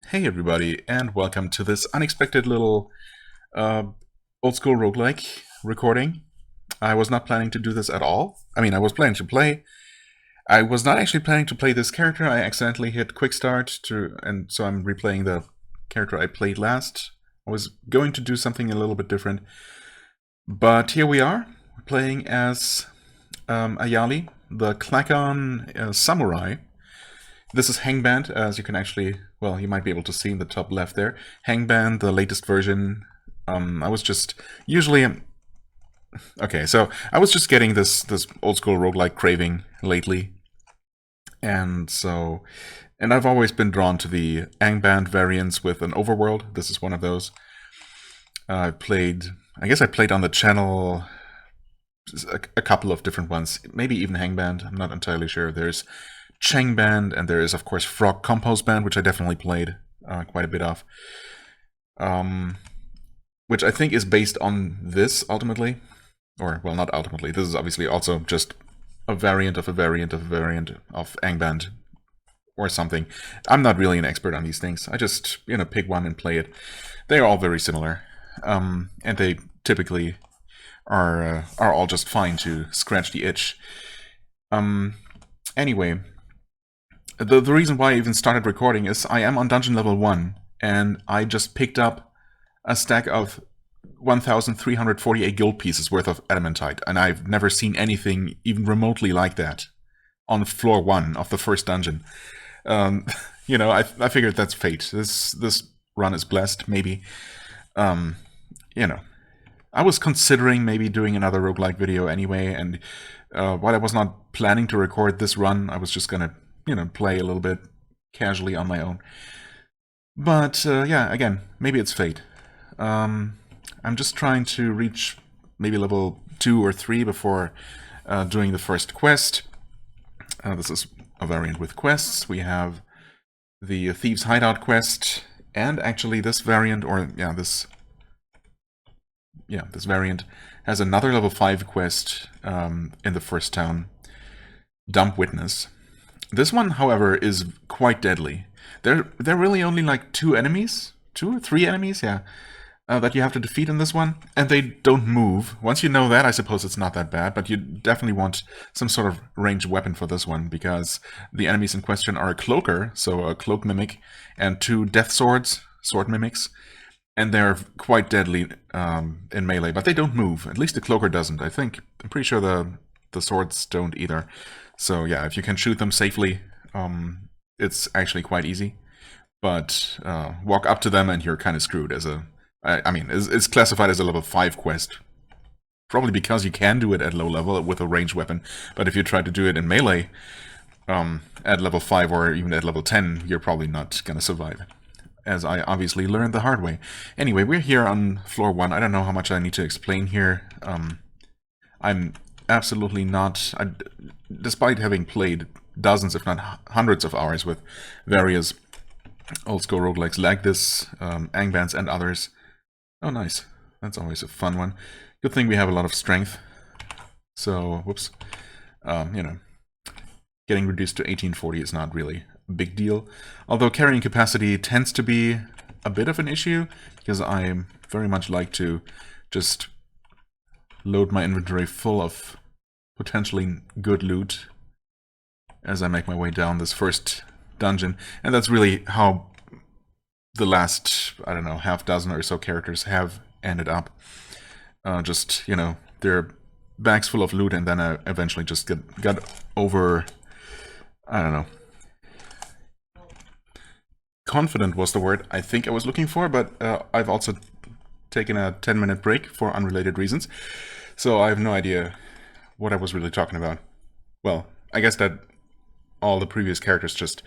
Hey everybody, and welcome to this unexpected little uh, old school roguelike recording. I was not planning to do this at all. I mean, I was planning to play. I was not actually planning to play this character. I accidentally hit quick start and so I'm replaying the character I played last. I was going to do something a little bit different, but here we are, playing as Ayali, the Klakon samurai. This is Hengband, as you can actually, well, you might be able to see in the top left there. Hengband, the latest version. I was just usually okay. So I was just getting this old school roguelike craving lately, and I've always been drawn to the Hengband variants with an overworld. This is one of those. I played. I guess I played on the channel a couple of different ones, maybe even Hengband. I'm not entirely sure. There's Hengband, and there is, of course, Frog Compose Band, which I definitely played quite a bit of. Which I think is based on this, ultimately. Or, well, not ultimately. This is obviously also just a variant of a variant of a variant of Hengband or something. I'm not really an expert on these things. I just, pick one and play it. They're all very similar. And they typically are all just fine to scratch the itch. Anyway, the reason why I even started recording is I am on dungeon level 1, and I just picked up a stack of 1,348 gold pieces worth of adamantite, and I've never seen anything even remotely like that on floor 1 of the first dungeon. I figured that's fate. This run is blessed, maybe. I was considering maybe doing another roguelike video anyway, and while I was not planning to record this run, I was just gonna, play a little bit casually on my own. But yeah, again, maybe it's fate. I'm just trying to reach maybe level 2 or 3 before doing the first quest. This is a variant with quests. We have the Thieves' Hideout quest, and actually this variant, this variant has another level 5 quest in the first town, Dump Witness. This one, however, is quite deadly. There are really only like 2 enemies, 2 or 3 enemies, that you have to defeat in this one, and they don't move. Once you know that, I suppose it's not that bad, but you definitely want some sort of ranged weapon for this one, because the enemies in question are a cloaker, so a cloak mimic, and 2 death swords, sword mimics, and they're quite deadly in melee, but they don't move. At least the cloaker doesn't, I think. I'm pretty sure the swords don't either. So yeah, if you can shoot them safely, it's actually quite easy. But walk up to them and you're kind of screwed as a... I mean, it's classified as a level 5 quest. Probably because you can do it at low level with a ranged weapon. But if you try to do it in melee, at level 5 or even at level 10, you're probably not gonna survive. As I obviously learned the hard way. Anyway, we're here on floor 1. I don't know how much I need to explain here. I'm absolutely not... despite having played dozens, if not hundreds of hours with various old-school roguelikes like this, Angbands and others. Oh, nice. That's always a fun one. Good thing we have a lot of strength. So, whoops. Getting reduced to 1840 is not really a big deal. Although carrying capacity tends to be a bit of an issue, because I very much like to just load my inventory full of potentially good loot as I make my way down this first dungeon. And that's really how the last, I don't know, half dozen or so characters have ended up. They're bags full of loot, and then I eventually just got over, I don't know. Confident was the word I think I was looking for, but I've also taken a 10-minute break for unrelated reasons. So I have no idea what I was really talking about. Well, I guess that all the previous characters just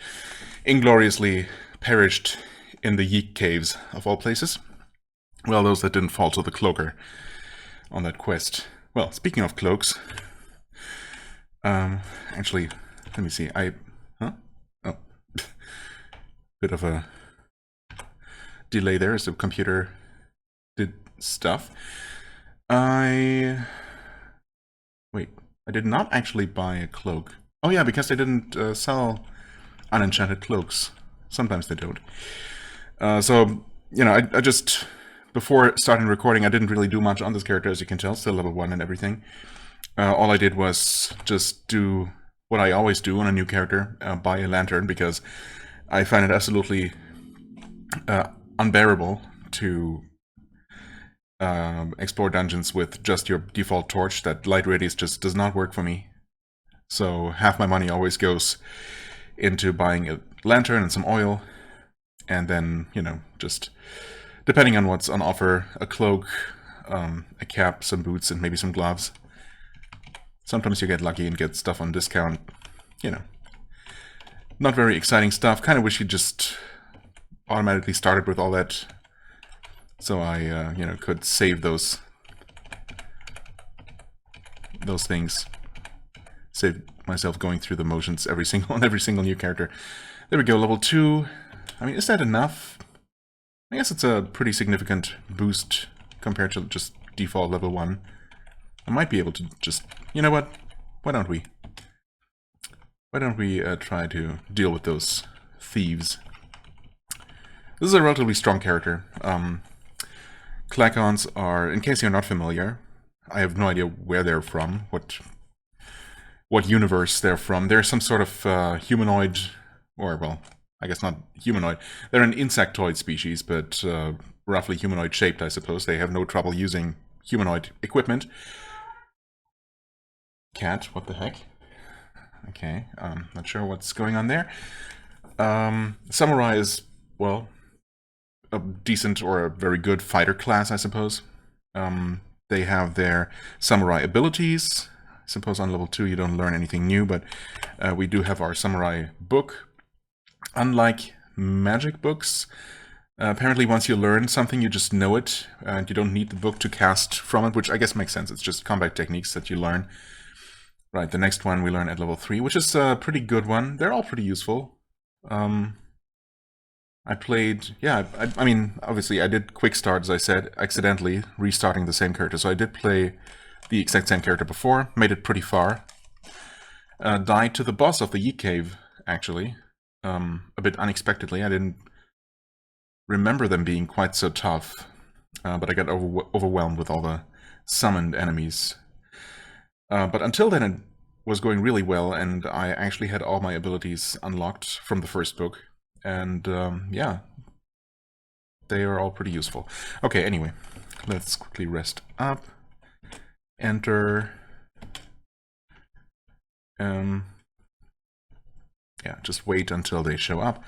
ingloriously perished in the Yeek Caves, of all places. Well, those that didn't fall to the cloaker on that quest. Well, speaking of cloaks, actually, let me see, huh? Oh. Bit of a delay there as the computer did stuff. Wait, I did not actually buy a cloak. Oh yeah, because they didn't sell unenchanted cloaks. Sometimes they don't. So, you know, I just, before starting recording, I didn't really do much on this character, as you can tell, still level 1 and everything. All I did was just do what I always do on a new character, buy a lantern, because I find it absolutely unbearable to explore dungeons with just your default torch. That light radius just does not work for me. So half my money always goes into buying a lantern and some oil, and then, you know, just depending on what's on offer, a cloak, a cap, some boots, and maybe some gloves. Sometimes you get lucky and get stuff on discount, you know. Not very exciting stuff. Kind of wish you just automatically started with all that, so I, you know, could save those things. Save myself going through the motions on every single new character. There we go, level 2. I mean, is that enough? I guess it's a pretty significant boost compared to just default level 1. I might be able to just... You know what? Why don't we? Why don't we try to deal with those thieves? This is a relatively strong character. Clacons are, in case you're not familiar, I have no idea where they're from, what universe they're from. They're some sort of humanoid, or, well, I guess not humanoid. They're an insectoid species, but roughly humanoid shaped, I suppose. They have no trouble using humanoid equipment. Cat, what the heck? Okay, not sure what's going on there. Samurai is, well, a decent or a very good fighter class, I suppose. They have their samurai abilities. I suppose on level 2 you don't learn anything new, but we do have our samurai book. Unlike magic books, apparently once you learn something, you just know it, and you don't need the book to cast from it, which I guess makes sense. It's just combat techniques that you learn. Right, the next one we learn at level 3, which is a pretty good one. They're all pretty useful. I played, yeah, I mean, obviously I did quick start, as I said, accidentally restarting the same character. So I did play the exact same character before, made it pretty far. Died to the boss of the Yeek Cave, actually. A bit unexpectedly. I didn't remember them being quite so tough, but I got overwhelmed with all the summoned enemies. But until then it was going really well, and I actually had all my abilities unlocked from the first book. And yeah, they are all pretty useful. Okay, anyway, let's quickly rest up. Enter. Yeah, just wait until they show up.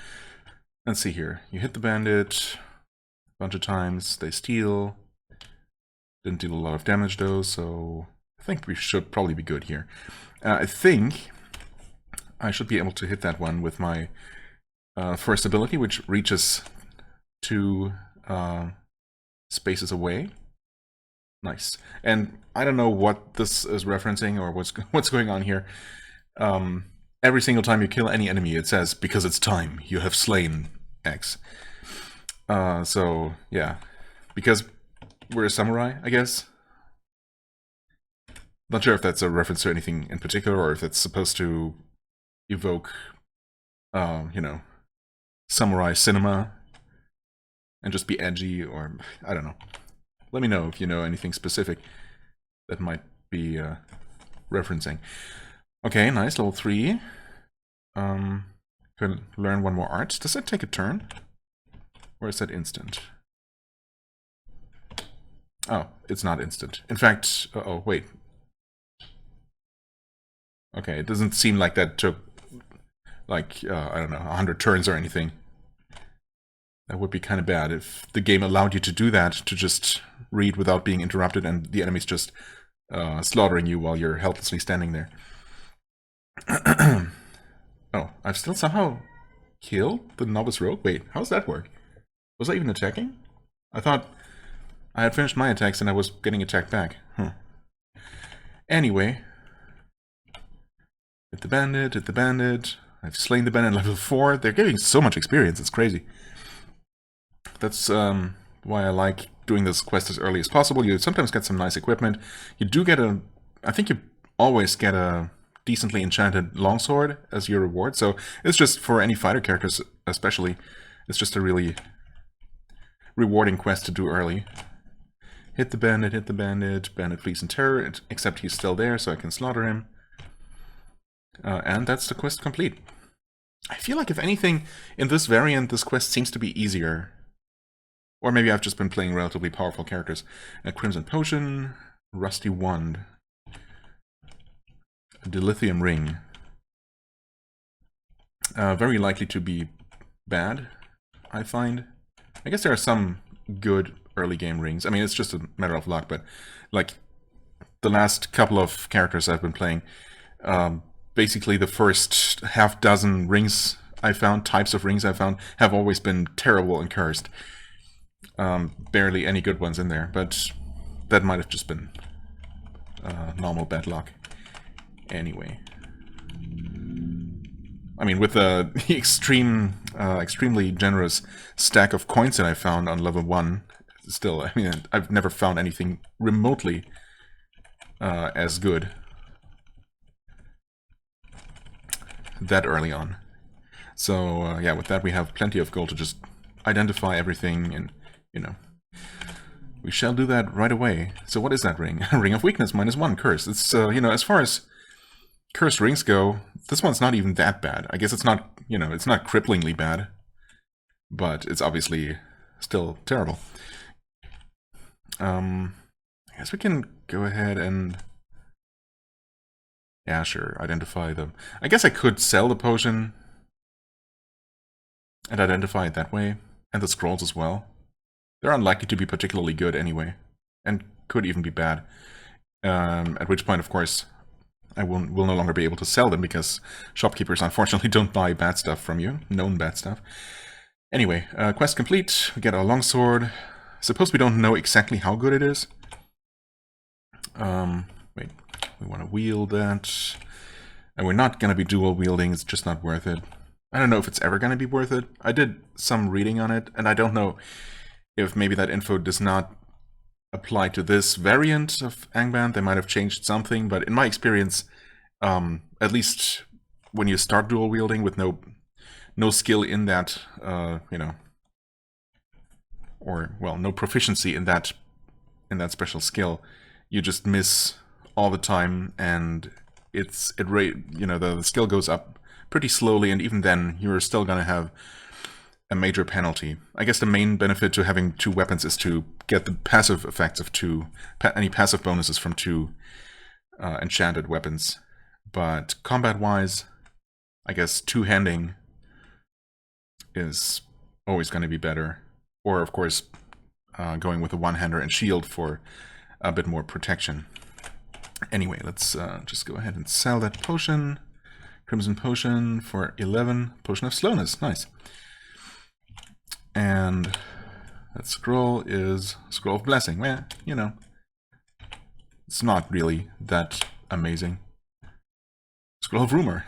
Let's see here. You hit the bandit a bunch of times. They steal. Didn't deal a lot of damage though, so I think we should probably be good here. I think I should be able to hit that one with my first ability, which reaches 2 spaces away. Nice. And I don't know what this is referencing or what's going on here. Every single time you kill any enemy, it says, because it's time, you have slain X. So, yeah. Because we're a samurai, I guess. Not sure if that's a reference to anything in particular, or if it's supposed to evoke, you know, samurai cinema and just be edgy, or I don't know. Let me know if you know anything specific that might be referencing. Okay, nice, level 3. Can learn one more art. Does that take a turn? Or is that instant? Oh, it's not instant. In fact, oh, wait. Okay, it doesn't seem like that took, like, I don't know, 100 turns or anything. That would be kind of bad if the game allowed you to do that, to just read without being interrupted and the enemy's just slaughtering you while you're helplessly standing there. Oh, I've still somehow killed the novice rogue? Wait, how does that work? Was I even attacking? I thought I had finished my attacks and I was getting attacked back. Huh. Anyway. Hit the bandit, hit the bandit. I've slain the bandit level 4. They're getting so much experience, it's crazy. That's why I like doing this quest as early as possible. You sometimes get some nice equipment. You do get a... I think you always get a decently enchanted longsword as your reward. So it's just, for any fighter characters especially, it's just a really rewarding quest to do early. Hit the bandit, hit the bandit. Bandit flees in terror, except he's still there, so I can slaughter him. And that's the quest complete. I feel like, if anything, in this variant, this quest seems to be easier. Or maybe I've just been playing relatively powerful characters. A Crimson Potion, Rusty Wand, a Dilithium Ring. Very likely to be bad, I find. I guess there are some good early game rings. I mean, it's just a matter of luck, but like the last couple of characters I've been playing, basically the first half dozen rings I found, types of rings I found, have always been terrible and cursed. Barely any good ones in there, but that might have just been normal bad luck. Anyway. I mean, with the extremely generous stack of coins that I found on level 1, still, I mean, I've never found anything remotely as good that early on. So, yeah, with that we have plenty of gold to just identify everything, and, you know, we shall do that right away. So what is that ring? Ring of Weakness, -1, curse. It's, you know, as far as cursed rings go, this one's not even that bad. I guess it's not, you know, it's not cripplingly bad, but it's obviously still terrible. I guess we can go ahead and, yeah, sure, identify them. I guess I could sell the potion and identify it that way, and the scrolls as well. They're unlikely to be particularly good anyway, and could even be bad. At which point, of course, I will no longer be able to sell them, because shopkeepers unfortunately don't buy bad stuff from you, known bad stuff. Anyway, quest complete, we get our longsword. Suppose we don't know exactly how good it is. Wait, we want to wield that. And we're not going to be dual wielding, it's just not worth it. I don't know if it's ever going to be worth it. I did some reading on it, and I don't know if maybe that info does not apply to this variant of Hengband. They might have changed something, but in my experience, at least when you start dual wielding with no skill in that, you know, or, well, no proficiency in that special skill, you just miss all the time, and you know, the skill goes up pretty slowly, and even then you're still gonna have a major penalty. I guess the main benefit to having 2 weapons is to get the passive effects of any passive bonuses from 2 enchanted weapons. But combat-wise, I guess 2-handing is always going to be better. Or, of course, going with a one-hander and shield for a bit more protection. Anyway, let's just go ahead and sell that potion. Crimson Potion for 11. Potion of Slowness, nice. And that scroll is Scroll of Blessing. Well, you know, it's not really that amazing. Scroll of Rumor.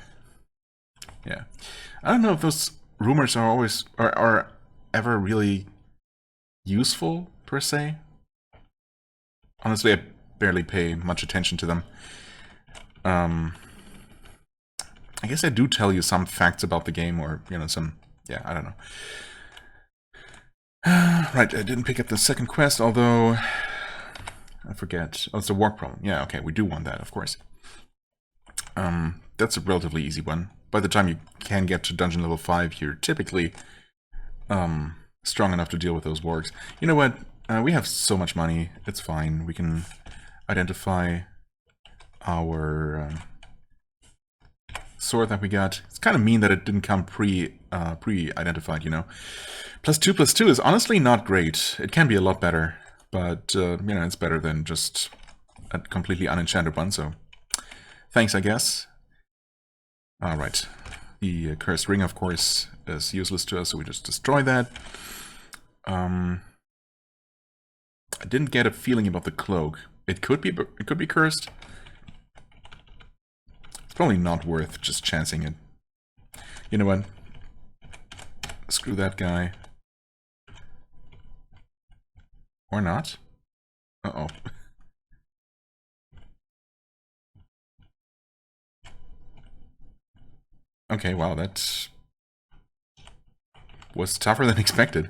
Yeah. I don't know if those rumors are ever really useful, per se. Honestly, I barely pay much attention to them. I guess I do tell you some facts about the game, or, you know, some... yeah, I don't know. Right, I didn't pick up the second quest, although... I forget. Oh, it's a work problem. Yeah, okay, we do want that, of course. That's a relatively easy one. By the time you can get to dungeon level 5, you're typically strong enough to deal with those wargs. You know what? We have so much money, it's fine. We can identify our sword that we got. It's kind of mean that it didn't come pre-identified, you know. +2/+2 is honestly not great. It can be a lot better, but, you know, it's better than just a completely unenchanted one, so thanks, I guess. Alright. The cursed ring, of course, is useless to us, so we just destroy that. I didn't get a feeling about the cloak. It could be cursed. It's probably not worth just chancing it. You know what? Screw that guy. Or not. Uh-oh. Okay, wow, that was tougher than expected.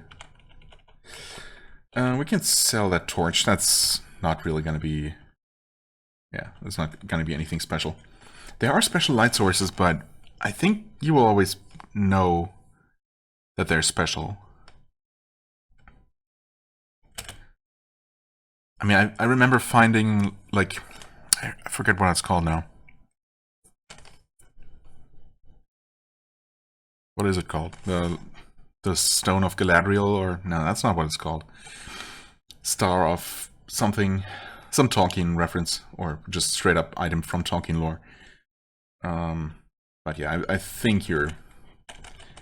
We can sell that torch. That's not really going to be... Yeah, that's not going to be anything special. There are special light sources, but I think you will always know that they're special. I mean, I remember finding, like... I forget what it's called now. What is it called? The Stone of Galadriel, or... No, that's not what it's called. Star of something... Some Tolkien reference, or just straight up item from Tolkien lore. But yeah, I think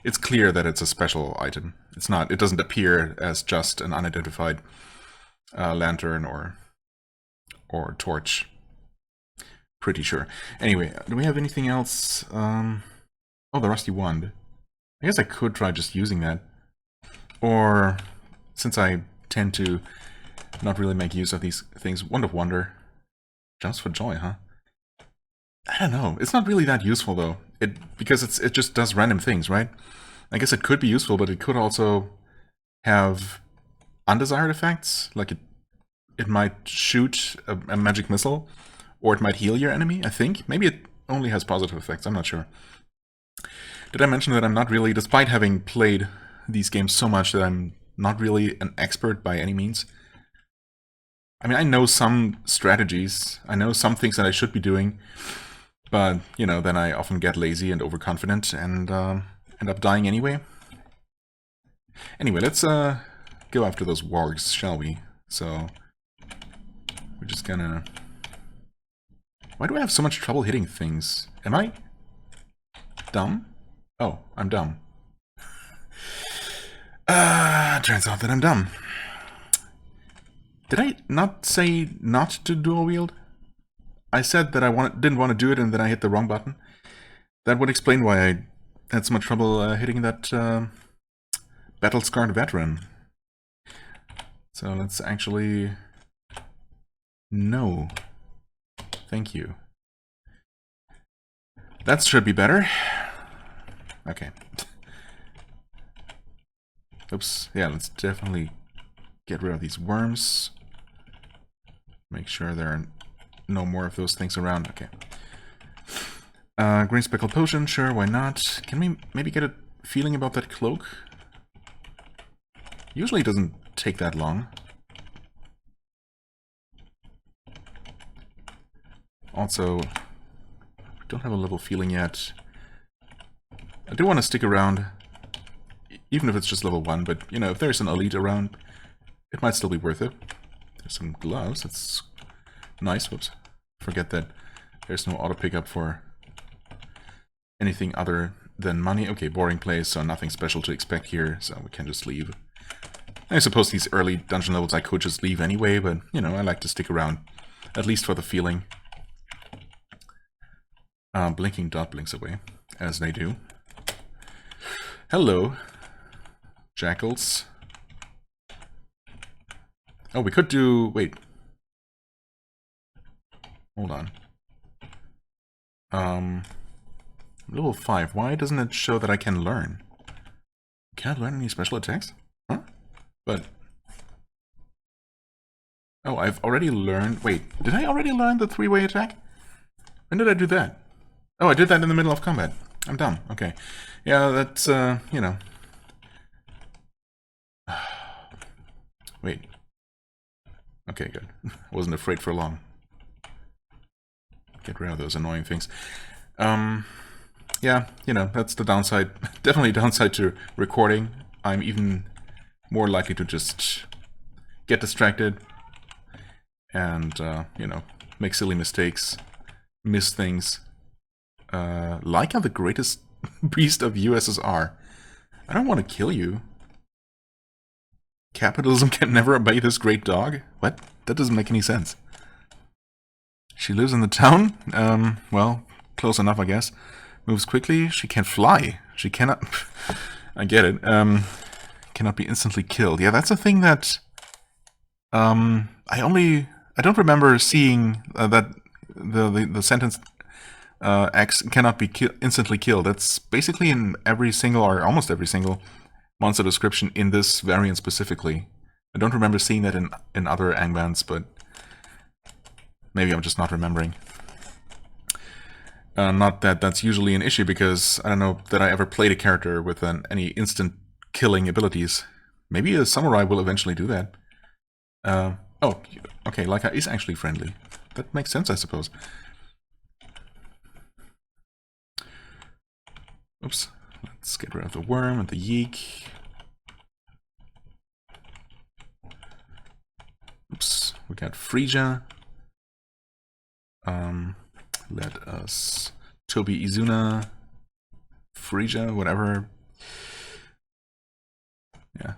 it's clear that it's a special item. It's not. It doesn't appear as just an unidentified lantern or torch. Pretty sure. Anyway, do we have anything else? Oh, the rusty wand. I guess I could try just using that. Or, since I tend to not really make use of these things, Wand of Wonder. Jumps for joy, huh? I don't know. It's not really that useful, though. Because it just does random things, right? I guess it could be useful, but it could also have undesired effects. Like it might shoot a magic missile, or it might heal your enemy, I think. Maybe it only has positive effects, I'm not sure. Did I mention that I'm not really, despite having played these games so much, that I'm not really an expert by any means? I mean, I know some strategies, I know some things that I should be doing, but, you know, then I often get lazy and overconfident and end up dying anyway. Anyway, let's go after those wargs, shall we? So, we're just gonna... Why do I have so much trouble hitting things? Am I dumb? Oh, I'm dumb. Turns out that I'm dumb. Did I not say not to dual wield? I said that I didn't want to do it and then I hit the wrong button. That would explain why I had so much trouble hitting that battle-scarred veteran. So let's actually... No. Thank you. That should be better. Okay. Oops. Yeah, let's definitely get rid of these worms. Make sure there are no more of those things around. Okay. Green speckled potion, sure, why not? Can we maybe get a feeling about that cloak? Usually it doesn't take that long. Also, don't have a level feeling yet. I do want to stick around, even if it's just level 1, but, you know, if there's an elite around, it might still be worth it. There's some gloves, that's nice. Whoops. Forget that there's no auto pickup for anything other than money. Okay, boring place, so nothing special to expect here, so we can just leave. I suppose these early dungeon levels I could just leave anyway, but, you know, I like to stick around, at least for the feeling. Blinking dot blinks away, as they do. Hello, jackals. Oh, we could do... Wait. Hold on. Level 5. Why doesn't it show that I can learn? Can I learn any special attacks? Huh? But... Oh, I've already learned... Wait, did I already learn the three-way attack? When did I do that? Oh, I did that in the middle of combat. I'm dumb. Okay. Yeah, that's, you know. Wait. Okay, good. I wasn't afraid for long. Get rid of those annoying things. Yeah, you know, that's the downside. Definitely downside to recording. I'm even more likely to just get distracted and, you know, make silly mistakes, miss things. Like I'm the greatest beast of USSR. I don't want to kill you. Capitalism can never obey this great dog? What? That doesn't make any sense. She lives in the town? Well, close enough, I guess. Moves quickly. She can fly. She cannot... I get it. Cannot be instantly killed. Yeah, that's a thing that... I don't remember seeing that the sentence... X cannot be instantly killed. That's basically in every single, or almost every single, monster description in this variant specifically. I don't remember seeing that in other Hengbands, but maybe I'm just not remembering. Not that that's usually an issue, because I don't know that I ever played a character with any instant killing abilities. Maybe a samurai will eventually do that. Oh, okay, Leica is actually friendly. That makes sense, I suppose. Oops. Let's get rid of the worm and the yeek. Oops. We got Frisia. Let us... Tobi Izuna. Frisia, whatever. Yeah.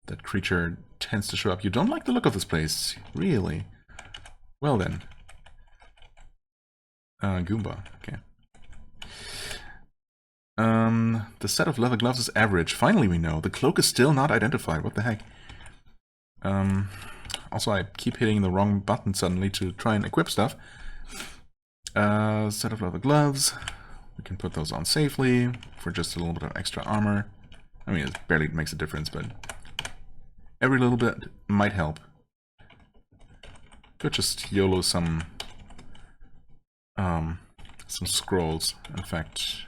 That creature tends to show up. You don't like the look of this place, really? Well then. Goomba, okay. The set of leather gloves is average. Finally we know. The cloak is still not identified. What the heck? Also, I keep hitting the wrong button suddenly to try and equip stuff. Set of leather gloves. We can put those on safely for just a little bit of extra armor. I mean, it barely makes a difference, but every little bit might help. Could just YOLO some scrolls. In fact,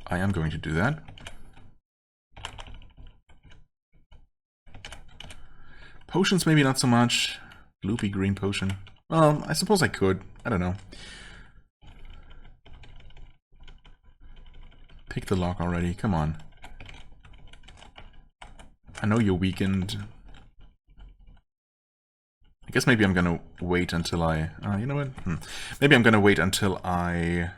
I am going to do that. Potions, maybe not so much. Loopy green potion. Well, I suppose I could. I don't know. Pick the lock already. Come on. I know you're weakened. I guess maybe I'm gonna wait until I... you know what? Maybe I'm gonna wait until I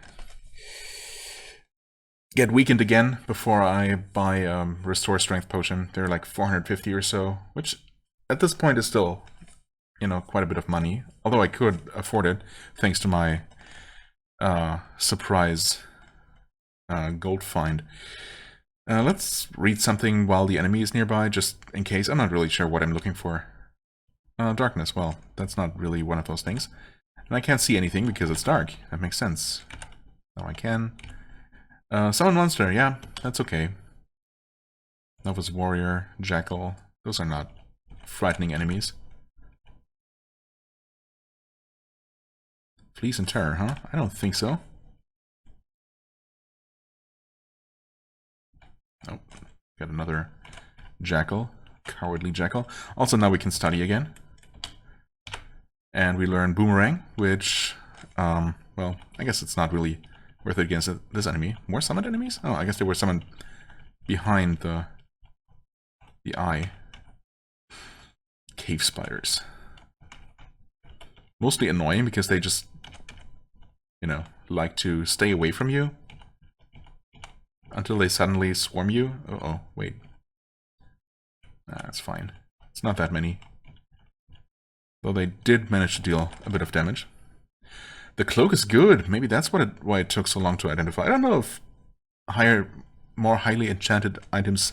get weakened again before I buy a Restore Strength potion. They're like 450 or so, which at this point is still, you know, quite a bit of money. Although I could afford it, thanks to my surprise gold find. Let's read something while the enemy is nearby, just in case. I'm not really sure what I'm looking for. Darkness, well, that's not really one of those things. And I can't see anything because it's dark. That makes sense. Now I can. Summon monster, yeah, that's okay. Novice warrior, jackal, those are not frightening enemies. Fleece and terror, huh? I don't think so. Oh, got another jackal. Cowardly jackal. Also, now we can study again. And we learn boomerang, which, well, I guess it's not really worth it against this enemy. More summoned enemies? Oh, I guess they were summoned behind the eye. Cave spiders. Mostly annoying because they just, you know, like to stay away from you until they suddenly swarm you. Uh-oh, wait. That's fine. It's not that many. Though they did manage to deal a bit of damage. The cloak is good. Maybe that's why it took so long to identify. I don't know if more highly enchanted items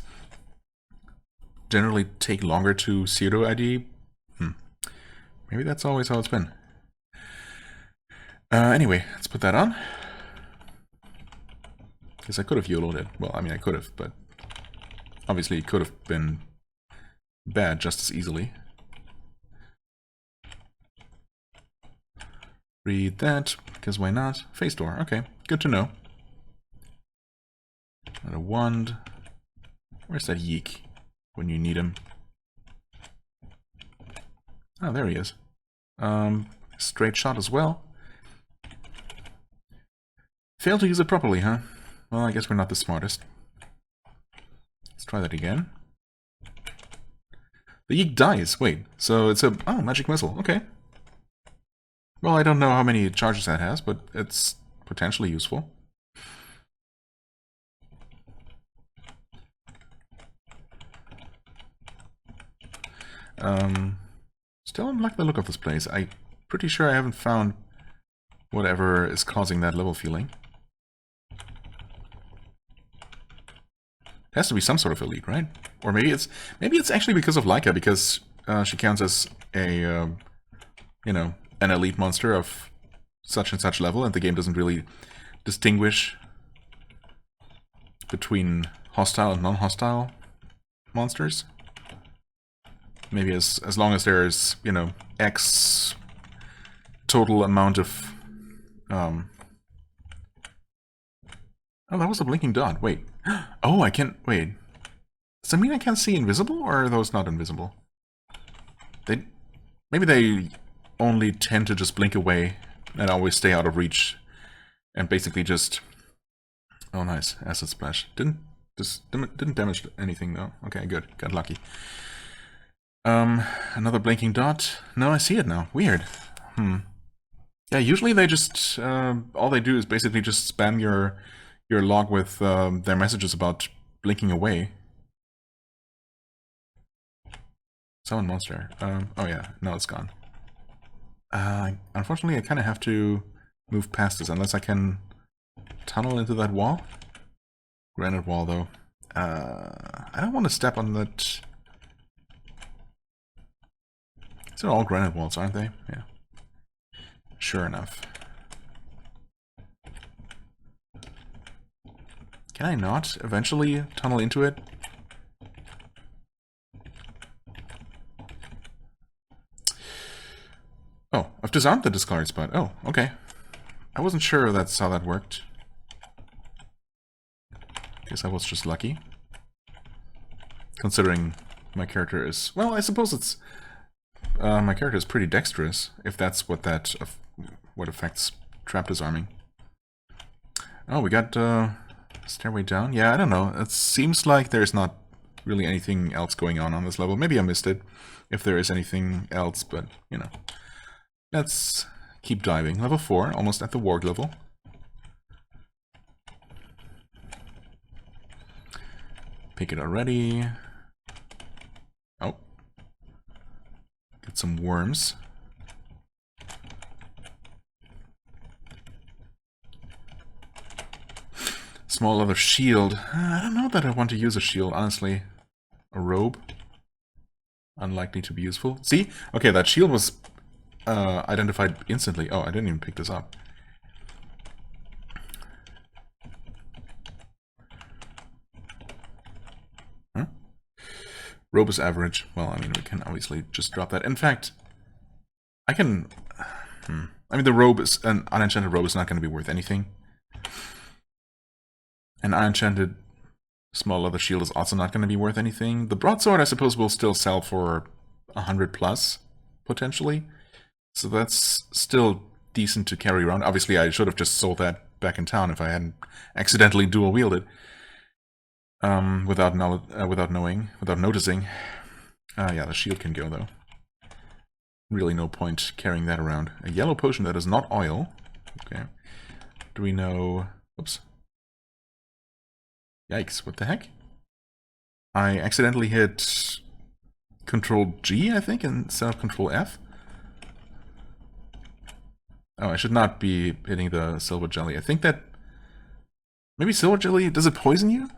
generally take longer to pseudo ID. Maybe that's always how it's been. Anyway, let's put that on. Because I could have YOLO'd it. Well, I mean, I could have, but obviously it could have been bad just as easily. Read that, because why not? Face door, okay, good to know. And a wand. Where's that yeek when you need him? Oh, there he is. Straight shot as well. Failed to use it properly, huh? Well, I guess we're not the smartest. Let's try that again. The yeek dies. Wait, so it's a... Oh, magic missile. Okay. Well, I don't know how many charges that has, but it's potentially useful. Still don't like the look of this place. I'm pretty sure I haven't found whatever is causing that level feeling. It has to be some sort of elite, right? Or maybe it's actually because of Leica, because she counts as a you know, an elite monster of such and such level, and the game doesn't really distinguish between hostile and non-hostile monsters. Maybe as long as there's, you know, X total amount of... Oh, that was a blinking dot. Wait. Oh, I can't... Wait. Does that mean I can't see invisible, or are those not invisible? Maybe they only tend to just blink away and always stay out of reach. And basically just... Oh, nice. Acid splash. Didn't damage anything, though. Okay, good. Got lucky. Another blinking dot. No, I see it now. Weird. Yeah, usually they just... all they do is basically just spam your log with their messages about blinking away. Summon monster. Oh yeah, no, it's gone. Unfortunately, I kind of have to move past this, unless I can tunnel into that wall. Granite wall, though. I don't want to step on that... These are all granite walls, aren't they? Yeah. Sure enough. Can I not eventually tunnel into it? Oh, I've disarmed the discard spot. Oh, okay. I wasn't sure that's how that worked. Guess I was just lucky. Considering my character is... Well, I suppose it's... my character is pretty dexterous, if that's what what affects trap disarming. Oh, we got stairway down? Yeah, I don't know. It seems like there's not really anything else going on this level. Maybe I missed it, if there is anything else, but, you know. Let's keep diving. Level 4, almost at the warg level. Pick it already. Oh. Get some worms. Small leather shield. I don't know that I want to use a shield, honestly. A robe. Unlikely to be useful. See? Okay, that shield was identified instantly. Oh, I didn't even pick this up. Huh? Robe is average. Well, I mean, we can obviously just drop that. In fact, I can... I mean, the robe is... An unenchanted robe is not going to be worth anything. An unenchanted small leather shield is also not going to be worth anything. The broadsword, I suppose, will still sell for 100 plus, potentially. So that's still decent to carry around. Obviously, I should have just sold that back in town if I hadn't accidentally dual-wielded. Without noticing. Yeah, the shield can go, though. Really no point carrying that around. A yellow potion that is not oil. Okay. Do we know... Oops. Yikes, what the heck? I accidentally hit Control G, I think, instead of Control F. Oh, I should not be hitting the silver jelly. I think that... Maybe silver jelly... Does it poison you?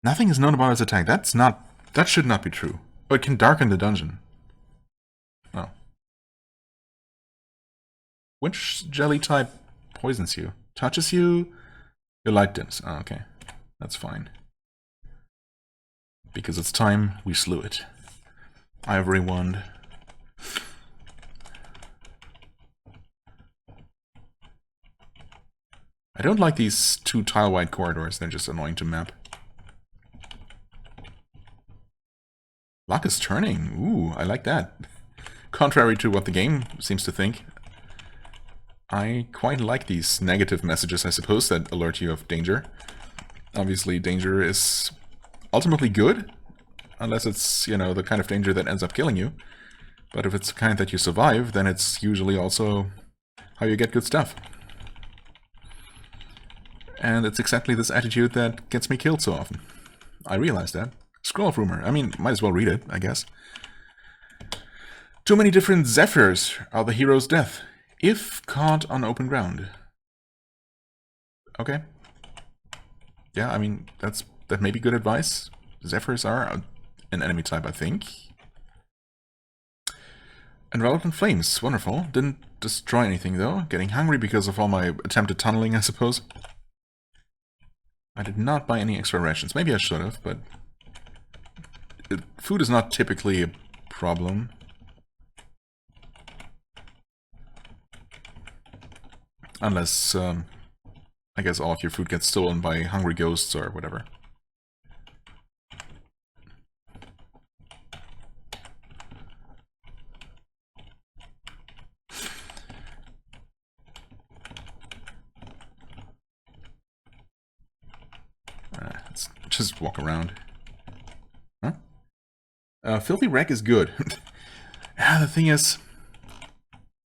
Nothing is known about its attack. That should not be true. Oh, it can darken the dungeon. Oh. Which jelly type poisons you? Touches you? Your light dims. Oh, okay. That's fine. Because it's time we slew it. Ivory wand. I don't like these two tile-wide corridors. They're just annoying to map. Luck is turning. Ooh, I like that. Contrary to what the game seems to think. I quite like these negative messages, I suppose, that alert you of danger. Obviously, danger is ultimately good. Unless it's, you know, the kind of danger that ends up killing you. But if it's the kind that you survive, then it's usually also how you get good stuff. And it's exactly this attitude that gets me killed so often. I realize that. Scroll of rumor. I mean, might as well read it, I guess. Too many different zephyrs are the hero's death, if caught on open ground. Okay. Yeah, I mean, that may be good advice. Zephyrs are an enemy type, I think. Enveloped in flames, wonderful. Didn't destroy anything though. Getting hungry because of all my attempted tunneling, I suppose. I did not buy any extra rations. Maybe I should have, but food is not typically a problem. Unless, I guess all of your food gets stolen by hungry ghosts or whatever. Let's just walk around. Huh? Filthy rag is good. The thing is,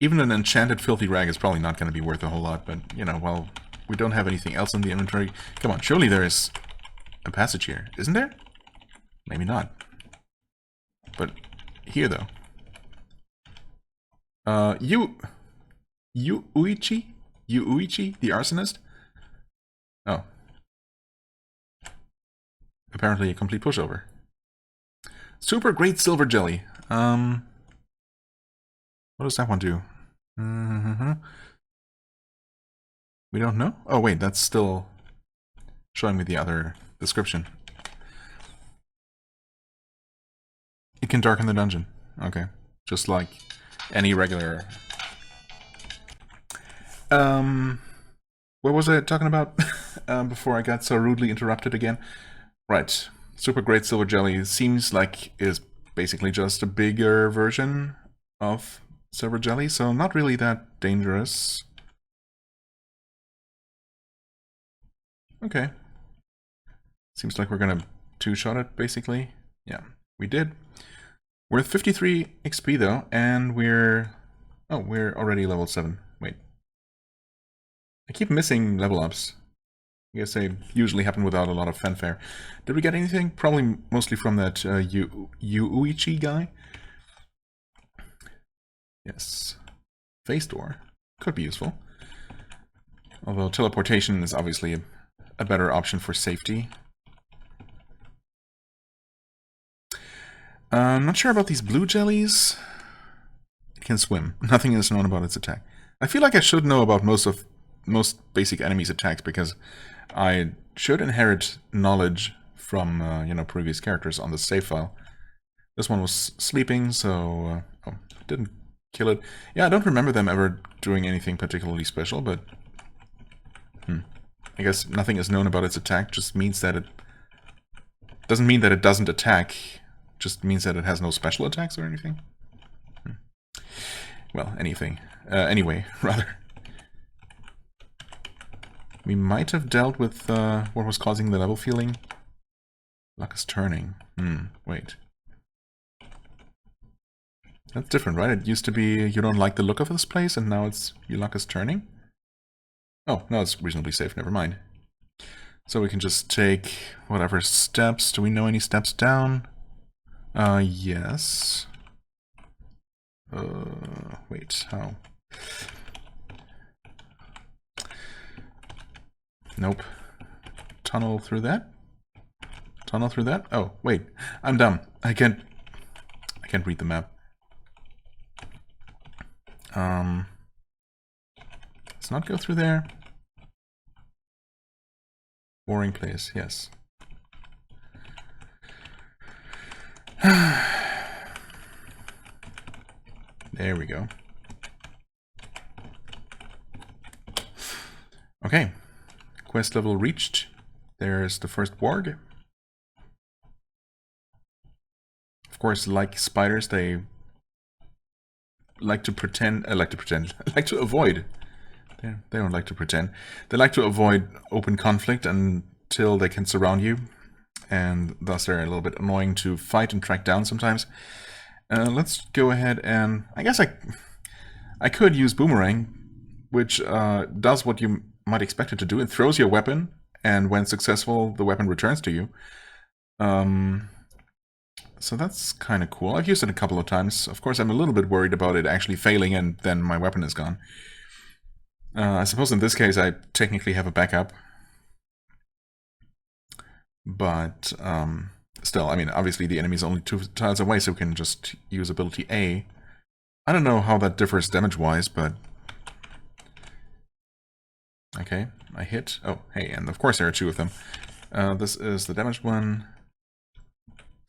even an enchanted filthy rag is probably not going to be worth a whole lot, but, you know, well, we don't have anything else in the inventory. Come on, surely there is a passage here, isn't there? Maybe not. But here, though. Uichi, the arsonist? Oh. Apparently a complete pushover. Super great silver jelly. What does that one do? We don't know? Oh wait, that's still showing me the other description. It can darken the dungeon. Okay. Just like any regular... What was I talking about before I got so rudely interrupted again? Right. Super Great Silver Jelly seems like is basically just a bigger version of Silver Jelly, so not really that dangerous. Okay. Seems like we're gonna two-shot it, basically. Yeah, we did. We're at 53 XP though, and we're... Oh, we're already level 7. Wait. I keep missing level ups. I guess they usually happen without a lot of fanfare. Did we get anything? Probably mostly from that Uichi guy. Yes. Face door. Could be useful. Although teleportation is obviously a better option for safety. I'm not sure about these blue jellies. It can swim. Nothing is known about its attack. I feel like I should know about most basic enemies' attacks because I should inherit knowledge from you know, previous characters on the save file. This one was sleeping, so oh, didn't kill it. Yeah, I don't remember them ever doing anything particularly special, but I guess nothing is known about its attack. Just means that it doesn't mean that it doesn't attack. Just means that it has no special attacks or anything. Well, anything. Anyway, rather. We might have dealt with what was causing the level feeling. Luck is turning. Wait. That's different, right? It used to be you don't like the look of this place, and now it's your luck is turning? Oh, no, it's reasonably safe, never mind. So we can just take whatever steps. Do we know any steps down? Yes. Wait, how? Nope. Tunnel through that? Tunnel through that? Oh, wait. I'm dumb. I can't read the map. Let's not go through there. Boring place, yes. There we go. Okay. Quest level reached. There's the first warg. Of course, like spiders, they like to pretend, like to avoid. They don't like to pretend. They like to avoid open conflict until they can surround you, and thus they're a little bit annoying to fight and track down sometimes. Let's go ahead and... I guess I could use Boomerang, which does what you might expect it to do. It throws your weapon, and when successful, the weapon returns to you. So that's kind of cool. I've used it a couple of times. Of course, I'm a little bit worried about it actually failing and then my weapon is gone. I suppose in this case I technically have a backup. But still, I mean, obviously the enemy is only 2 tiles away, so we can just use ability A I don't know how that differs damage-wise, but... Okay, I hit. Oh, hey, and of course there are two of them. This is the damaged one.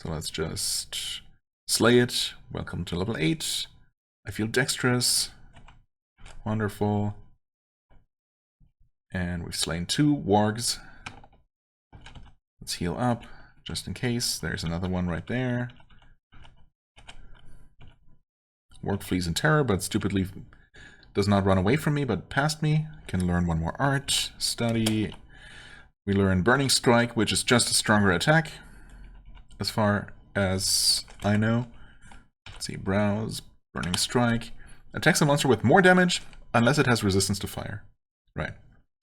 So let's just slay it. Welcome to level 8. I feel dexterous. Wonderful. And we've slain 2 wargs. Let's heal up, just in case. There's another one right there. Warg flees in terror, but stupidly does not run away from me, but past me. Can learn one more art. Study. We learn Burning Strike, which is just a stronger attack, as far as I know. Let's see, browse, Burning Strike. Attacks a monster with more damage, unless it has resistance to fire. Right.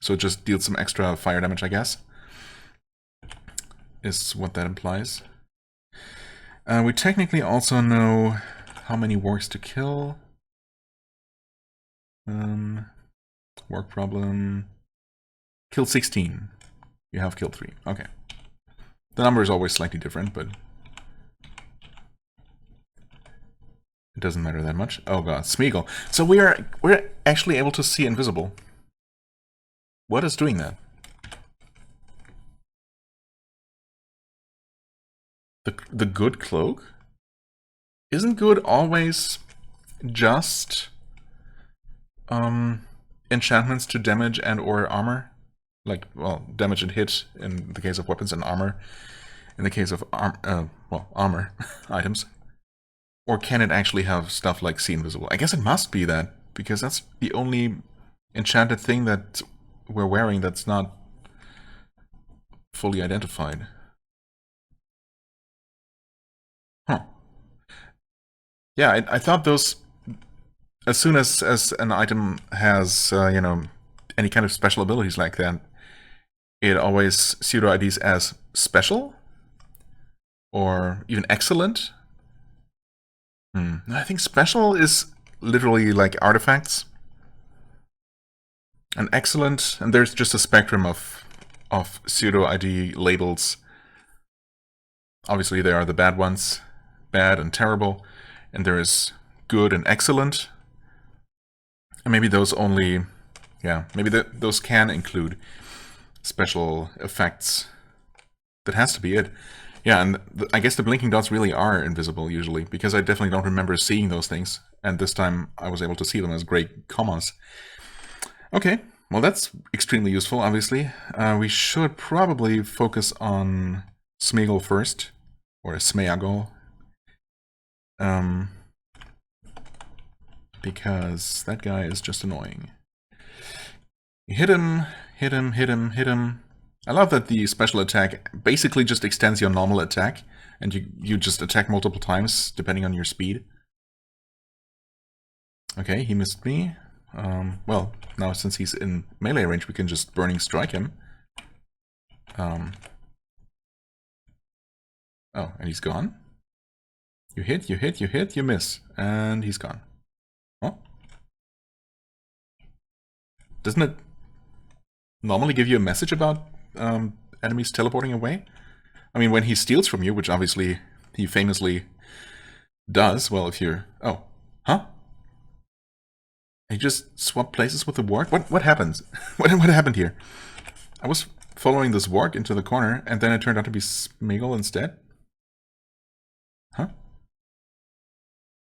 So it just deals some extra fire damage, I guess. Is what that implies. We technically also know how many wargs to kill. Warg problem. Kill 16. You have killed 3. Okay. The number is always slightly different, but it doesn't matter that much. Oh god, Smeagol. So we're actually able to see invisible. What is doing that? The good cloak? Isn't good always just enchantments to damage and or armor? Like, well, damage and hit in the case of weapons, and armor in the case of armor items. Or can it actually have stuff like see invisible? I guess it must be that, because that's the only enchanted thing that we're wearing that's not fully identified. Huh. Yeah, I thought those, as soon as an item has, you know, any kind of special abilities like that, it always pseudo-IDs as special? Or even excellent? I think special is literally like artifacts. And excellent, and there's just a spectrum of pseudo-ID labels. Obviously there are the bad ones, bad and terrible, and there is good and excellent. And maybe those only, yeah, maybe those can include special effects. That has to be it. Yeah, and I guess the blinking dots really are invisible usually, because I definitely don't remember seeing those things, and this time I was able to see them as gray commas. Okay, well that's extremely useful, obviously. We should probably focus on Smeagol first, or Smeagol. Because that guy is just annoying. You hit him, hit him, hit him, hit him. I love that the special attack basically just extends your normal attack, and you just attack multiple times, depending on your speed. Okay, he missed me. Well, now since he's in melee range, we can just Burning Strike him. Oh, and he's gone. You hit, you hit, you hit, you miss, and he's gone. Oh. Doesn't it normally give you a message about enemies teleporting away? I mean, when he steals from you, which obviously he famously does, well, if you're... Oh. Huh? He just swapped places with the warg? What happens? what happened here? I was following this warg into the corner, and then it turned out to be Smeagol instead? Huh?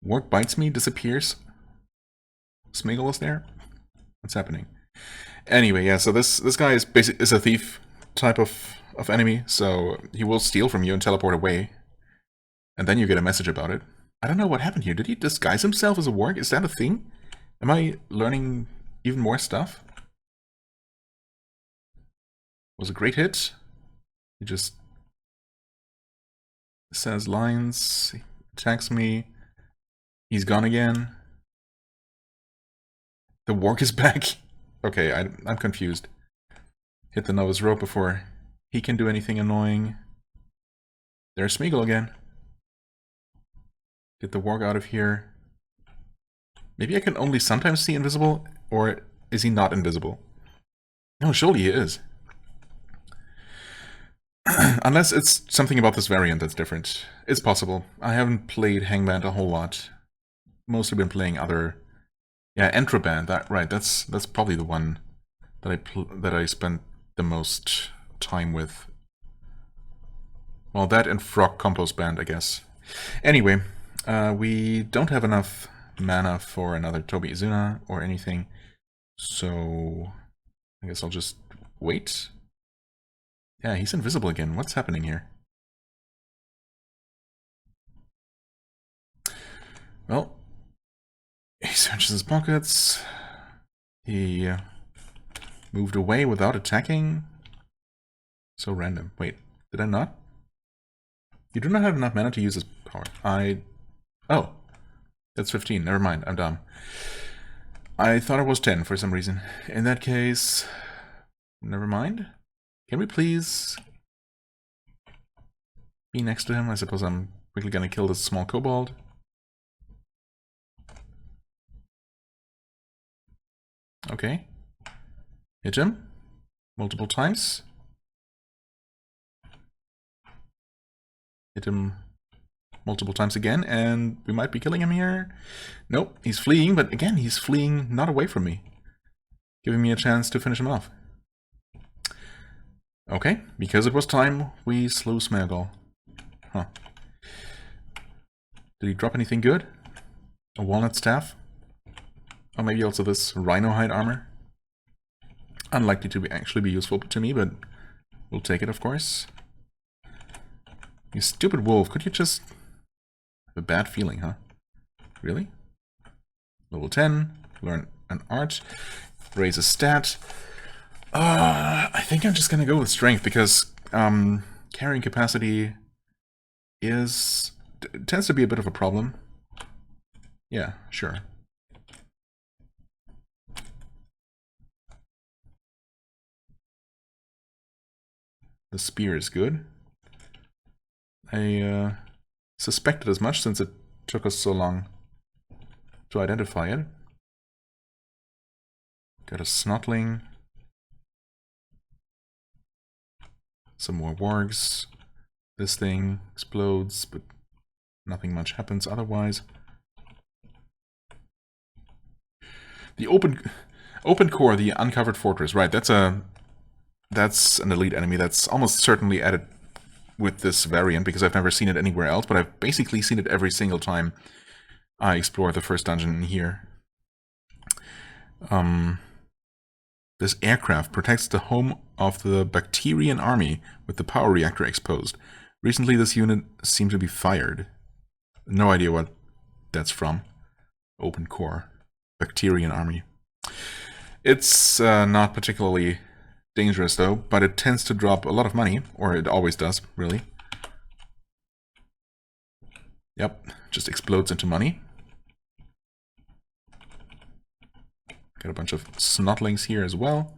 Warg bites me, disappears. Smeagol is there? What's happening? Anyway, yeah, so this guy is a thief type of enemy, so he will steal from you and teleport away. And then you get a message about it. I don't know what happened here. Did he disguise himself as a warg? Is that a thing? Am I learning even more stuff? Was a great hit. He just says lines, he attacks me. He's gone again. The warg is back. Okay, I'm confused. Hit the novice rope before he can do anything annoying. There's Smeagol again. Get the warg out of here. Maybe I can only sometimes see invisible, or is he not invisible? No, surely he is. Unless it's something about this variant that's different. It's possible. I haven't played Hengband a whole lot. mostly been playing other... Yeah, Hengband, right, that's probably the one that I spent the most time with. Well, that and Frog Compost Band, I guess. Anyway, we don't have enough mana for another Tobi Izuna or anything, so I guess I'll just wait. Yeah, he's invisible again. What's happening here? Well, he searches his pockets. He moved away without attacking. So random. Wait, did I not? You do not have enough mana to use his power. Oh, that's 15. Never mind, I'm dumb. I thought it was 10 for some reason. In that case, never mind. Can we please be next to him? I suppose I'm quickly gonna kill this small kobold. Okay. Hit him multiple times. Hit him multiple times again, and we might be killing him here. Nope, he's fleeing, but again, he's fleeing not away from me, giving me a chance to finish him off. Okay, because it was time, we slew Smeagol. Huh. Did he drop anything good? A walnut staff? Or maybe also this rhino hide armor? Unlikely to actually be useful to me, but we'll take it, of course. You stupid wolf, could you just... have a bad feeling, huh? Really? Level 10, learn an art, raise a stat. I think I'm just gonna go with strength, because carrying capacity tends to be a bit of a problem. Yeah, sure. The spear is good. I suspected as much since it took us so long to identify it. Got a snotling. Some more wargs. This thing explodes, but nothing much happens otherwise. The open core, the uncovered fortress, right? That's an elite enemy that's almost certainly added with this variant, because I've never seen it anywhere else, but I've basically seen it every single time I explore the first dungeon in here. This aircraft protects the home of the Bacterian army with the power reactor exposed. Recently this unit seemed to be fired. No idea what that's from. Open core. Bacterian army. It's not particularly dangerous though, but it tends to drop a lot of money, or it always does, really. Yep, just explodes into money. Got a bunch of snotlings here as well.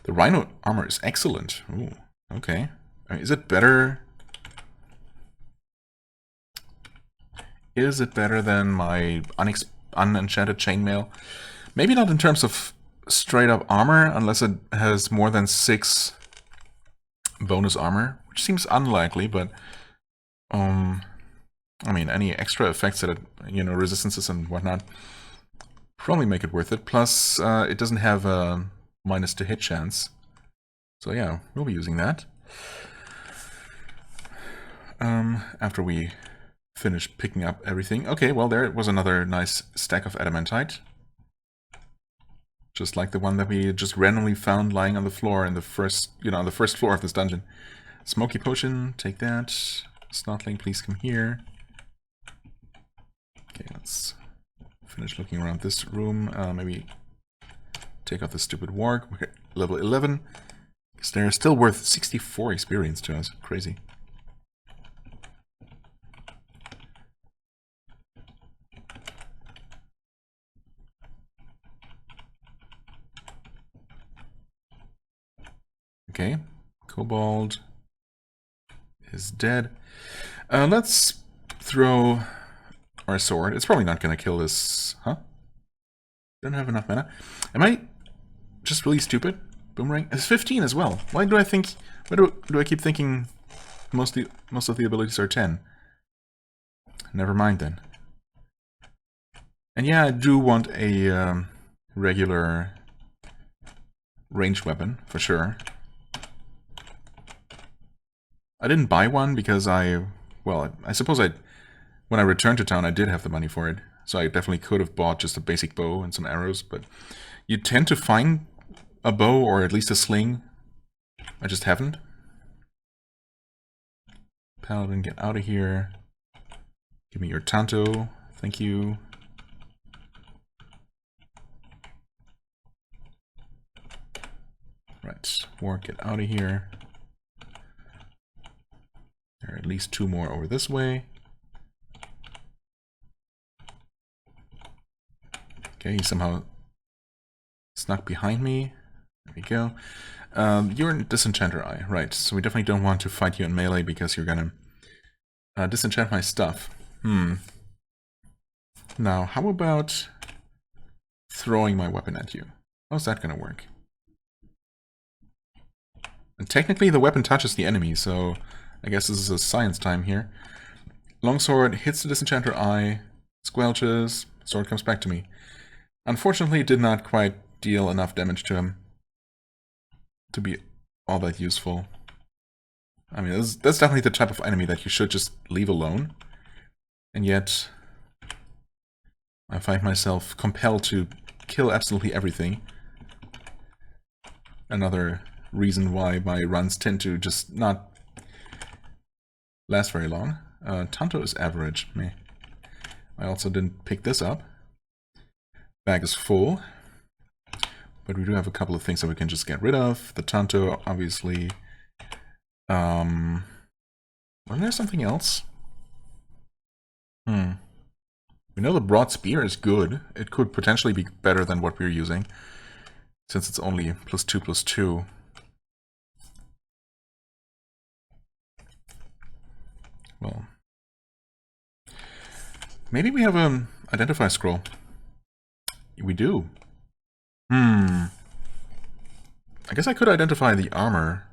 The rhino armor is excellent. Ooh, okay. Is it better? Is it better than my unenchanted chainmail? Maybe not in terms of straight up armor, unless it has more than 6 bonus armor, which seems unlikely, but I mean, any extra effects that it, resistances and whatnot, probably make it worth it. Plus, it doesn't have a minus to hit chance, so yeah, we'll be using that. After we finish picking up everything. Okay, well, there was another nice stack of adamantite. Just like the one that we just randomly found lying on the floor in the first, on the first floor of this dungeon. Smoky potion, take that. Snotling, please come here. Okay, let's finish looking around this room. Maybe take out the stupid warg. We're at level 11. Because they're still worth 64 experience to us. Crazy. Okay, Kobold is dead. Let's throw our sword. It's probably not going to kill this, huh? Don't have enough mana. Am I just really stupid? Boomerang? It's 15 as well. Why do I think... Why do I keep thinking most of the abilities are 10? Never mind then. And yeah, I do want a regular ranged weapon, for sure. I didn't buy one because well, I suppose when I returned to town I did have the money for it. So I definitely could have bought just a basic bow and some arrows, but you tend to find a bow or at least a sling. I just haven't. Paladin, get out of here. Give me your Tanto. Thank you. Right, War, get out of here. There are at least 2 more over this way. Okay, he somehow snuck behind me. There we go. You're in Disenchanter Eye, right. So we definitely don't want to fight you in melee because you're gonna disenchant my stuff. Now, how about throwing my weapon at you? How's that gonna work? And technically the weapon touches the enemy, so I guess this is a science time here. Longsword hits the Disenchanter Eye, squelches, sword comes back to me. Unfortunately, it did not quite deal enough damage to him to be all that useful. I mean, that's definitely the type of enemy that you should just leave alone. And yet, I find myself compelled to kill absolutely everything. Another reason why my runs tend to just not last very long. Tanto is average. Meh. I also didn't pick this up. Bag is full. But we do have a couple of things that we can just get rid of. The Tanto, obviously. Wasn't there something else? We know the broad spear is good. It could potentially be better than what we're using, since it's only +2/+2. Well, maybe we have an identify scroll. We do. I guess I could identify the armor.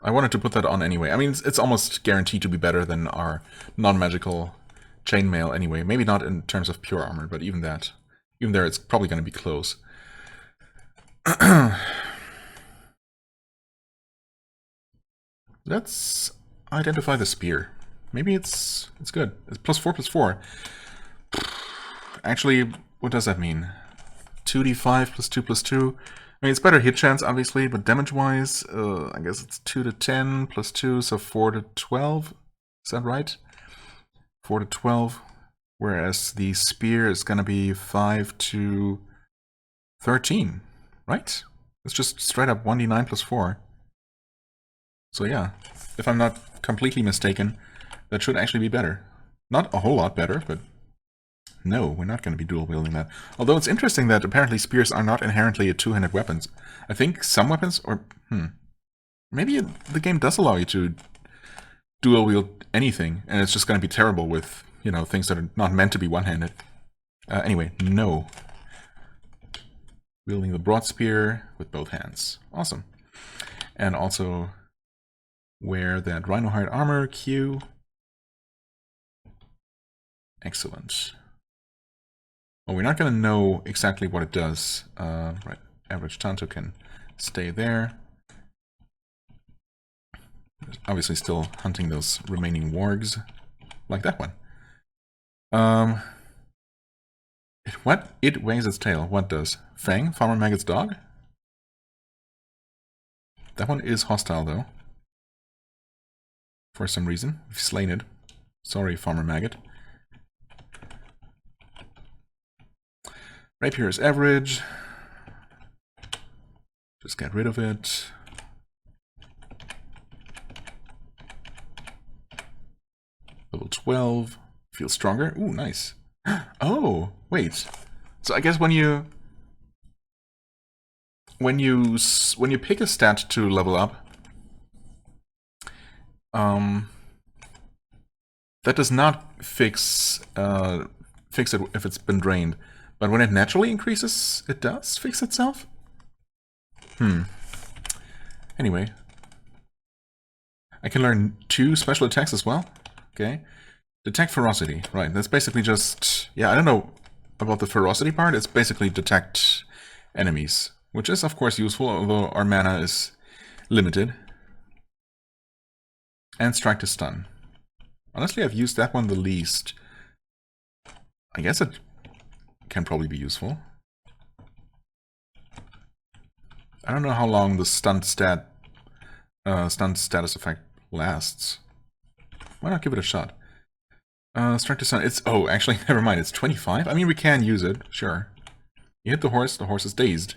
I wanted to put that on anyway. I mean, it's almost guaranteed to be better than our non-magical chainmail anyway. Maybe not in terms of pure armor, but even that. Even there, it's probably going to be close. Let's identify the spear. Maybe it's good. It's +4/+4. Actually, what does that mean? 2d5 +2/+2. I mean, it's better hit chance, obviously, but damage-wise, I guess it's 2 to 10 +2, so 4 to 12. Is that right? 4 to 12. Whereas the spear is going to be 5 to 13, right? It's just straight up 1d9 +4. So yeah, if I'm not completely mistaken, that should actually be better. Not a whole lot better, but no, we're not going to be dual wielding that. Although it's interesting that apparently spears are not inherently a two-handed weapons. I think some weapons, or maybe the game does allow you to dual wield anything, and it's just going to be terrible with, you know, things that are not meant to be one-handed. Anyway, no. Wielding the broad spear with both hands. Awesome. And also wear that rhino hide armor, Q. Excellent. Well, we're not going to know exactly what it does. Right, average Tanto can stay there. Obviously still hunting those remaining wargs, like that one. What? It wags its tail. What does? Fang? Farmer Maggot's dog? That one is hostile, though. For some reason. We've slain it. Sorry, Farmer Maggot. Rapier is average. Just get rid of it. Level 12. Feels stronger. Ooh, nice. Oh, wait. So I guess when you pick a stat to level up, that does not fix it if it's been drained. But when it naturally increases, it does fix itself? Anyway, I can learn 2 special attacks as well. Okay. Detect ferocity. Right, that's basically just... Yeah, I don't know about the ferocity part. It's basically detect enemies, which is, of course, useful, although our mana is limited. And strike to stun. Honestly, I've used that one the least. I guess it can probably be useful. I don't know how long the stunned status effect lasts. Why not give it a shot? Strike to stun. It's... Oh, actually, never mind. It's 25? I mean, we can use it. Sure. You hit the horse is dazed.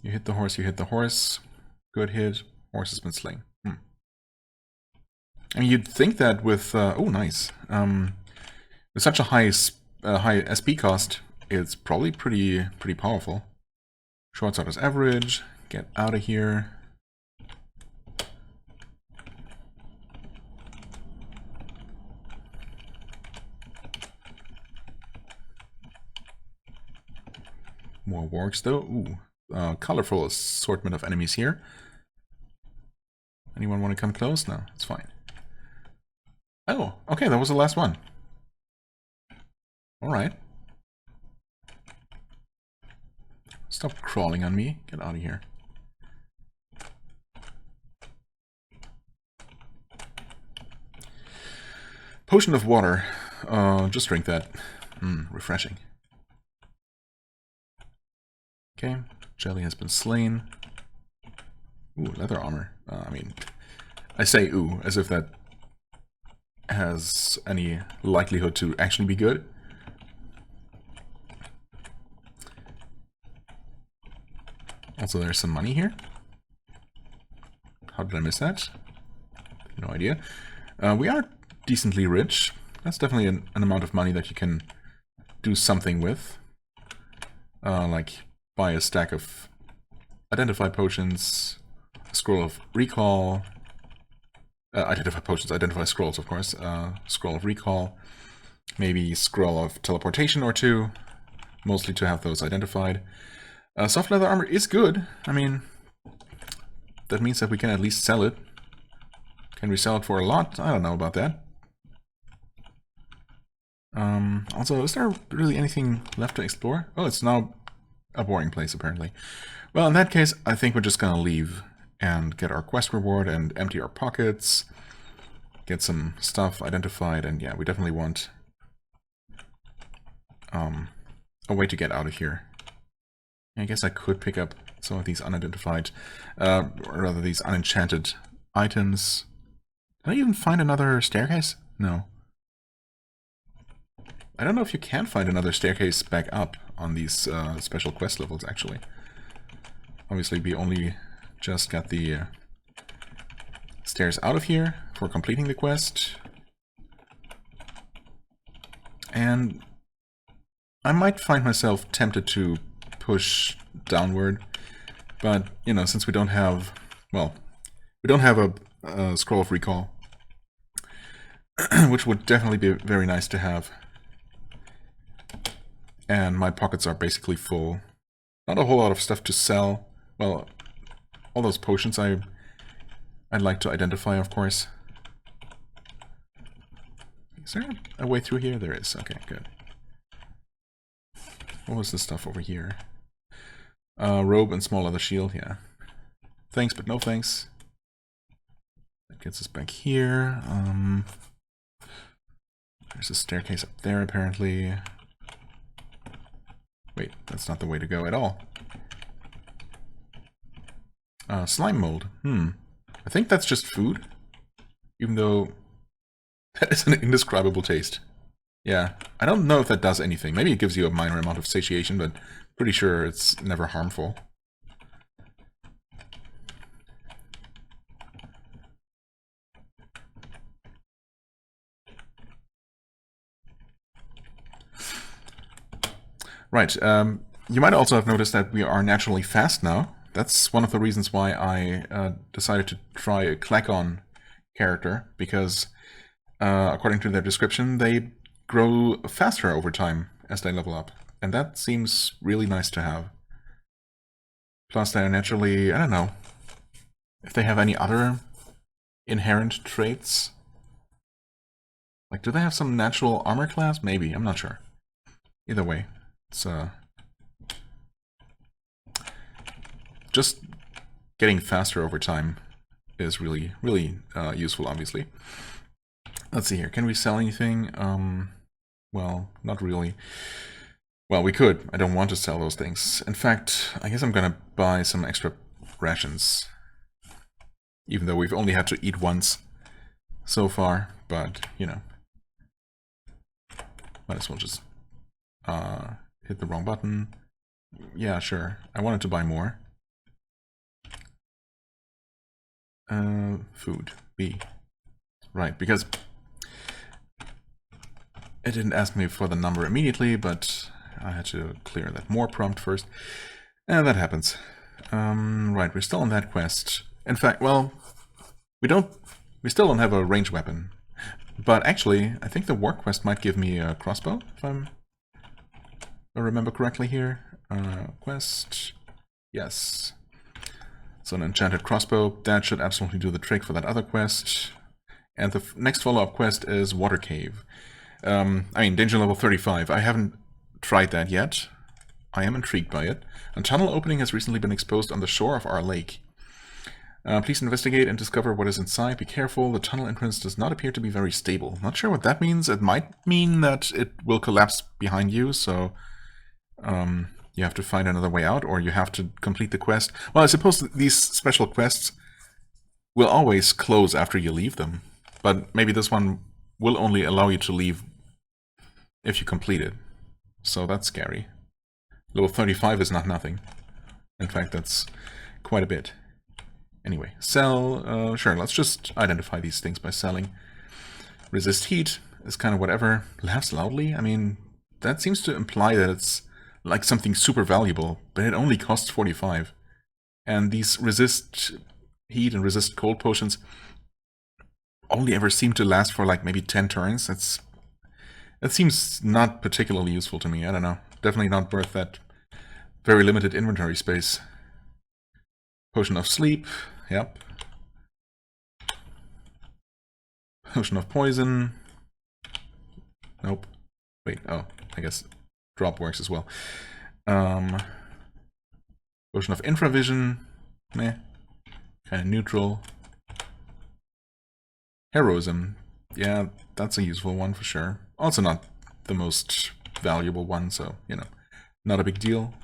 You hit the horse. Good hit. Horse has been slain. I mean, you'd think that with... oh, nice. With such a high SP cost, it's probably pretty powerful. Short sword is average. Get out of here. More wargs, though. Ooh. Colorful assortment of enemies here. Anyone want to come close? No, it's fine. Oh, okay, that was the last one. Alright. Stop crawling on me. Get out of here. Potion of water. Just drink that. Refreshing. Okay, jelly has been slain. Ooh, leather armor. I mean, I say ooh, as if that has any likelihood to actually be good. Also, there's some money here. How did I miss that? No idea. We are decently rich. That's definitely an amount of money that you can do something with. Like buy a stack of identify potions, a scroll of recall, identify potions, identify scrolls, of course, scroll of recall, maybe scroll of teleportation or 2, mostly to have those identified. Soft leather armor is good. I mean, that means that we can at least sell it. Can we sell it for a lot? I don't know about that. Also, is there really anything left to explore? Oh, it's now a boring place, apparently. Well, in that case, I think we're just gonna leave and get our quest reward and empty our pockets, get some stuff identified, and yeah, we definitely want a way to get out of here. I guess I could pick up some of these unidentified, or rather these unenchanted items. Did I even find another staircase? No. I don't know if you can find another staircase back up on these special quest levels, actually. Obviously, we only just got the stairs out of here for completing the quest. And I might find myself tempted to push downward, but, you know, since we don't have, well, we don't have a scroll of recall, which would definitely be very nice to have. And my pockets are basically full. Not a whole lot of stuff to sell. Well, all those potions I'd like to identify, of course. Is there a way through here? There is. Okay, good. What was this stuff over here? Robe and small leather shield, yeah. Thanks, but no thanks. That gets us back here. There's a staircase up there, apparently. Wait, that's not the way to go at all. Slime mold. I think that's just food. Even though that is an indescribable taste. Yeah, I don't know if that does anything. Maybe it gives you a minor amount of satiation, but pretty sure it's never harmful. Right, you might also have noticed that we are naturally fast now. That's one of the reasons why I decided to try a Clack-On character, because according to their description, they grow faster over time as they level up. And that seems really nice to have. Plus they're naturally, I don't know, if they have any other inherent traits. Like, do they have some natural armor class? Maybe, I'm not sure. Either way, it's just getting faster over time is really, really useful, obviously. Let's see here. Can we sell anything? Well, not really. Well, we could. I don't want to sell those things. In fact, I guess I'm gonna buy some extra rations. Even though we've only had to eat once so far, but, you know. Might as well just hit the wrong button. Yeah, sure. I wanted to buy more. Food. B. Right, because it didn't ask me for the number immediately, but I had to clear that more prompt first. And that happens. Right, we're still on that quest. In fact, well, we still don't have a ranged weapon. But actually, I think the war quest might give me a crossbow, if I remember correctly here. Quest, yes. So an enchanted crossbow, that should absolutely do the trick for that other quest. And the next follow-up quest is Water Cave. I mean, danger level 35. I haven't tried that yet. I am intrigued by it. A tunnel opening has recently been exposed on the shore of our lake. Please investigate and discover what is inside. Be careful, the tunnel entrance does not appear to be very stable. Not sure what that means. It might mean that it will collapse behind you, so you have to find another way out, or you have to complete the quest. Well, I suppose these special quests will always close after you leave them, but maybe this one will only allow you to leave if you complete it. So that's scary. Level 35 is not nothing. In fact, that's quite a bit. Anyway, sell, sure, let's just identify these things by selling. Resist heat is kind of whatever. Laughs loudly? I mean, that seems to imply that it's like something super valuable, but it only costs 45. And these resist heat and resist cold potions only ever seem to last for like maybe 10 turns. That seems not particularly useful to me, I don't know. Definitely not worth that very limited inventory space. Potion of sleep, yep. Potion of poison. Nope. Wait, oh, I guess drop works as well. Potion of infravision. Meh. Kind of neutral. Heroism. Yeah, that's a useful one for sure. Also not the most valuable one, so, you know, not a big deal.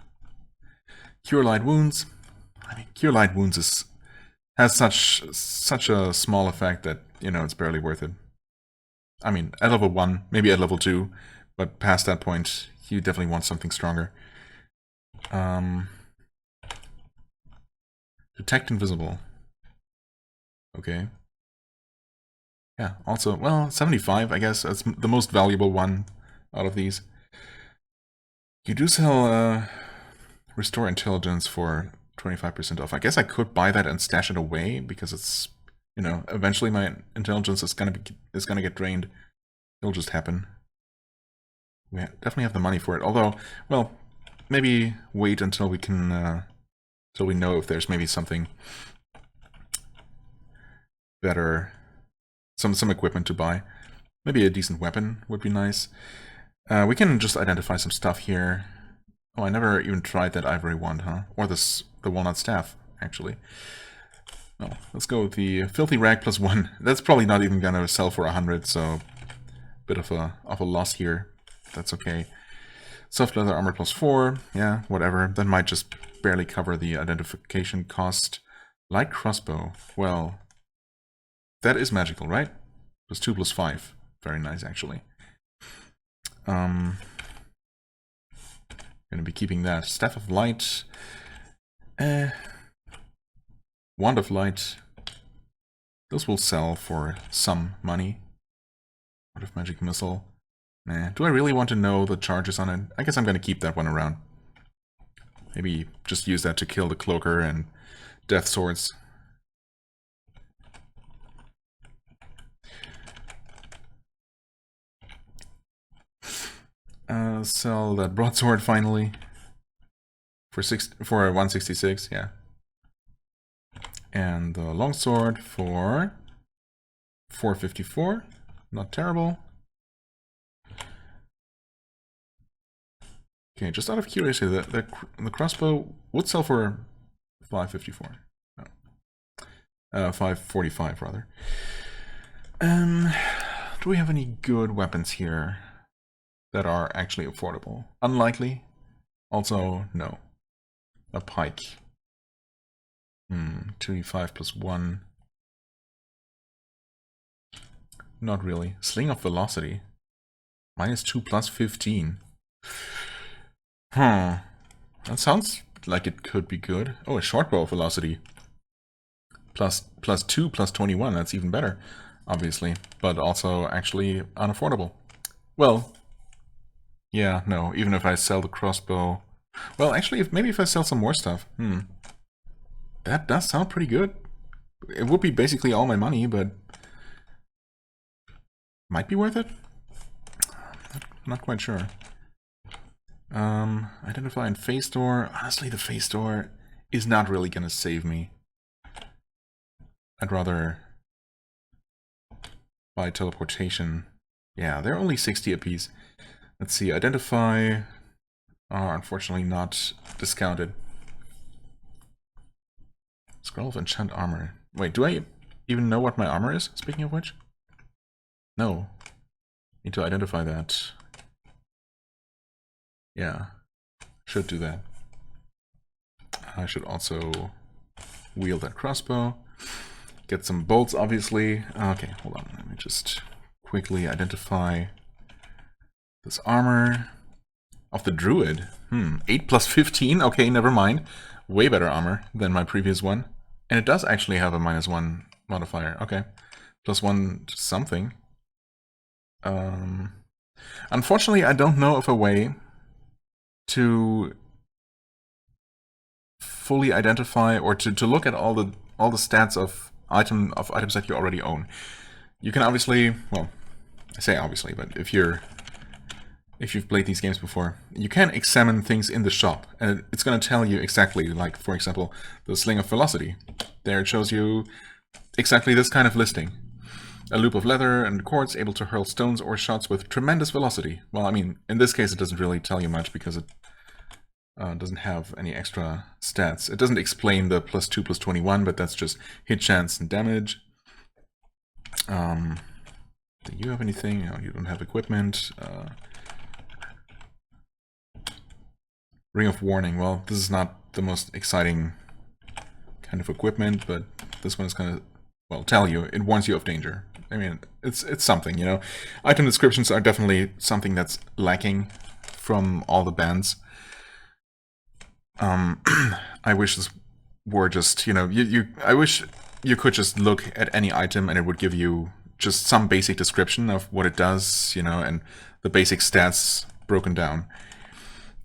Cure light wounds. I mean, Cure light wounds has such a small effect that, you know, it's barely worth it. I mean, at level 1, maybe at level 2, but past that point, you definitely want something stronger. Detect invisible. Okay. Yeah, also, well, 75, I guess, that's the most valuable one out of these. You do sell Restore Intelligence for 25% off. I guess I could buy that and stash it away, because it's, you know, eventually my intelligence is gonna get drained. It'll just happen. We definitely have the money for it. Although, well, maybe wait until we can, till we know if there's maybe something better, some equipment to buy. Maybe a decent weapon would be nice. We can just identify some stuff here. Oh, I never even tried that ivory wand, huh? Or the walnut staff, actually. No, let's go with the filthy rag +1. That's probably not even gonna sell for 100, so bit of a loss here. That's okay. Soft leather armor +4, yeah, whatever. That might just barely cover the identification cost. Light crossbow, well, that is magical, right? +2 +5. Very nice, actually. Gonna be keeping that. Staff of Light. Wand of Light. Those will sell for some money. Wand of Magic Missile. Nah. Do I really want to know the charges on it? I guess I'm gonna keep that one around. Maybe just use that to kill the Cloaker and Death Swords. Sell that broadsword finally. for 166, yeah. And the longsword for 454, not terrible. Okay, just out of curiosity, the crossbow would sell for 554. No. 545 rather. Do we have any good weapons here that are actually affordable? Unlikely. Also, no. A pike. 2d5 plus 1. Not really. Sling of Velocity. -2 plus 15. That sounds like it could be good. Oh, a shortbow of Velocity. +2 plus 21. That's even better, obviously. But also actually unaffordable. Well, yeah, no. Even if I sell the crossbow... Well, actually, maybe if I sell some more stuff. That does sound pretty good. It would be basically all my money, but... Might be worth it? Not quite sure. Identify and face door. Honestly, the face door is not really gonna save me. I'd rather buy teleportation. Yeah, they're only 60 apiece. Let's see, identify are unfortunately not discounted. Scroll of enchant armor. Wait, do I even know what my armor is, speaking of which? No. Need to identify that. Yeah, should do that. I should also wield that crossbow. Get some bolts, obviously. Okay, hold on. Let me just quickly identify this armor of the druid. 8 plus 15? Okay, never mind. Way better armor than my previous one. And it does actually have a -1 modifier. Okay. +1 something. Unfortunately, I don't know of a way to fully identify or to look at all the stats of items that you already own. You can obviously, well, I say obviously, but if you've played these games before, you can examine things in the shop, and it's going to tell you exactly, like, for example, the Sling of Velocity. There it shows you exactly this kind of listing. A loop of leather and cords able to hurl stones or shots with tremendous velocity. Well, I mean, in this case it doesn't really tell you much because it doesn't have any extra stats. It doesn't explain the +2 plus 21, but that's just hit chance and damage. Do you have anything? No, you don't have equipment. Ring of Warning. Well, this is not the most exciting kind of equipment, but this one is going to, well, tell you. It warns you of danger. I mean, it's something, you know. Item descriptions are definitely something that's lacking from all the bands. I wish this were just, you know, I wish you could just look at any item and it would give you just some basic description of what it does, you know, and the basic stats broken down.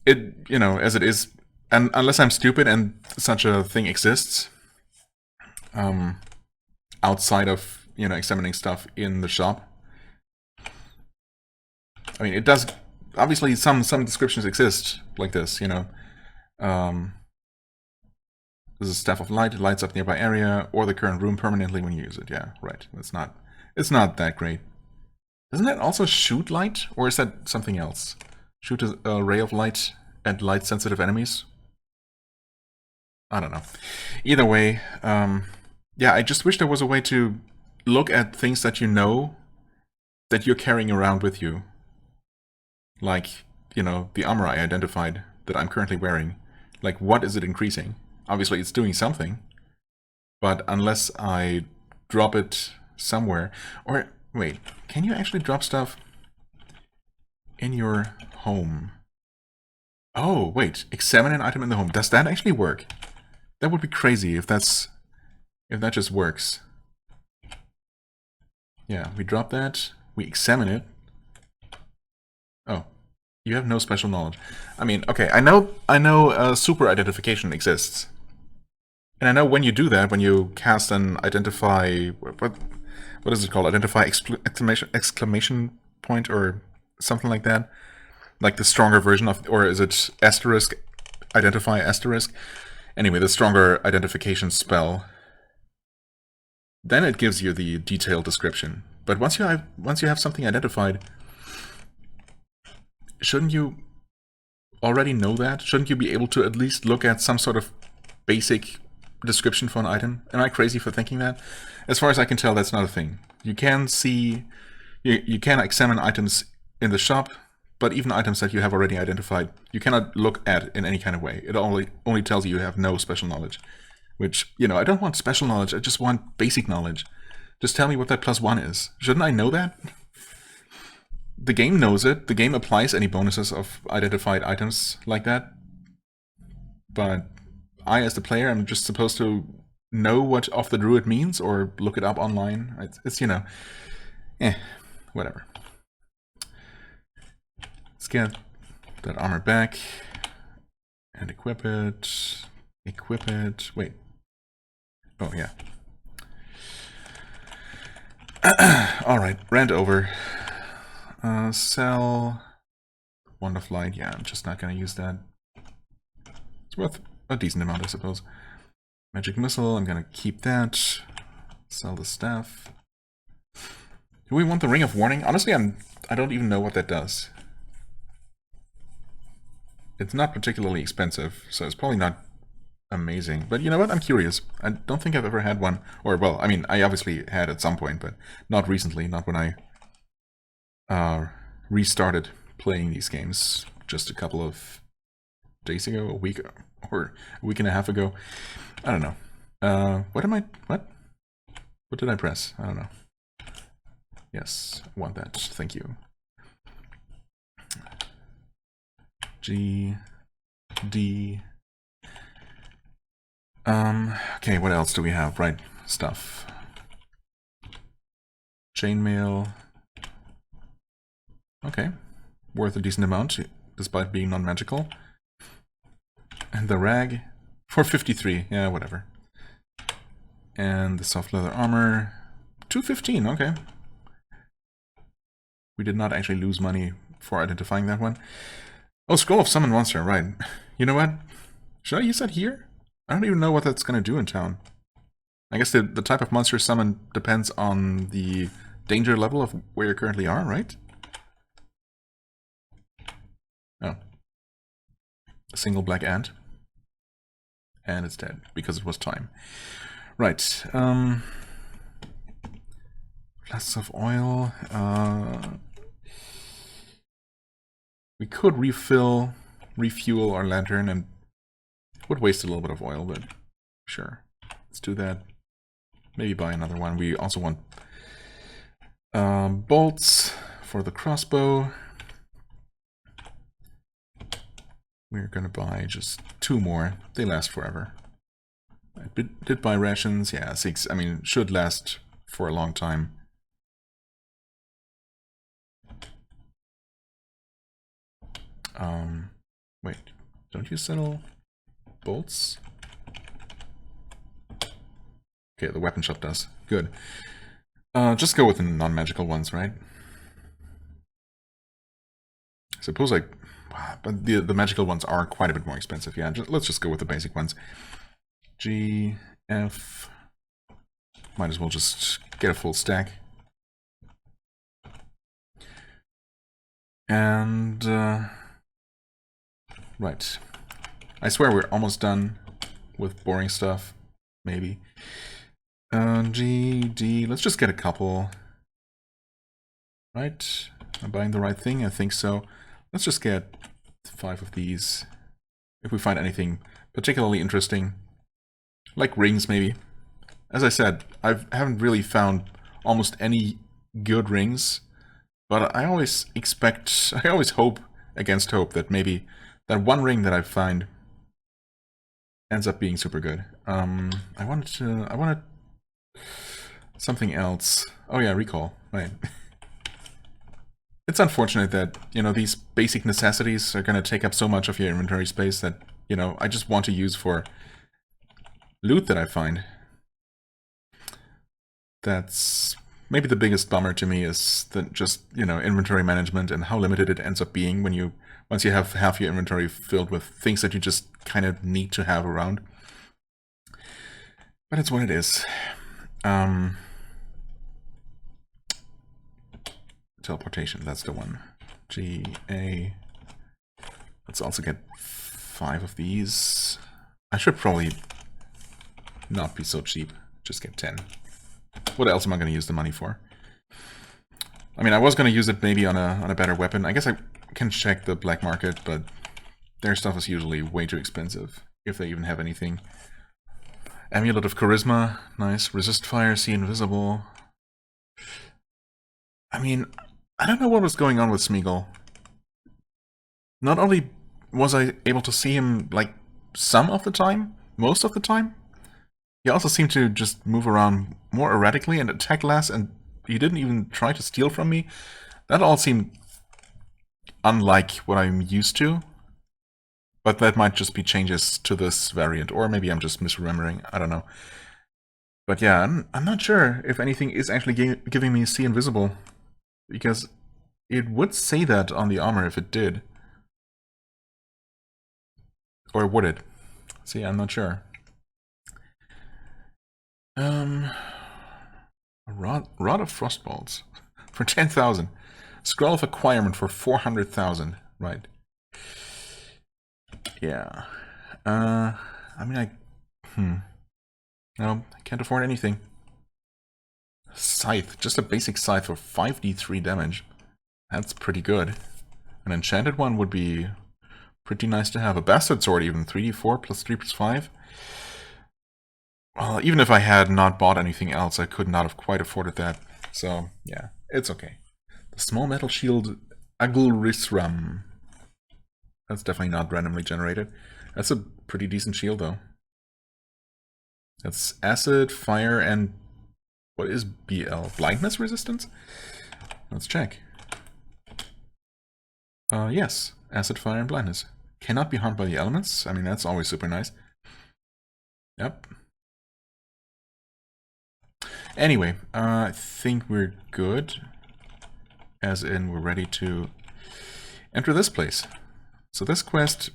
It, you know, as it is, and unless I'm stupid and such a thing exists, outside of, you know, examining stuff in the shop. I mean, it does, obviously some descriptions exist like this, you know. This is Staff of Light, it lights up nearby area or the current room permanently when you use it. Yeah, right. It's not that great. Doesn't that also shoot light, or is that something else? Shoot a ray of light at light-sensitive enemies? I don't know. Either way, yeah, I just wish there was a way to look at things that you know that you're carrying around with you. Like, you know, the armor I identified that I'm currently wearing. Like, what is it increasing? Obviously, it's doing something. But unless I drop it somewhere... Or, wait, can you actually drop stuff in your home? Oh, wait, examine an item in the home. Does that actually work? That would be crazy if that just works. Yeah, we drop that, we examine it. Oh, you have no special knowledge. I mean, okay, I know super identification exists. And I know when you do that, when you cast an identify, what is it called? Identify exclamation point or something like that? Like the stronger version of, or is it asterisk identify asterisk. Anyway, the stronger identification spell, then it gives you the detailed description. But once you have something identified, shouldn't you already know that? Shouldn't you be able to at least look at some sort of basic description for an item? Am I crazy for thinking that? As far as I can tell, that's not a thing. You can see, you can examine items in the shop, but even items that you have already identified, you cannot look at in any kind of way. It only tells you have no special knowledge. Which, you know, I don't want special knowledge, I just want basic knowledge. Just tell me what that +1 is. Shouldn't I know that? The game knows it. The game applies any bonuses of identified items like that. But I, as the player, am just supposed to know what Off the Druid means or look it up online. It's you know, whatever. Let's get that armor back and equip it. Equip it. Wait. Oh, yeah. Alright, rant over. Sell. Wand of Light. Yeah, I'm just not gonna use that. It's worth a decent amount, I suppose. Magic Missile, I'm gonna keep that. Sell the staff. Do we want the Ring of Warning? Honestly, I don't even know what that does. It's not particularly expensive, so it's probably not amazing. But you know what? I'm curious. I don't think I've ever had one. Or, well, I mean, I obviously had at some point, but not recently. Not when I restarted playing these games just a couple of days ago, a week, or a week and a half ago. I don't know. What did I press? I don't know. Yes, I want that. Thank you. G, D. Okay, what else do we have? Right, stuff. Chainmail. Okay, worth a decent amount, despite being non-magical. And the rag for 53, yeah, whatever. And the soft leather armor, 215, okay. We did not actually lose money for identifying that one. Oh, Scroll of Summon Monster, right. You know what? Should I use that here? I don't even know what that's going to do in town. I guess the type of monster summon depends on the danger level of where you currently are, right? Oh. A single black ant. And it's dead, because it was time. Right. Flasks of oil. We could refuel our lantern, and it would waste a little bit of oil, but sure. Let's do that. Maybe buy another one. We also want bolts for the crossbow. We're gonna buy just 2 more. They last forever. I did buy rations. Yeah, 6. I mean, should last for a long time. Wait. Don't you settle bolts? Okay, the weapon shop does. Good. Just go with the non-magical ones, right? I suppose but the magical ones are quite a bit more expensive. Yeah, let's just go with the basic ones. G, F. Might as well just get a full stack. And right. I swear we're almost done with boring stuff. Maybe. G, D. Let's just get a couple. Right? Am I buying the right thing? I think so. Let's just get 5 of these. If we find anything particularly interesting. Like rings, maybe. As I said, I haven't really found almost any good rings. But I always hope against hope that maybe that one ring that I find ends up being super good. I wanted something else. Oh yeah, recall. Right. It's unfortunate that, you know, these basic necessities are going to take up so much of your inventory space that, you know, I just want to use for loot that I find. That's maybe the biggest bummer to me is that just, inventory management and how limited it ends up being when once you have half your inventory filled with things that you just kind of need to have around. But it's what it is. Teleportation, that's the one. G-A. Let's also get 5 of these. I should probably not be so cheap. Just get 10. What else am I going to use the money for? I mean, I was going to use it maybe on a better weapon. I guess I can check the black market, but their stuff is usually way too expensive, if they even have anything. Amulet of Charisma, nice. Resist fire, see invisible. I mean, I don't know what was going on with Smeagol. Not only was I able to see him, like, some of the time, most of the time, he also seemed to just move around more erratically and attack less, and he didn't even try to steal from me. That all seemed unlike what I'm used to. But that might just be changes to this variant, or maybe I'm just misremembering, I don't know. But yeah, I'm not sure if anything is actually giving me see invisible, because it would say that on the armor if it did. Or would it? See, I'm not sure. A Rod of Frostbolts for 10,000. Scroll of Acquirement for 400,000. Right. Yeah. I mean, no, I can't afford anything. Scythe, just a basic scythe for 5d3 damage. That's pretty good. An enchanted one would be pretty nice to have. A bastard sword even, 3d4 plus 3 plus 5. Well, even if I had not bought anything else, I could not have quite afforded that. So, yeah, it's okay. The small metal shield, Agulrisram. That's definitely not randomly generated. That's a pretty decent shield, though. That's acid, fire, and what is BL? Blindness resistance? Let's check. Yes, acid, fire, and blindness. Cannot be harmed by the elements. I mean, that's always super nice. Yep. Anyway, I think we're good. As in, we're ready to enter this place. So this quest,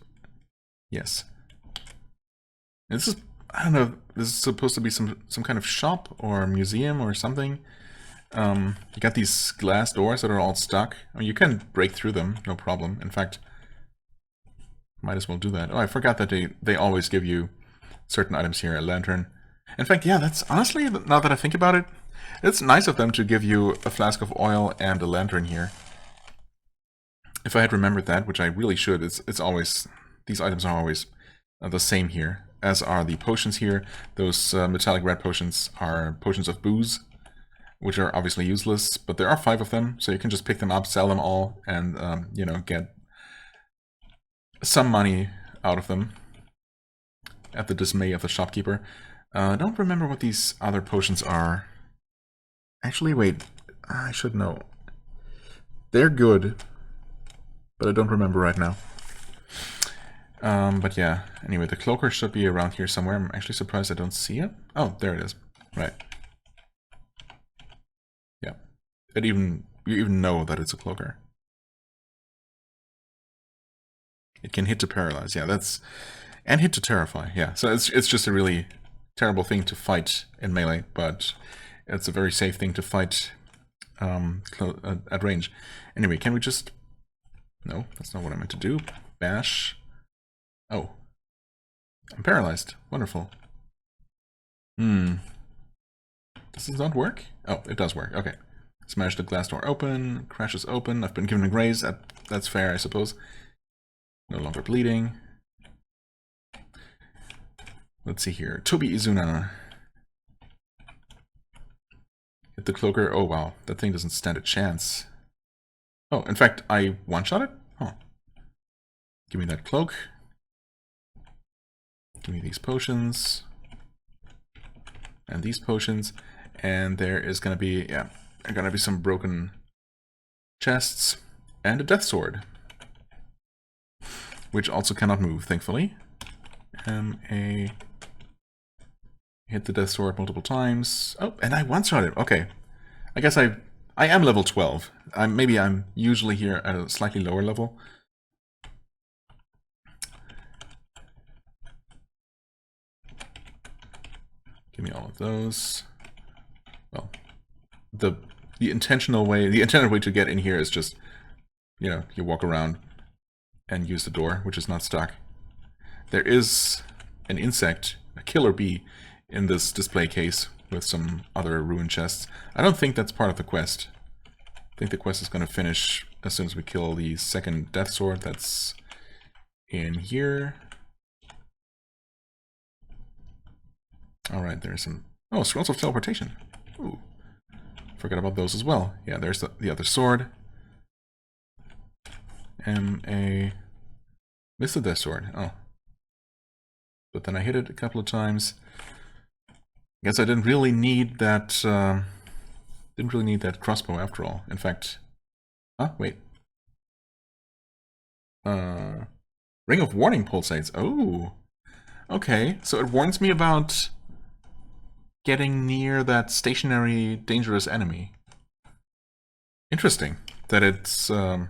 yes. This is, I don't know, this is supposed to be some kind of shop or museum or something. You got these glass doors that are all stuck. I mean, you can break through them, no problem. In fact, might as well do that. Oh, I forgot that they always give you certain items here, a lantern. In fact, yeah, that's honestly, now that I think about it, it's nice of them to give you a flask of oil and a lantern here. If I had remembered that, which I really should, it's always, these items are always the same here, as are the potions here. Those metallic red potions are potions of booze, which are obviously useless, but there are 5 of them, so you can just pick them up, sell them all, and, you know, get some money out of them at the dismay of the shopkeeper. I don't remember what these other potions are. Actually, wait, I should know. They're good, but I don't remember right now. But yeah, anyway, the cloaker should be around here somewhere. I'm actually surprised I don't see it. Oh, there it is. Right. Yeah. You even know that it's a cloaker. It can hit to paralyze. Yeah, that's... And hit to terrify. Yeah, so it's just a really terrible thing to fight in melee, but it's a very safe thing to fight at range. Anyway, can we just... No, that's not what I meant to do. Bash. Oh. I'm paralyzed. Wonderful. Does this not work? Oh, it does work. Okay. Smash the glass door open. Crashes open. I've been given a graze. That's fair, I suppose. No longer bleeding. Let's see here. Tobi Izuna. Hit the cloaker. Oh, wow. That thing doesn't stand a chance. Oh, in fact, I one-shot it? Oh. Give me that cloak. Give me these potions. And these potions. And there is going to be, yeah, there are going to be some broken chests. And a death sword. Which also cannot move, thankfully. Hit the death sword multiple times. Oh, and I one-shot it. Okay. I guess I am level 12. Maybe I'm usually here at a slightly lower level. Give me all of those. Well, the intended way to get in here is just, you know, you walk around and use the door, which is not stuck. There is an insect, a killer bee, in this display case with some other ruin chests. I don't think that's part of the quest. I think the quest is going to finish as soon as we kill the second death sword that's in here. Alright, there's some... Oh, scrolls of teleportation. Ooh. Forgot about those as well. Yeah, there's the other sword. Missed the death sword. Oh. But then I hit it a couple of times. Guess I didn't really need that crossbow after all. In fact... Oh, wait. Ring of Warning pulsates. Oh. Okay, so it warns me about getting near that stationary, dangerous enemy. Interesting. That it's... No,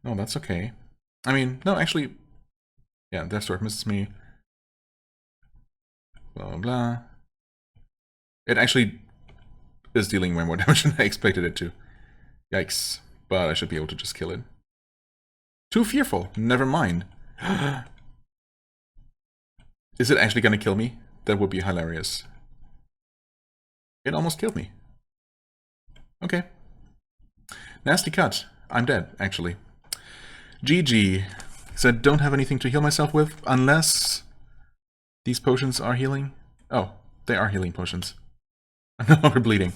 that's okay. I mean, no, actually... Yeah, Death Sword misses me. Blah, blah, blah. It actually is dealing way more damage than I expected it to. Yikes. But I should be able to just kill it. Too fearful. Never mind. Is it actually gonna kill me? That would be hilarious. It almost killed me. Okay. Nasty cut. I'm dead, actually. GG. Said don't have anything to heal myself with, unless these potions are healing. Oh, they are healing potions. No longer bleeding.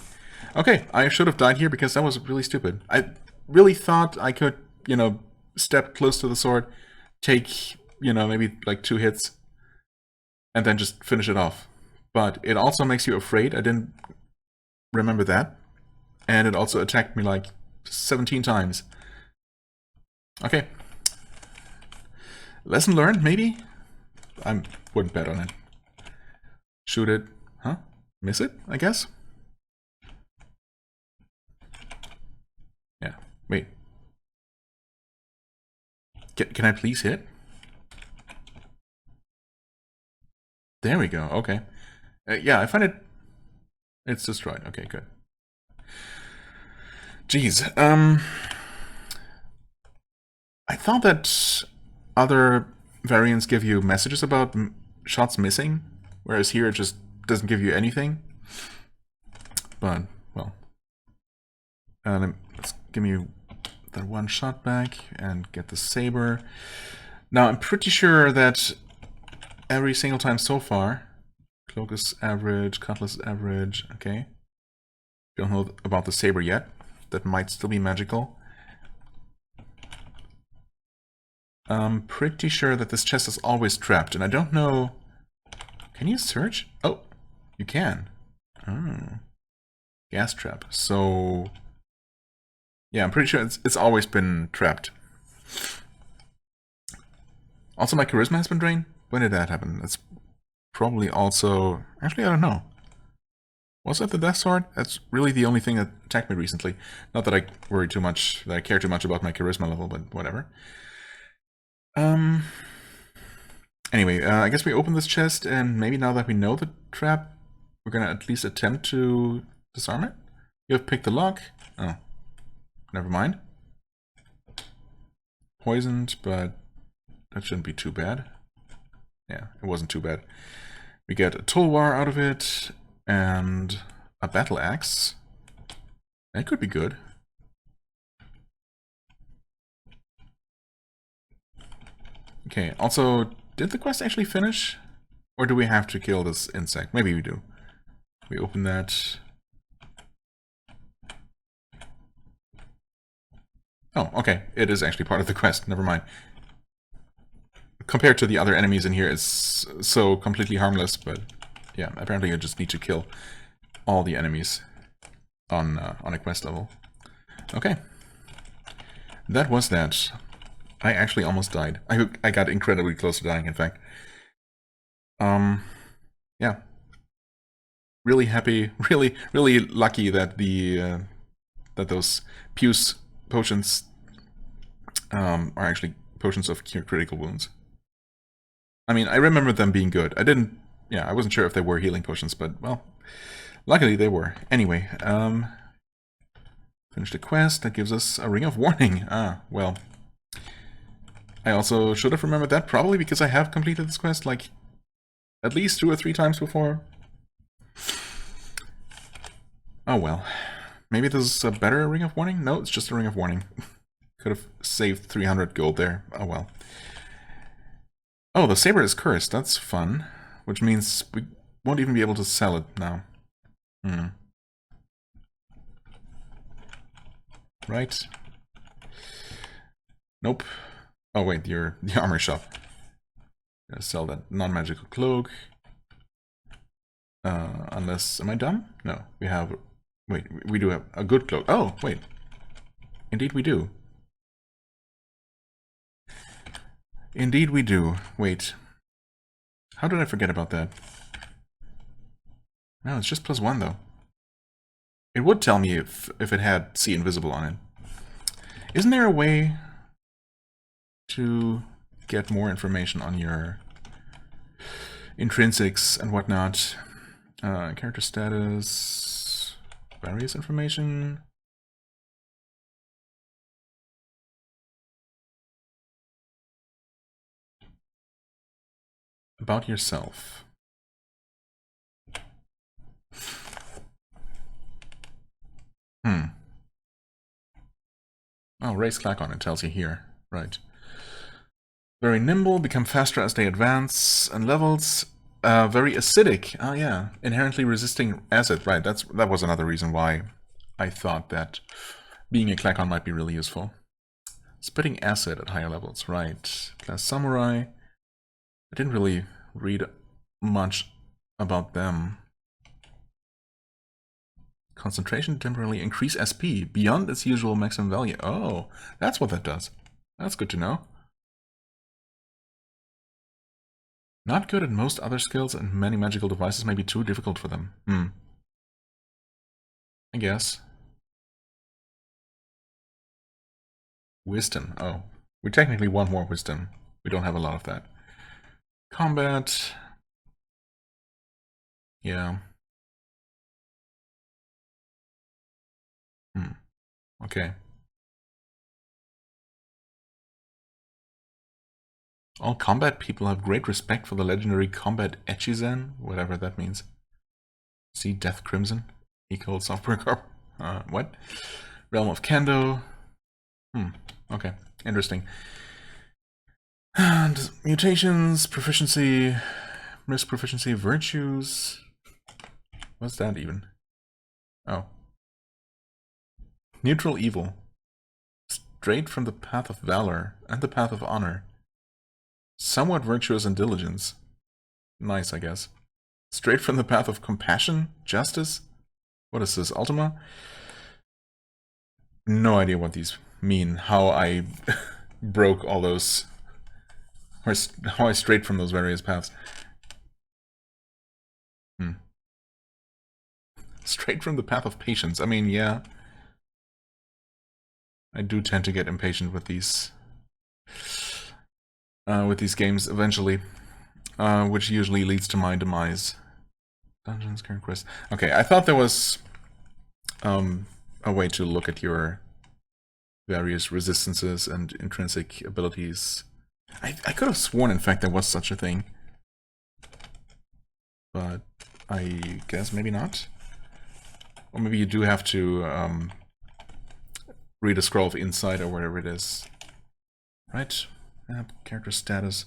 Okay, I should have died here because that was really stupid. I really thought I could, you know, step close to the sword, take, you know, maybe like 2 hits, and then just finish it off. But it also makes you afraid. I didn't remember that. And it also attacked me like 17 times. Okay. Lesson learned, maybe? I wouldn't bet on it. Shoot it. Huh? Miss it, I guess? Yeah. Wait. Can I please hit? There we go. Okay. Yeah, I find it... It's destroyed. Okay, good. Jeez. I thought that other variants give you messages about shots missing, whereas here it just doesn't give you anything. But, well. Let's give me that 1 shot back and get the saber. Now, I'm pretty sure that every single time so far, cloak is average, cutlass is average, okay. Don't know about the saber yet. That might still be magical. I'm pretty sure that this chest is always trapped, and I don't know... Can you search? Oh, you can. Oh. Gas trap. So... Yeah, I'm pretty sure it's always been trapped. Also, my charisma has been drained? When did that happen? That's probably also... Actually, I don't know. Was that the Death Sword? That's really the only thing that attacked me recently. Not that I worry too much, that I care too much about my charisma level, but whatever. Anyway, I guess we open this chest, and maybe now that we know the trap, we're gonna at least attempt to disarm it. You have picked the lock. Oh. Never mind. Poisoned, but that shouldn't be too bad. Yeah, it wasn't too bad. We get a tulwar out of it, and a battle axe. That could be good. Okay, also, did the quest actually finish? Or do we have to kill this insect? Maybe we do. We open that. Oh, okay. It is actually part of the quest. Never mind. Compared to the other enemies in here, it's so completely harmless, but yeah, apparently you just need to kill all the enemies on a quest level. Okay. That was that. I actually almost died. I got incredibly close to dying, in fact. Yeah. really happy, really lucky that that those Puce potions are actually potions of cure critical wounds. I mean, I remember them being good. I wasn't sure if they were healing potions, but, well, luckily they were. Anyway, finish the quest. That gives us a Ring of Warning. Ah, well. I also should have remembered that, probably because I have completed this quest, like, at least 2 or 3 times before. Oh well. Maybe this is a better Ring of Warning? No, it's just a Ring of Warning. Could have saved 300 gold there. Oh well. Oh, the saber is cursed. That's fun. Which means we won't even be able to sell it now. Right. Nope. Oh wait, the armor shop. Gonna sell that non-magical cloak. Unless... Am I dumb? No. We have... Wait, we do have a good cloak. Oh, wait. Indeed we do. Indeed we do. Wait. How did I forget about that? No, it's just +1 though. It would tell me if it had See Invisible on it. Isn't there a way to get more information on your intrinsics and whatnot? Character status... Various information... About yourself. Oh, raise Clackon, it tells you here. Right. Very nimble, become faster as they advance and levels. Very acidic. Oh yeah. Inherently resisting acid. Right, that was another reason why I thought that being a Clackon might be really useful. Spitting acid at higher levels. Right. Class Samurai. I didn't really read much about them. Concentration temporarily increase SP beyond its usual maximum value. Oh, that's what that does. That's good to know. Not good at most other skills, and many magical devices may be too difficult for them. I guess. Wisdom. Oh. We technically want more wisdom. We don't have a lot of that. Combat. Yeah. Okay. All combat people have great respect for the legendary combat Echizen, whatever that means. See Death Crimson? Equal Software Corp. What? Realm of Kendo. Okay. Interesting. And mutations, proficiency, risk proficiency, virtues. What's that even? Oh. Neutral evil. Straight from the path of valor and the path of honor. Somewhat virtuous and diligence. Nice, I guess. Straight from the path of compassion, justice. What is this, Ultima? No idea what these mean. How I broke all those... Or how I strayed from those various paths. Straight from the path of patience. I mean, yeah. I do tend to get impatient with these games eventually, which usually leads to my demise. Dungeons, current quest. Okay, I thought there was a way to look at your various resistances and intrinsic abilities. I could have sworn, in fact, there was such a thing, but I guess maybe not. Or maybe you do have to read a scroll of insight or whatever it is. Right? Character status.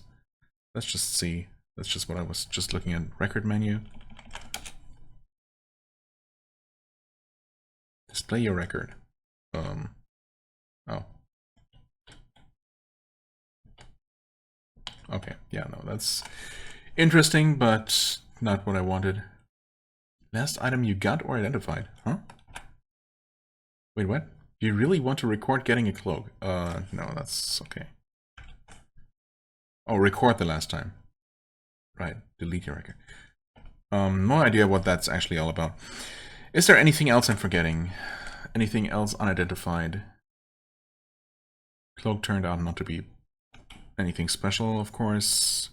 Let's just see. That's just what I was just looking at. Record menu. Display your record. Oh. Okay, yeah, no, that's interesting, but not what I wanted. Last item you got or identified, huh? Wait, what? Do you really want to record getting a cloak? No, that's okay. Oh, record the last time. Right, delete your record. No idea what that's actually all about. Is there anything else I'm forgetting? Anything else unidentified? Cloak turned out not to be anything special, of course.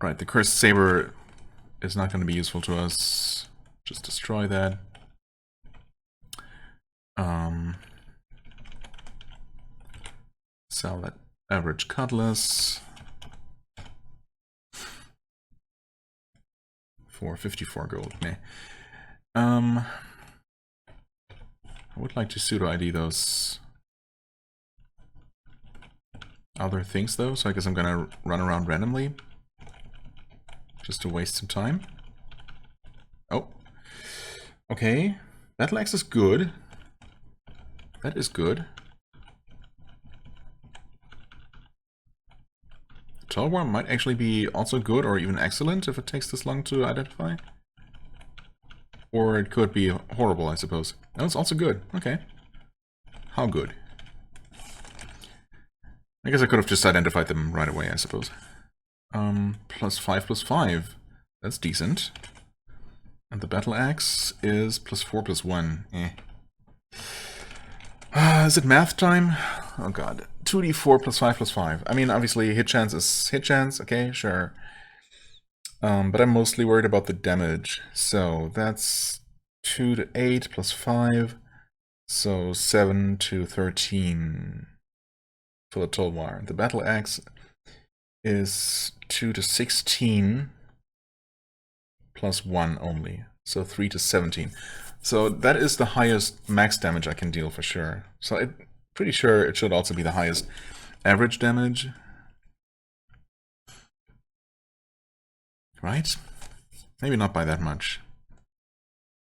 Right, the Cursed Saber is not going to be useful to us. Just destroy that. Sell that average cutlass for 54 gold. Meh. I would like to pseudo ID those other things though, so I guess I'm gonna run around randomly just to waste some time. Oh, okay. Battle axe is good. That is good. Tallworm might actually be also good or even excellent if it takes this long to identify. Or it could be horrible, I suppose. Oh, it's also good. Okay. How good? I guess I could have just identified them right away, I suppose. +5/+5. That's decent. And the battle axe is +4/+1. Eh. Is it math time? Oh god. 2d4 +5/+5. I mean, obviously, hit chance is hit chance. Okay, sure. But I'm mostly worried about the damage. So that's 2 to 8 +5. So 7 to 13 for the Tolwar. The battle axe is 2 to 16 +1 only. So 3 to 17. So that is the highest max damage I can deal for sure. So I'm pretty sure it should also be the highest average damage. Right? Maybe not by that much.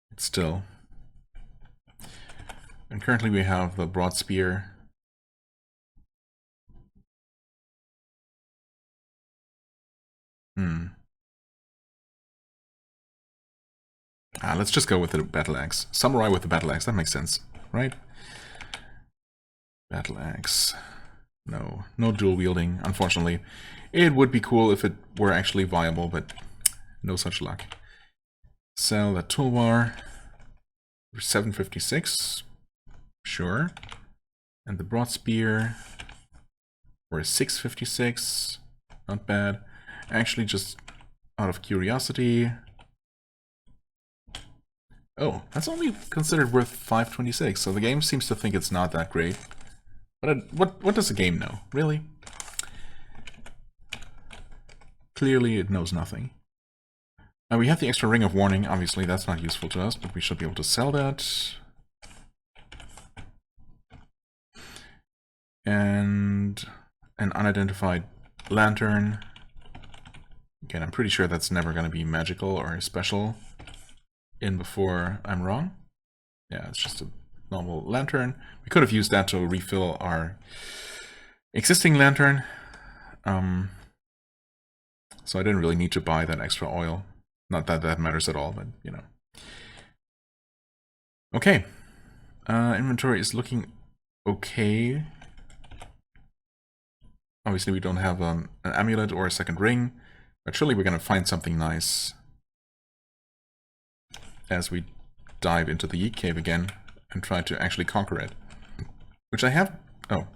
But still. And currently we have the broad spear. Let's just go with the battle axe. Samurai with the battle axe, that makes sense, right? Battle axe. No, no dual wielding, unfortunately. It would be cool if it were actually viable, but no such luck. Sell that toolbar for 756. Sure. And the broad spear for 656. Not bad. Actually, just out of curiosity. Oh, that's only considered worth 526, so the game seems to think it's not that great. But what does the game know? Really? Clearly it knows nothing. Now we have the extra Ring of Warning. Obviously that's not useful to us, but we should be able to sell that. And an unidentified lantern. Again, I'm pretty sure that's never going to be magical or special in before I'm wrong. Yeah, it's just a normal lantern. We could have used that to refill our existing lantern. So I didn't really need to buy that extra oil. Not that that matters at all, but you know. Okay. Inventory is looking okay. Obviously we don't have an amulet or a second ring, but surely we're going to find something nice as we dive into the Yeet Cave again and try to actually conquer it. Which I have... Oh.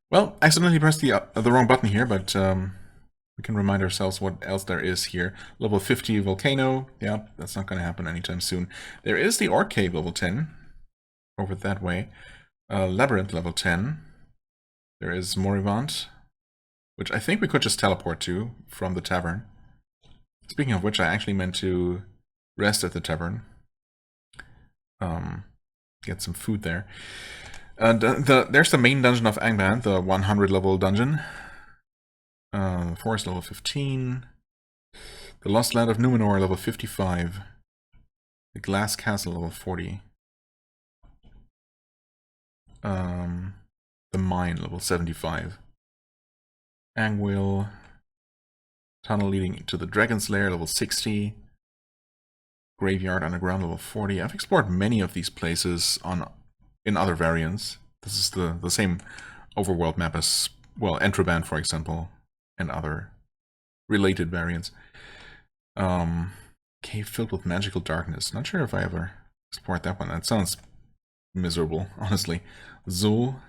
Well, accidentally pressed the wrong button here, but we can remind ourselves what else there is here. Level 50 Volcano. Yeah, that's not going to happen anytime soon. There is the Orc Cave level 10 over that way. Labyrinth level 10. There is Morivant, which I think we could just teleport to from the tavern. Speaking of which, I actually meant to rest at the tavern. Get some food there. There's the main dungeon of Hengband, the 100 level dungeon. Forest level 15. The Lost Land of Numenor level 55. The Glass Castle level 40. The Mine level 75. Angwill. Tunnel leading to the Dragon's Lair level 60. Graveyard Underground level 40. I've explored many of these places in other variants. This is the same overworld map as, well, Entraband, for example, and other related variants. Cave filled with magical darkness. Not sure if I ever explored that one. That sounds miserable, honestly. Zul,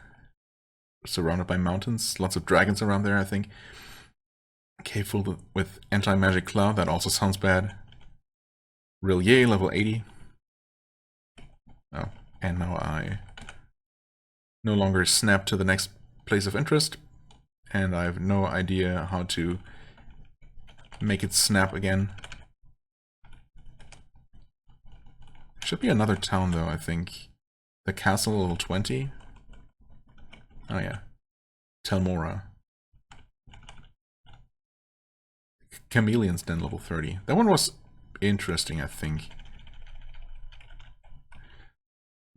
surrounded by mountains. Lots of dragons around there, I think. Cave filled with anti-magic cloud. That also sounds bad. Rillier, level 80. Oh, and now I no longer snap to the next place of interest. And I have no idea how to make it snap again. Should be another town, though, I think. The castle, level 20. Oh, yeah. Telmora. Chameleon's Den, level 30. That one was interesting, I think.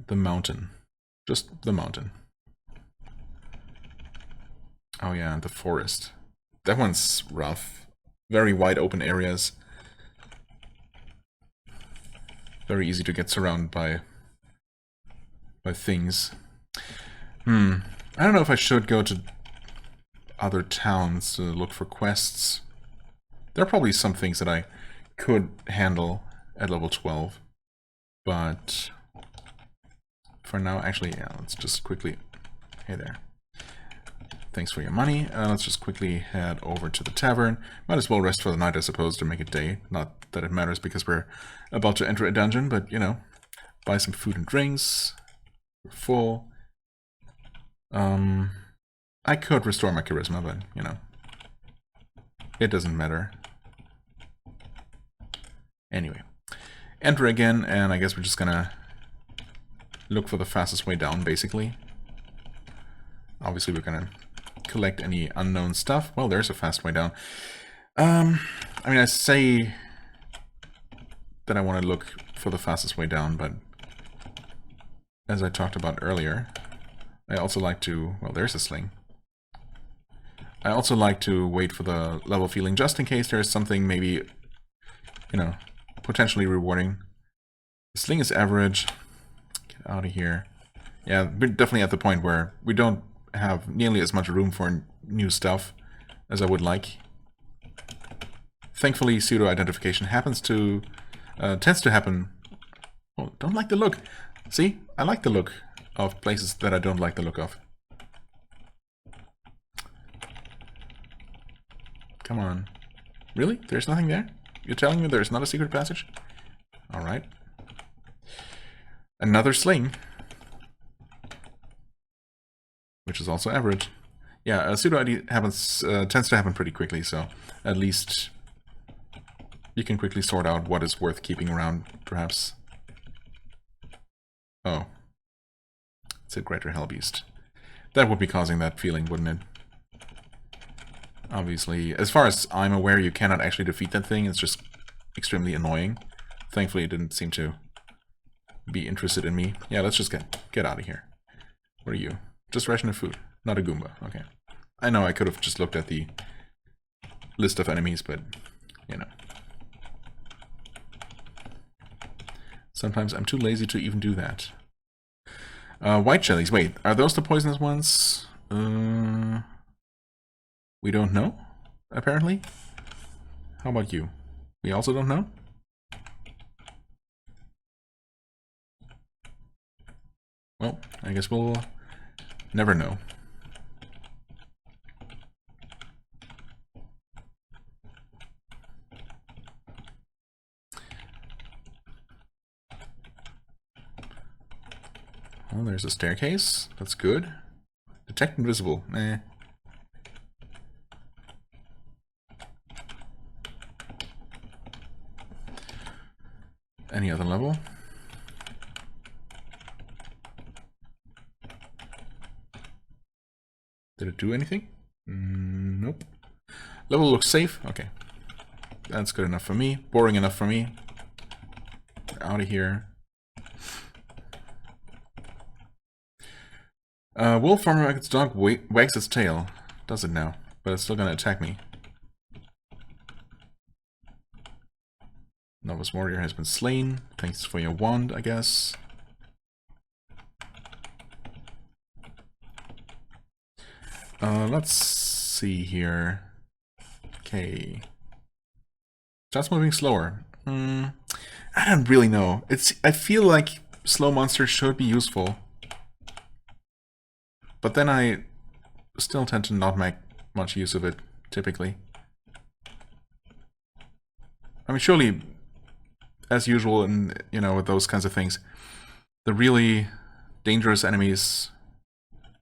The mountain. Just the mountain. Oh, yeah, the forest. That one's rough. Very wide open areas. Very easy to get surrounded by things. I don't know if I should go to other towns to look for quests. There are probably some things that I could handle at level 12. But for now, actually, yeah, let's just quickly... Hey there. Thanks for your money. Let's just quickly head over to the tavern. Might as well rest for the night, I suppose, to make it day. Not that it matters because we're about to enter a dungeon, but, you know, buy some food and drinks. We're full. I could restore my charisma, but, you know, it doesn't matter. Anyway, enter again, and I guess we're just gonna look for the fastest way down, basically. Obviously, we're gonna collect any unknown stuff. Well, there's a fast way down. I mean, I say that I want to look for the fastest way down, but as I talked about earlier, I also like to... Well, there's a sling. I also like to wait for the level feeling, just in case there's something maybe, you know, potentially rewarding. The sling is average. Get out of here. Yeah, we're definitely at the point where we don't have nearly as much room for new stuff as I would like. Thankfully, pseudo-identification tends to happen... Oh, don't like the look. See? I like the look of places that I don't like the look of. Come on. Really? There's nothing there? You're telling me there's not a secret passage? Alright. Another sling. Which is also average. Yeah, pseudo-ID tends to happen pretty quickly, so at least you can quickly sort out what is worth keeping around, perhaps. Oh. It's a greater hellbeast. That would be causing that feeling, wouldn't it? Obviously, as far as I'm aware, you cannot actually defeat that thing. It's just extremely annoying. Thankfully, it didn't seem to be interested in me. Yeah, let's just get out of here. What are you? Just ration of food. Not a Goomba. Okay. I know I could have just looked at the list of enemies, but, you know. Sometimes I'm too lazy to even do that. White jellies. Wait, are those the poisonous ones? We don't know, apparently. How about you? We also don't know? Well, I guess we'll never know. Well, there's a staircase. That's good. Detect invisible. Eh. Any other level? Did it do anything? Nope. Level looks safe. Okay. That's good enough for me. Boring enough for me. Out of here. Wolf farmer like its dog wags its tail. Does it now? But it's still gonna attack me. Novice warrior has been slain. Thanks for your wand, I guess. Let's see here. Okay. Starts moving slower. I don't really know. I feel like slow monsters should be useful. But then I still tend to not make much use of it, typically. I mean, surely, as usual, and with those kinds of things, the really dangerous enemies,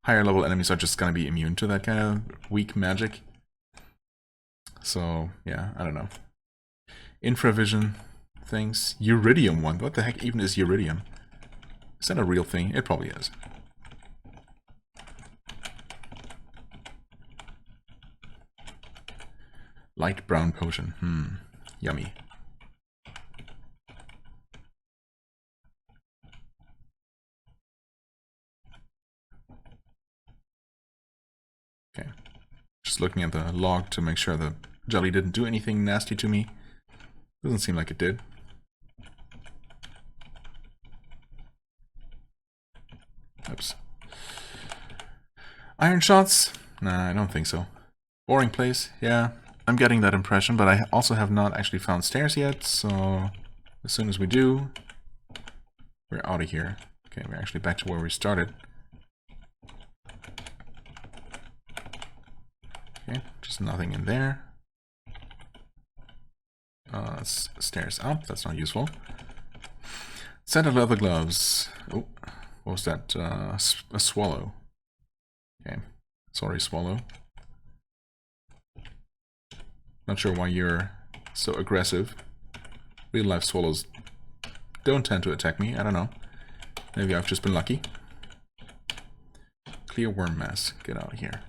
higher level enemies, are just gonna be immune to that kind of weak magic. So yeah, I don't know. Infravision things, Iridium one. What the heck even is Iridium? Is that a real thing? It probably is. Light brown potion. Yummy. Okay. Just looking at the log to make sure the jelly didn't do anything nasty to me. Doesn't seem like it did. Oops. Iron shots? Nah, I don't think so. Boring place? Yeah, I'm getting that impression, but I also have not actually found stairs yet, so as soon as we do, we're out of here. Okay, we're actually back to where we started. Okay, just nothing in there. Stairs up, that's not useful. Set of leather gloves. Oh, what was that? A swallow. Okay, sorry, swallow. Not sure why you're so aggressive. Real life swallows don't tend to attack me, I don't know. Maybe I've just been lucky. Clear worm mass, get out of here.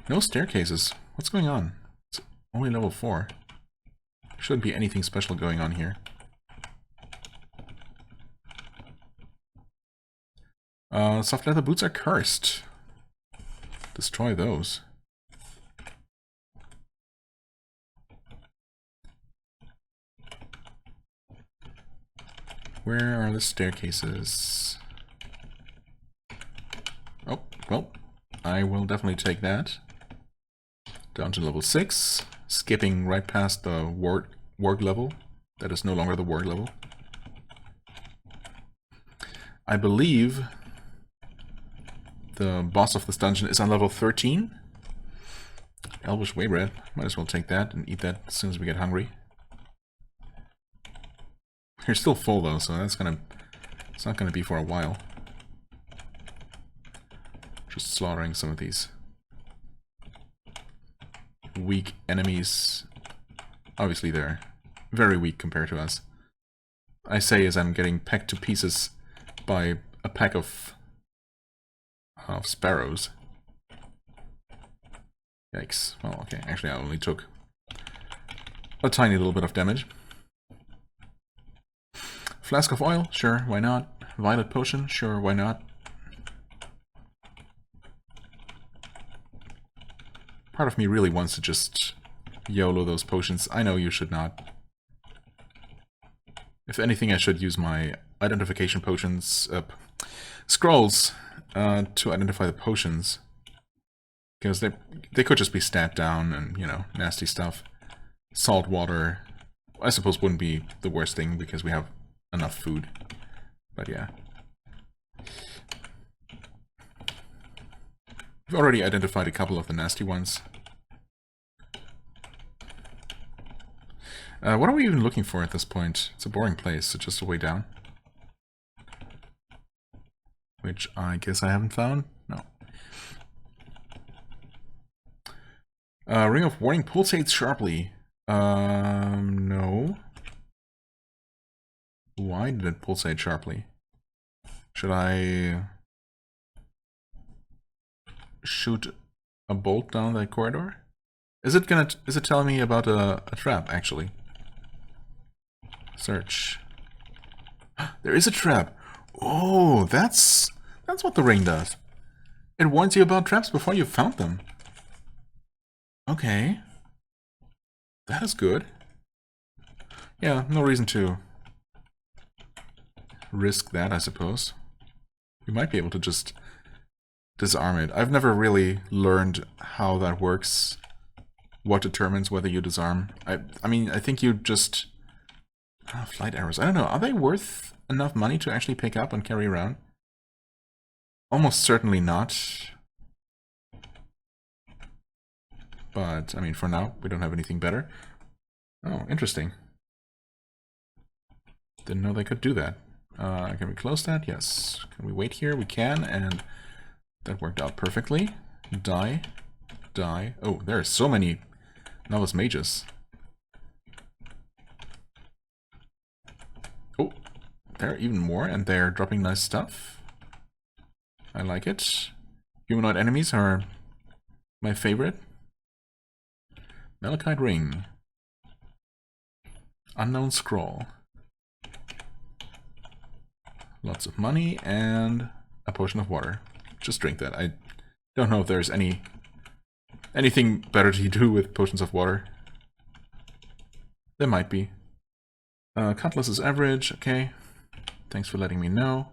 No staircases, what's going on? It's only level 4. Shouldn't be anything special going on here. Soft leather boots are cursed. Destroy those. Where are the staircases? Oh, well, I will definitely take that. Down to level 6, skipping right past the warg level. That is no longer the warg level. I believe the boss of this dungeon is on level 13. Elvish Waybread. Might as well take that and eat that as soon as we get hungry. You're still full though, so it's not gonna be for a while. Just slaughtering some of these weak enemies. Obviously they're very weak compared to us. I say as I'm getting pecked to pieces by a pack of sparrows. Yikes. Well, okay, actually I only took a tiny little bit of damage. Flask of oil? Sure, why not? Violet potion? Sure, why not? Part of me really wants to just YOLO those potions. I know you should not. If anything, I should use my identification potions, scrolls, to identify the potions. Because they could just be stat down and, nasty stuff. Salt water, I suppose, wouldn't be the worst thing because we have enough food. But yeah. We've already identified a couple of the nasty ones. What are we even looking for at this point? It's a boring place, so just a way down. Which I guess I haven't found? No. Ring of Warning pulsates sharply. No. Why did it pulsate sharply? Should I shoot a bolt down that corridor? Is it telling me about a trap, actually? Search. There is a trap! Oh, that's what the ring does. It warns you about traps before you found them. Okay. That is good. Yeah, no reason to risk that, I suppose. We might be able to just disarm it. I've never really learned how that works what determines whether you disarm. I mean, I think you just... flight arrows. I don't know. Are they worth enough money to actually pick up and carry around? Almost certainly not. But, I mean, for now, we don't have anything better. Oh, interesting. Didn't know they could do that. Can we close that? Yes. Can we wait here? We can, and that worked out perfectly. Die. Die. Oh, there are so many novice mages. Oh, there are even more, and they're dropping nice stuff. I like it. Humanoid enemies are my favorite. Malachite ring. Unknown scroll. Lots of money and a potion of water. Just drink that. I don't know if there's anything better to do with potions of water. There might be. Cutlass is average. Okay. Thanks for letting me know.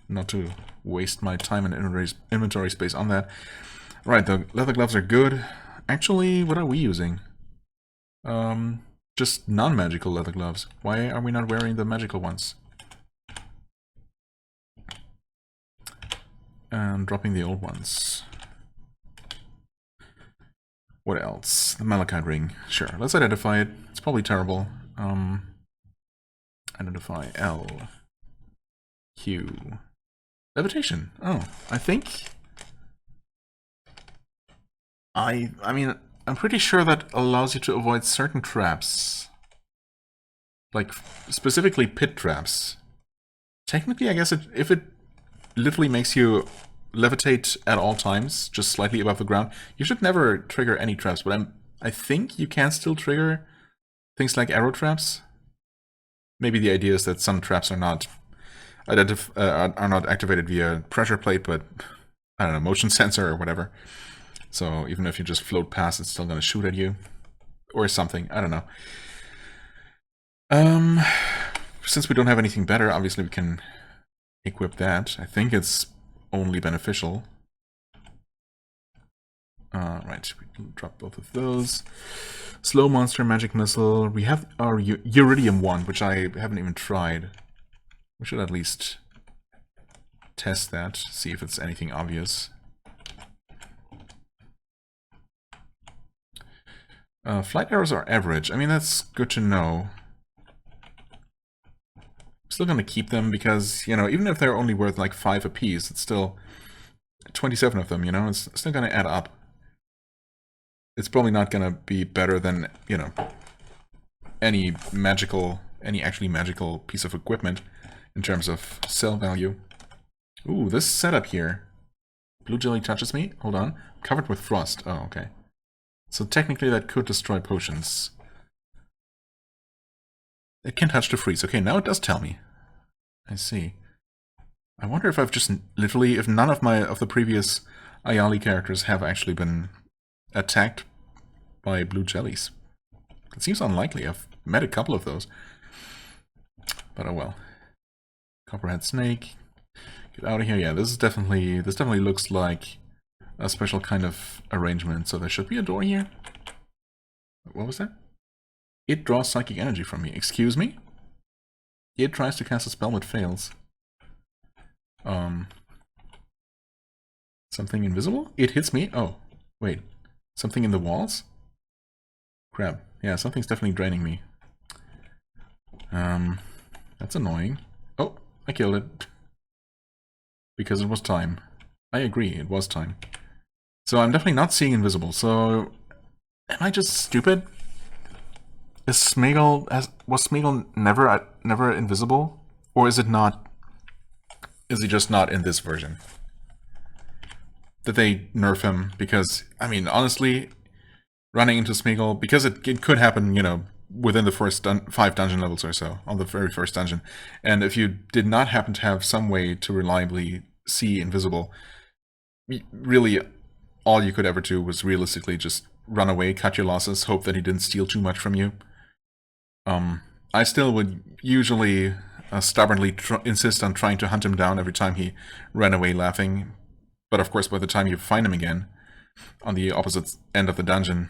Not to waste my time and inventory space on that. Right, the leather gloves are good. Actually, what are we using? Just non-magical leather gloves. Why are we not wearing the magical ones? And dropping the old ones. What else? The malachite ring. Sure, let's identify it. It's probably terrible. Identify L. Q. Levitation. Oh, I think... I mean, I'm pretty sure that allows you to avoid certain traps. Like, specifically pit traps. Technically, I guess if it literally makes you levitate at all times, just slightly above the ground, you should never trigger any traps, but I think you can still trigger things like arrow traps. Maybe the idea is that some traps are not activated via pressure plate, but I don't know, motion sensor or whatever. So even if you just float past, it's still going to shoot at you. Or something. I don't know. Since we don't have anything better, obviously we can equip that. I think it's only beneficial. Right, we drop both of those. Slow monster, magic missile. We have our Iridium one, which I haven't even tried. We should at least test that, see if it's anything obvious. Flight arrows are average. I mean, that's good to know. I'm still gonna keep them because, you know, even if they're only worth like 5 apiece, it's still 27 of them, you know? It's still gonna add up. It's probably not gonna be better than, you know, any actually magical piece of equipment in terms of sell value. Ooh, this setup here. Blue jelly touches me? Hold on. Covered with frost. Oh, okay. So technically that could destroy potions. It can touch to freeze. Okay, now it does tell me. I see. I wonder if I've just literally, if none of the previous Ayali characters have actually been attacked by blue jellies. It seems unlikely. I've met a couple of those. But oh well. Copperhead snake. Get out of here. Yeah, this definitely looks like a special kind of arrangement. So there should be a door here. What was that? It draws psychic energy from me. Excuse me? It tries to cast a spell but fails. Something invisible? It hits me? Oh, wait. Something in the walls? Crap. Yeah, something's definitely draining me. That's annoying. Oh, I killed it. Because it was time. I agree, it was time. So I'm definitely not seeing invisible, so... Am I just stupid? Was Smeagol never invisible? Or is it not... Is he just not in this version? Did they nerf him? Because, I mean, honestly, running into Smeagol, because it could happen, you know, within the first 5 dungeon levels or so, on the very first dungeon. And if you did not happen to have some way to reliably see invisible, really, all you could ever do was realistically just run away, cut your losses, hope that he didn't steal too much from you. I still would usually stubbornly insist on trying to hunt him down every time he ran away laughing. But of course, by the time you find him again, on the opposite end of the dungeon,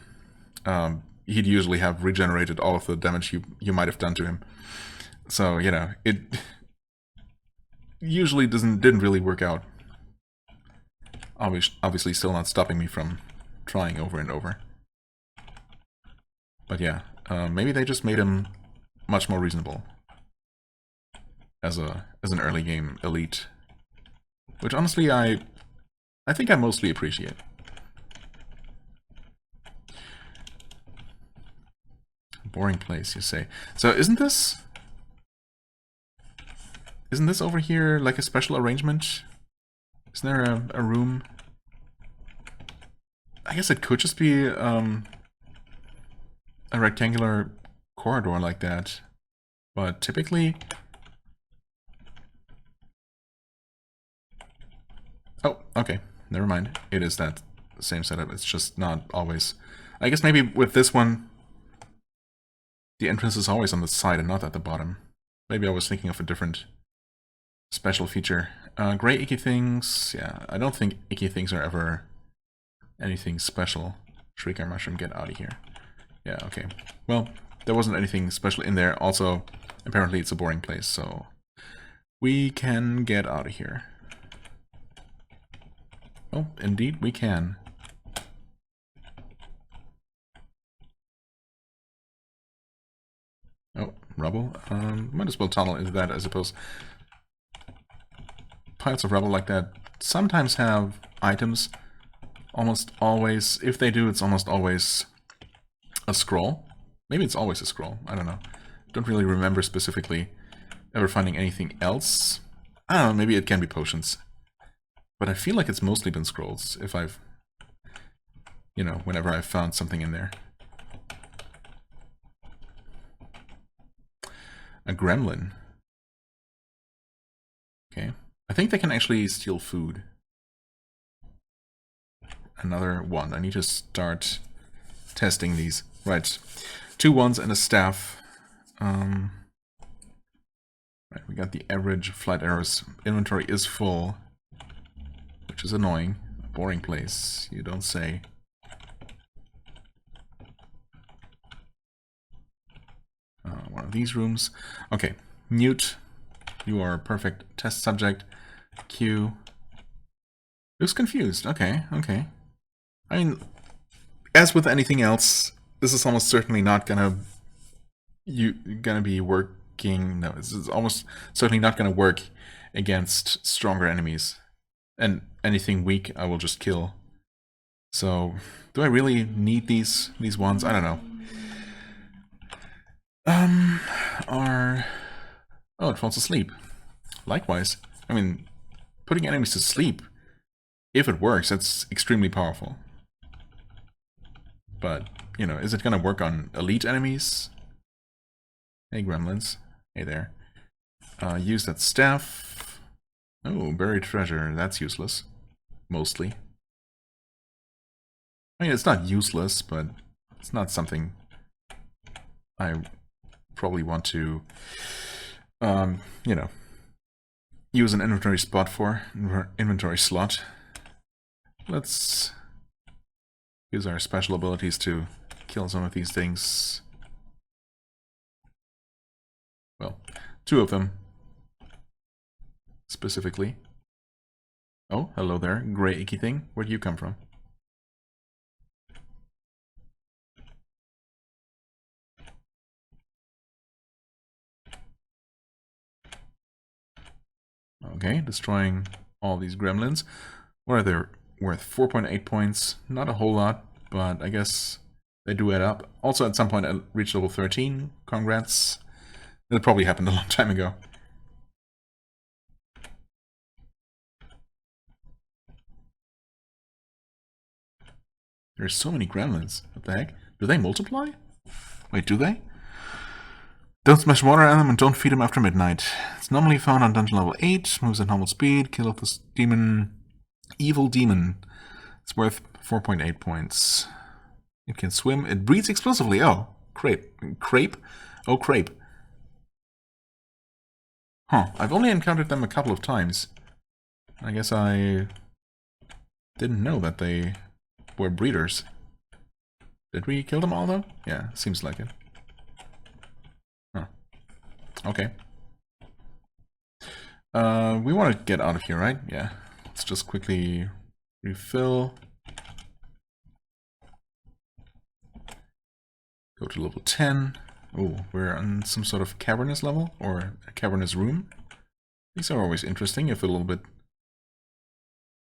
he'd usually have regenerated all of the damage you might have done to him. So, you know, it usually didn't really work out. Obviously still not stopping me from trying over and over. But yeah, maybe they just made him much more reasonable as an early game elite, which honestly I think I mostly appreciate. Boring place, you say. So isn't this over here like a special arrangement? Isn't there a room? I guess it could just be a rectangular corridor like that, but typically... Oh, okay, never mind. It is that same setup, it's just not always... I guess maybe with this one, the entrance is always on the side and not at the bottom. Maybe I was thinking of a different special feature. Gray icky things, yeah, I don't think icky things are ever anything special. Shrieker Mushroom, get out of here. Yeah, okay. Well, there wasn't anything special in there. Also, apparently it's a boring place, so we can get out of here. Oh, indeed we can. Oh, rubble. Might as well tunnel into that, I suppose. Piles of rubble like that sometimes have items. Almost always, if they do, it's almost always a scroll. Maybe it's always a scroll, I don't know. Don't really remember specifically ever finding anything else. I don't know, maybe it can be potions. But I feel like it's mostly been scrolls, if I've... You know, whenever I've found something in there. A gremlin. Okay. I think they can actually steal food. Another one. I need to start testing these. Right. 2 ones and a staff. Right, we got the average flight arrows. Inventory is full, which is annoying. A boring place, you don't say. One of these rooms. Okay, Newt, you are a perfect test subject. Q. Looks confused. Okay, okay. I mean, as with anything else, this is almost certainly not gonna be working. No, this is almost certainly not gonna work against stronger enemies, and anything weak I will just kill. So, do I really need these ones? I don't know. Oh, it falls asleep. Likewise, I mean, putting enemies to sleep, if it works, that's extremely powerful. But, you know, is it gonna work on elite enemies? Hey, gremlins. Hey there. Use that staff. Oh, buried treasure. That's useless. Mostly. I mean, it's not useless, but it's not something I probably want to, you know, use an inventory spot for. Inventory slot. Let's use our special abilities to kill some of these things. Well, 2 of them. Specifically. Oh, hello there, gray icky thing. Where do you come from? Okay, destroying all these gremlins. What are they worth? 4.8 points. Not a whole lot, but I guess they do add up. Also, at some point, I reached level 13. Congrats. That probably happened a long time ago. There's so many gremlins. What the heck? Do they multiply? Wait, do they? Don't smash water at them and don't feed them after midnight. It's normally found on dungeon level 8, moves at normal speed, kill off this demon, evil demon. It's worth 4.8 points. It can swim, it breathes explosively. Oh, crepe. Crepe? Oh, crepe. Huh, I've only encountered them a couple of times. I guess I didn't know that they were breeders. Did we kill them all, though? Yeah, seems like it. Huh. Okay. We want to get out of here, right? Yeah. Let's just quickly refill. Go to level 10. Oh, we're on some sort of cavernous level, or a cavernous room. These are always interesting, if a little bit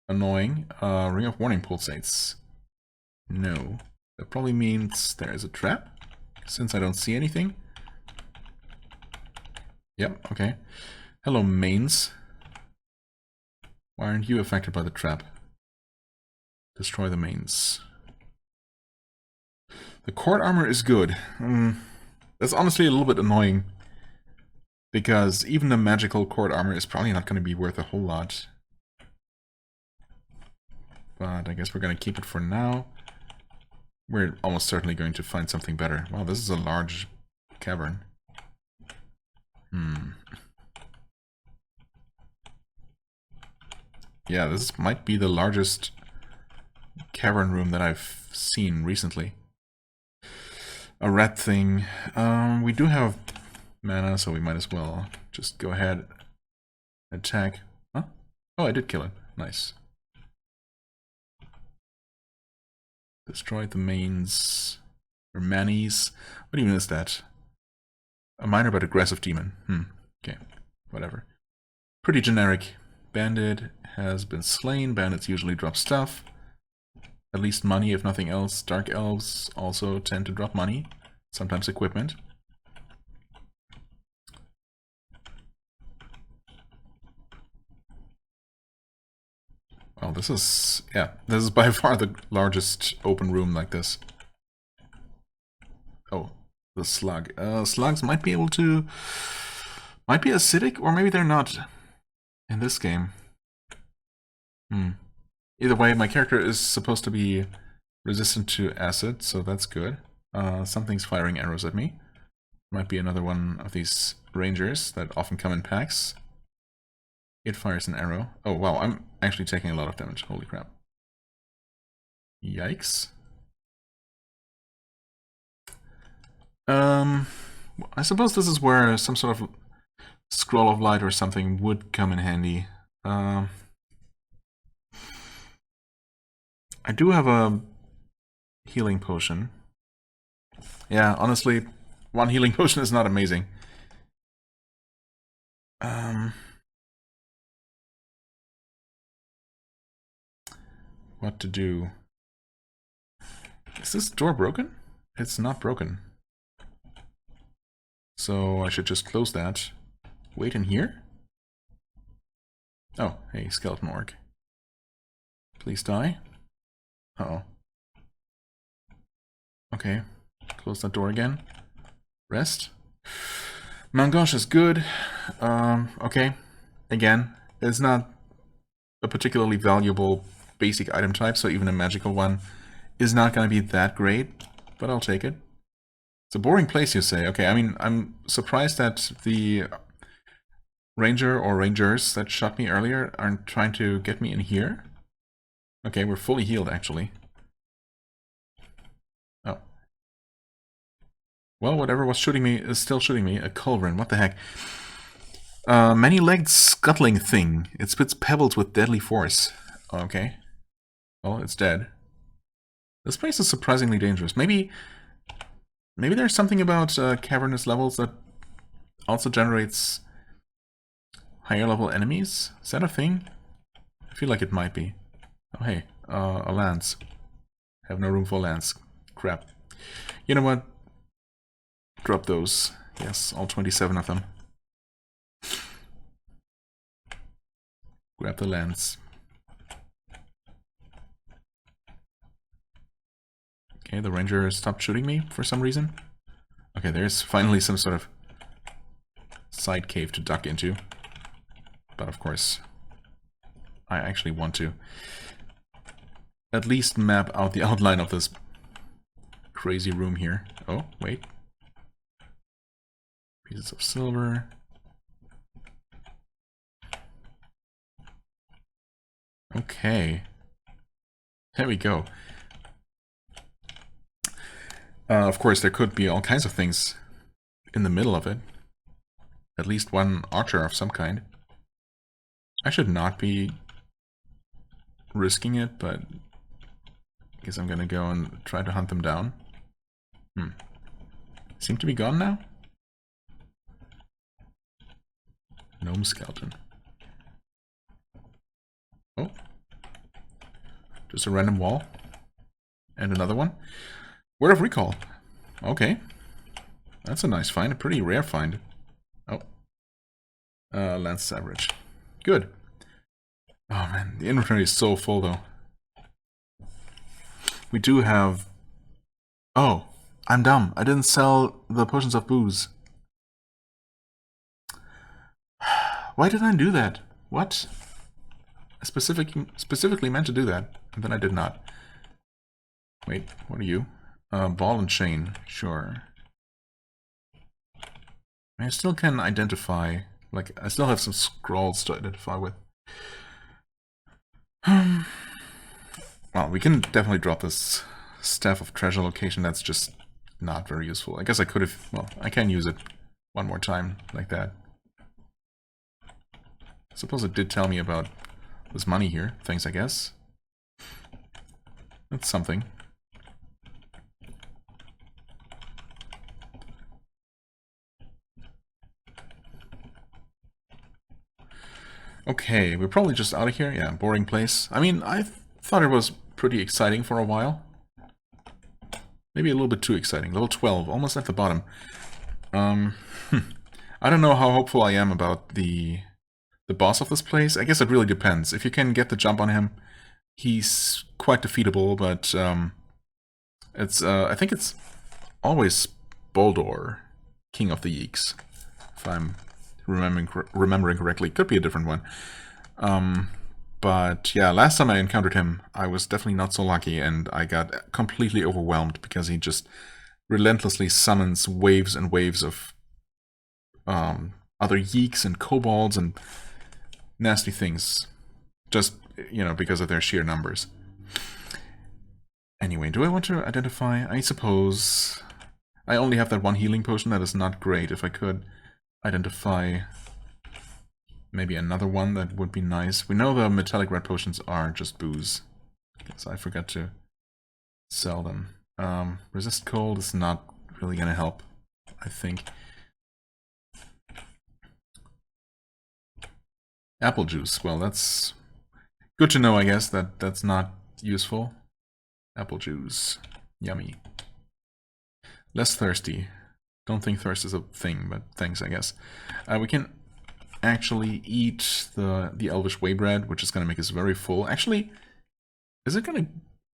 annoying. Ring of Warning pulsates. No. That probably means there is a trap, since I don't see anything. Yep, okay. Hello, mains. Why aren't you affected by the trap? Destroy the mains. The court armor is good. That's honestly a little bit annoying. Because even the magical court armor is probably not going to be worth a whole lot. But I guess we're going to keep it for now. We're almost certainly going to find something better. Wow, this is a large cavern. Yeah, this might be the largest cavern room that I've seen recently. A rat thing. We do have mana, so we might as well just go ahead, attack. Huh? Oh, I did kill it. Nice. Destroyed the mains. Or manis. What even is that? A minor but aggressive demon. Okay, whatever. Pretty generic. Bandit has been slain. Bandits usually drop stuff. At least money, if nothing else. Dark elves also tend to drop money. Sometimes equipment. Well, this is... yeah, this is by far the largest open room like this. Oh, the slug. Slugs might be able to... might be acidic, or maybe they're not in this game. Either way, my character is supposed to be resistant to acid, so that's good. Something's firing arrows at me. Might be another one of these rangers that often come in packs. It fires an arrow. Oh wow, I'm actually taking a lot of damage. Holy crap. Yikes. I suppose this is where some sort of scroll of light or something would come in handy. I do have a healing potion. Yeah, honestly, one healing potion is not amazing. What to do? Is this door broken? It's not broken. So I should just close that. Wait in here? Oh, hey, skeleton orc. Please die. Uh-oh. Okay. Close that door again. Rest. Mangosh is good. Okay. Again, it's not a particularly valuable basic item type, so even a magical one is not going to be that great, but I'll take it. It's a boring place, you say. Okay, I mean, I'm surprised that the ranger or rangers that shot me earlier aren't trying to get me in here. Okay, we're fully healed, actually. Oh. Well, whatever was shooting me is still shooting me. A culverin, what the heck? Many-legged scuttling thing. It spits pebbles with deadly force. Okay. Well, it's dead. This place is surprisingly dangerous. Maybe there's something about cavernous levels that also generates higher level enemies? Is that a thing? I feel like it might be. Oh hey, a lance. Have no room for lance. Crap. You know what? Drop those. Yes, all 27 of them. Grab the lance. Okay, the ranger stopped shooting me for some reason. Okay, there's finally some sort of side cave to duck into. But of course, I actually want to at least map out the outline of this crazy room here. Oh, wait. Pieces of silver. Okay. There we go. Of course, there could be all kinds of things in the middle of it. At least one archer of some kind. I should not be risking it, but I guess I'm gonna go and try to hunt them down. Seem to be gone now? Gnome skeleton. Oh. Just a random wall. And another one. Word of recall. Okay. That's a nice find. A pretty rare find. Oh. Lance average. Good. Oh man, the inventory is so full though. We do have... Oh, I'm dumb. I didn't sell the potions of booze. Why did I do that? What? I specifically meant to do that, and then I did not. Wait, what are you? Ball and chain, sure. I still can identify, like, I still have some scrolls to identify with. Well, we can definitely drop this Staff of Treasure location. That's just not very useful. I guess I could have, well, I can use it one more time like that. I suppose it did tell me about this money here. Thanks, I guess. That's something. Okay, we're probably just out of here. Yeah, boring place. I mean, I thought it was pretty exciting for a while. Maybe a little bit too exciting. Level 12, almost at the bottom. I don't know how hopeful I am about the boss of this place. I guess it really depends. If you can get the jump on him, he's quite defeatable, but it's I think it's always Boldor, King of the Yeeks, if I'm remembering correctly. Could be a different one. But yeah, last time I encountered him, I was definitely not so lucky, and I got completely overwhelmed because he just relentlessly summons waves and waves of other yeeks and kobolds and nasty things, just, you know, because of their sheer numbers. Anyway, do I want to identify? I suppose I only have that one healing potion. That is not great. If I could identify maybe another one, that would be nice. We know the metallic red potions are just booze, so I forgot to sell them. Resist cold is not really gonna help, I think. Apple juice, well, that's good to know, I guess, that that's not useful. Apple juice, yummy. Less thirsty. Don't think thirst is a thing, but thanks, I guess. We can actually eat the Elvish Way Bread, which is going to make us very full. Actually, is it going to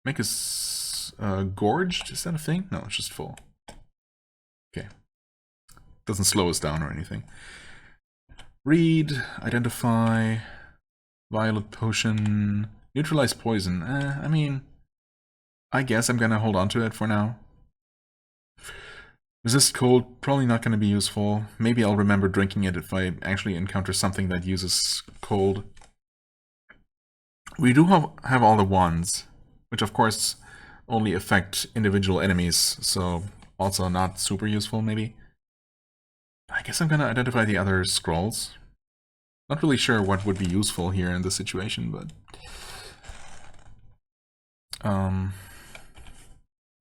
make us gorged? Is that a thing? No, it's just full. Okay. Doesn't slow us down or anything. Read, identify, violet potion, neutralize poison. I mean, I guess I'm going to hold on to it for now. Resist cold, probably not going to be useful. Maybe I'll remember drinking it if I actually encounter something that uses cold. We do have all the wands, which of course only affect individual enemies, so also not super useful maybe. I guess I'm going to identify the other scrolls. Not really sure what would be useful here in this situation, but...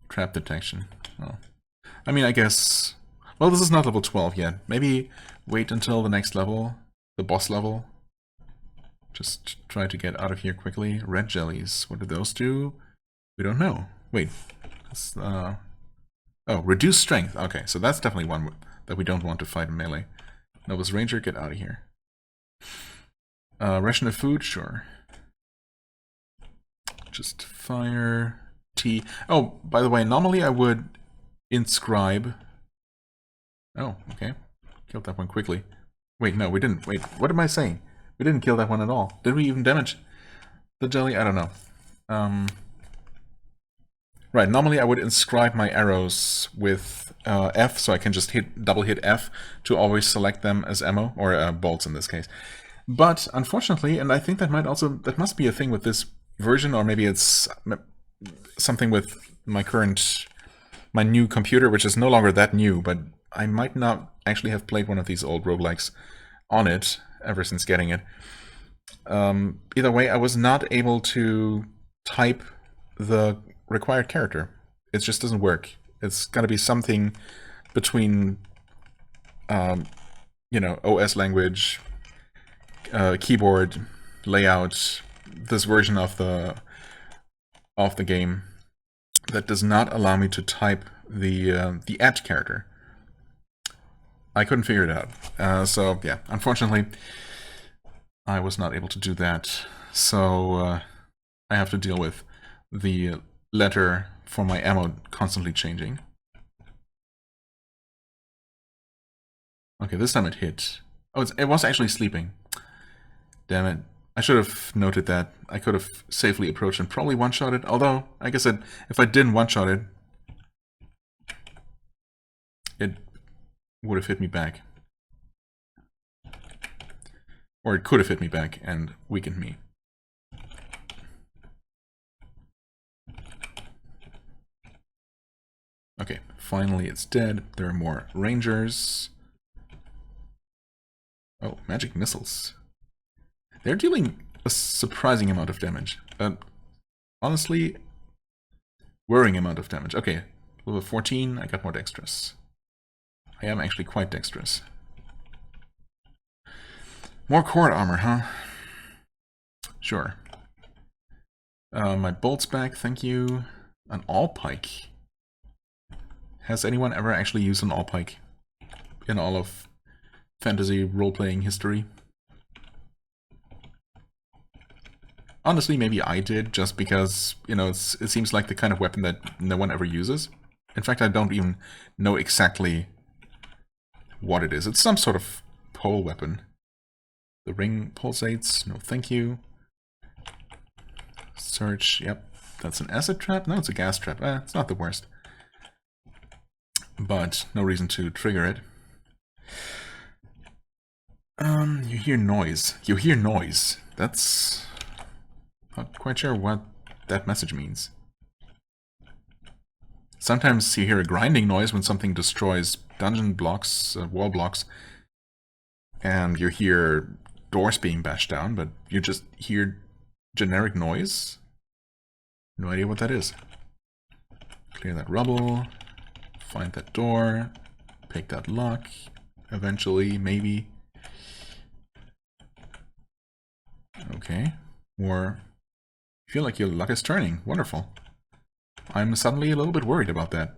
Trap detection. Well, I mean, I guess... Well, this is not level 12 yet. Maybe wait until the next level, the boss level. Just try to get out of here quickly. Red jellies, what do those do? We don't know. Wait. Oh, reduce strength. Okay, so that's definitely one that we don't want to fight in melee. Novus Ranger, get out of here. Ration of food, sure. Just fire, tea. Oh, by the way, normally I would inscribe. Oh, okay. Killed that one quickly. Wait, no, we didn't. Wait, what am I saying? We didn't kill that one at all. Did we even damage the jelly? I don't know. Right, normally I would inscribe my arrows with F, so I can just double hit F to always select them as ammo, or bolts in this case. But unfortunately, and I think that must be a thing with this version, or maybe it's something with my current my new computer, which is no longer that new, but I might not actually have played one of these old roguelikes on it ever since getting it. Either way, I was not able to type the required character. It just doesn't work. It's got to be something between, you know, OS language, keyboard, layout, this version of the game that does not allow me to type the add character. I couldn't figure it out. So yeah, unfortunately, I was not able to do that. So I have to deal with the letter for my ammo constantly changing. Okay, this time it hit. Oh, it was actually sleeping. Damn it. I should have noted that. I could have safely approached and probably one-shot it. Although, like I said, if I didn't one-shot it, it would have hit me back. Or it could have hit me back and weakened me. Okay, finally it's dead. There are more rangers. Oh, magic missiles. They're dealing a surprising amount of damage. Honestly, worrying amount of damage. Okay, level 14, I got more dexterous. I am actually quite dexterous. More cord armor, huh? Sure. My bolt's back, thank you. An all-pike. Has anyone ever actually used an all-pike in all of fantasy role-playing history? Honestly, maybe I did, just because, you know, it seems like the kind of weapon that no one ever uses. In fact, I don't even know exactly what it is. It's some sort of pole weapon. The ring pulsates. No, thank you. Search. Yep. That's an acid trap? No, it's a gas trap. It's not the worst. But no reason to trigger it. You hear noise. You hear noise. That's... not quite sure what that message means. Sometimes you hear a grinding noise when something destroys dungeon blocks, wall blocks, and you hear doors being bashed down, but you just hear generic noise. No idea what that is. Clear that rubble, find that door, pick that lock, eventually, maybe. Okay, more. Feel like your luck is turning. Wonderful. I'm suddenly a little bit worried about that.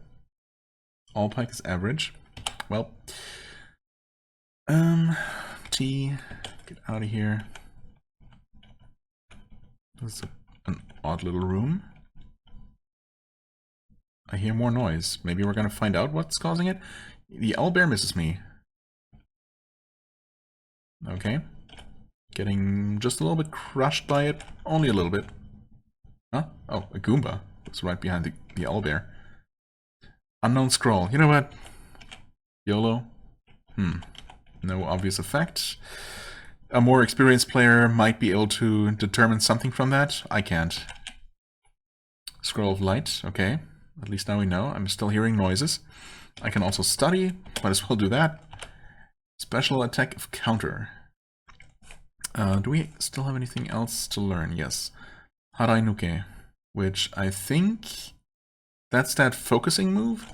All pike is average. Well, T, get out of here. This is an odd little room. I hear more noise. Maybe we're gonna find out what's causing it. The owlbear misses me. Okay. Getting just a little bit crushed by it. Only a little bit. Huh? Oh, a Goomba. It's right behind the owlbear. Unknown scroll. You know what? YOLO. No obvious effect. A more experienced player might be able to determine something from that. I can't. Scroll of light. Okay. At least now we know. I'm still hearing noises. I can also study. Might as well do that. Special attack of counter. Do we still have anything else to learn? Yes. Harainuke, which I think that's that focusing move?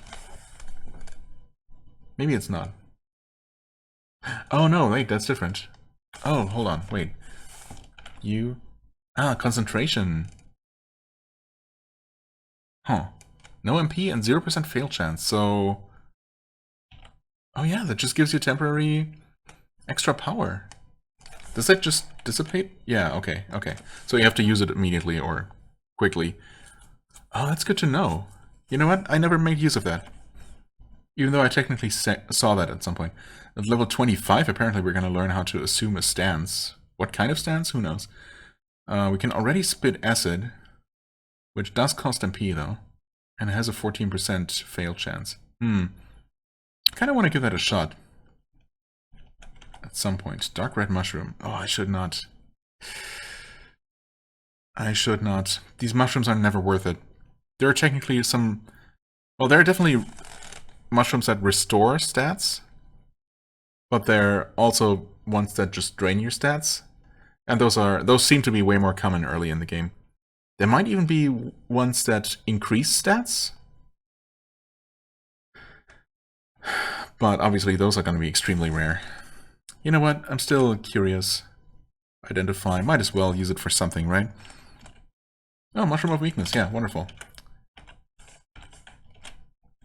Maybe it's not. Oh no, wait, that's different. Oh, hold on, wait. You... Ah, concentration. Huh. No MP and 0% fail chance, so... Oh yeah, that just gives you temporary extra power. Does that just dissipate? Yeah, okay, okay. So you have to use it immediately or quickly. Oh, that's good to know. You know what? I never made use of that. Even though I technically saw that at some point. At level 25, apparently we're going to learn how to assume a stance. What kind of stance? Who knows? We can already spit acid, which does cost MP though, and has a 14% fail chance. Kind of want to give that a shot. At some point. Dark red mushroom. Oh, I should not. I should not. These mushrooms are never worth it. There are technically some Well, there are definitely mushrooms that restore stats, but there are also ones that just drain your stats. And those seem to be way more common early in the game. There might even be ones that increase stats. But obviously those are going to be extremely rare. You know what? I'm still curious. Identify. Might as well use it for something, right? Oh, Mushroom of Weakness. Yeah, wonderful.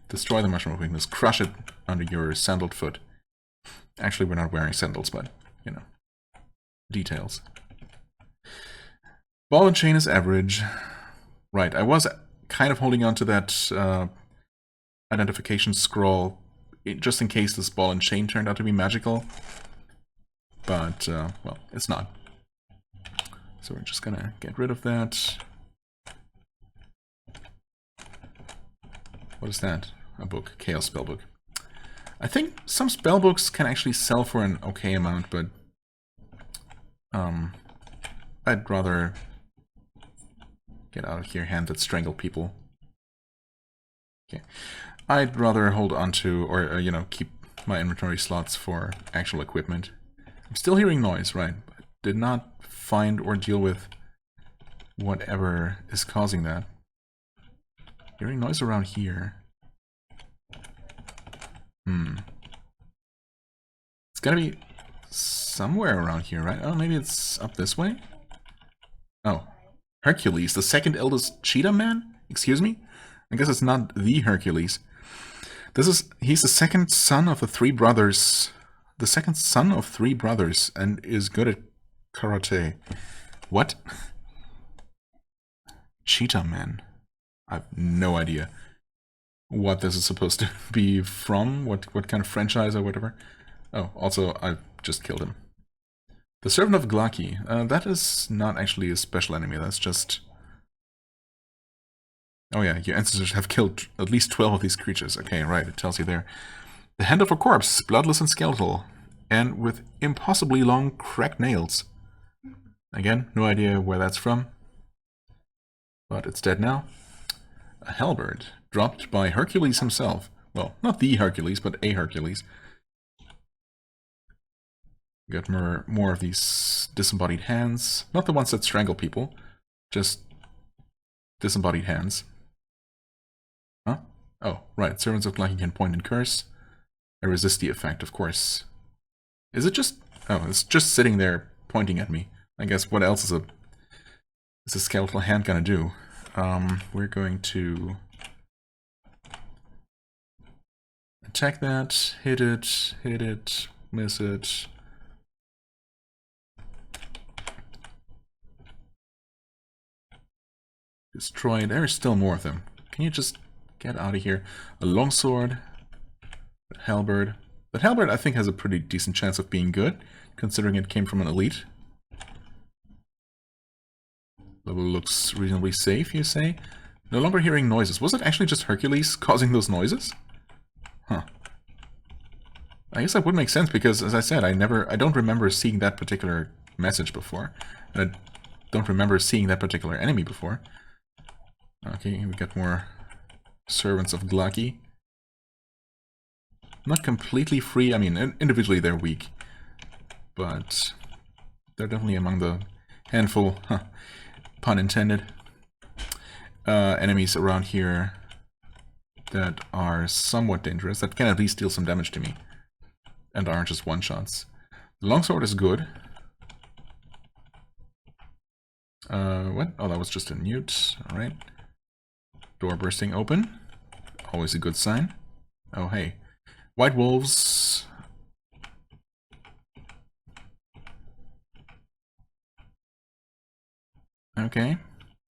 Destroy the Mushroom of Weakness. Crush it under your sandaled foot. Actually, we're not wearing sandals, but, you know. Details. Ball and chain is average. Right, I was kind of holding on to that identification scroll just in case this ball and chain turned out to be magical. But, well, it's not. So we're just gonna get rid of that. What is that? A book. Chaos Spellbook. I think some spellbooks can actually sell for an okay amount, but I'd rather get out of here, hand that strangle people. Okay. I'd rather hold on to, or, you know, keep my inventory slots for actual equipment. I'm still hearing noise, right? But did not find or deal with whatever is causing that. Hearing noise around here. It's gotta be somewhere around here, right? Oh, maybe it's up this way? Oh. Hercules, the second eldest cheetah man? Excuse me? I guess it's not the Hercules. He's the second son of the three brothers. The second son of three brothers, and is good at karate. What? Cheetah man. I have no idea what this is supposed to be from, what kind of franchise or whatever. Oh, also, I've just killed him. The Servant of Glaki. That is not actually a special enemy, that's just... Oh yeah, your ancestors have killed at least 12 of these creatures. Okay, right, it tells you there. The hand of a corpse, bloodless and skeletal, and with impossibly long cracked nails. Again, no idea where that's from. But it's dead now. A halberd, dropped by Hercules himself. Well, not the Hercules, but a Hercules. Got more of these disembodied hands. Not the ones that strangle people, just disembodied hands. Huh? Oh, right. Servants of Glaki can point and curse. I resist the effect, of course. Is it just... Oh, it's just sitting there pointing at me. I guess what else is a skeletal hand gonna do? We're going to attack that, hit it, miss it. Destroy it. There's still more of them. Can you just get out of here? A longsword. A halberd. That halberd, I think, has a pretty decent chance of being good, considering it came from an elite. Level looks reasonably safe, you say? No longer hearing noises. Was it actually just Hercules causing those noises? Huh. I guess that would make sense, because, as I said, I don't remember seeing that particular message before. And I don't remember seeing that particular enemy before. Okay, we got more Servants of Glaki. Not completely free, I mean, individually they're weak. But they're definitely among the handful, pun intended, enemies around here that are somewhat dangerous, that can at least deal some damage to me. And aren't just one-shots. The longsword is good. What? Oh, that was just a mute. Alright. Door bursting open. Always a good sign. Oh, hey. White wolves. Okay.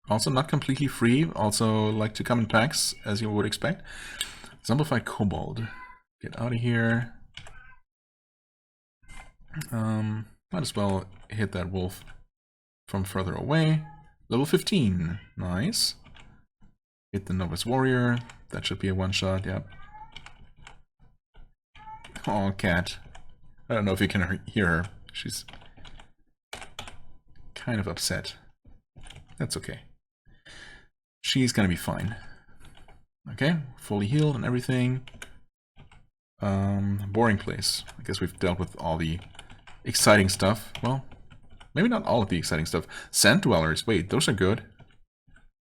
Also not completely free. Also like to come in packs, as you would expect. Zombified kobold. Get out of here. Might as well hit that wolf from further away. Level 15. Nice. Hit the Novice Warrior. That should be a one-shot, yep. Oh, cat. I don't know if you can hear her. She's kind of upset. That's okay. She's gonna be fine. Okay, fully healed and everything. Boring place. I guess we've dealt with all the exciting stuff. Well, maybe not all of the exciting stuff. Sand dwellers. Wait, those are good.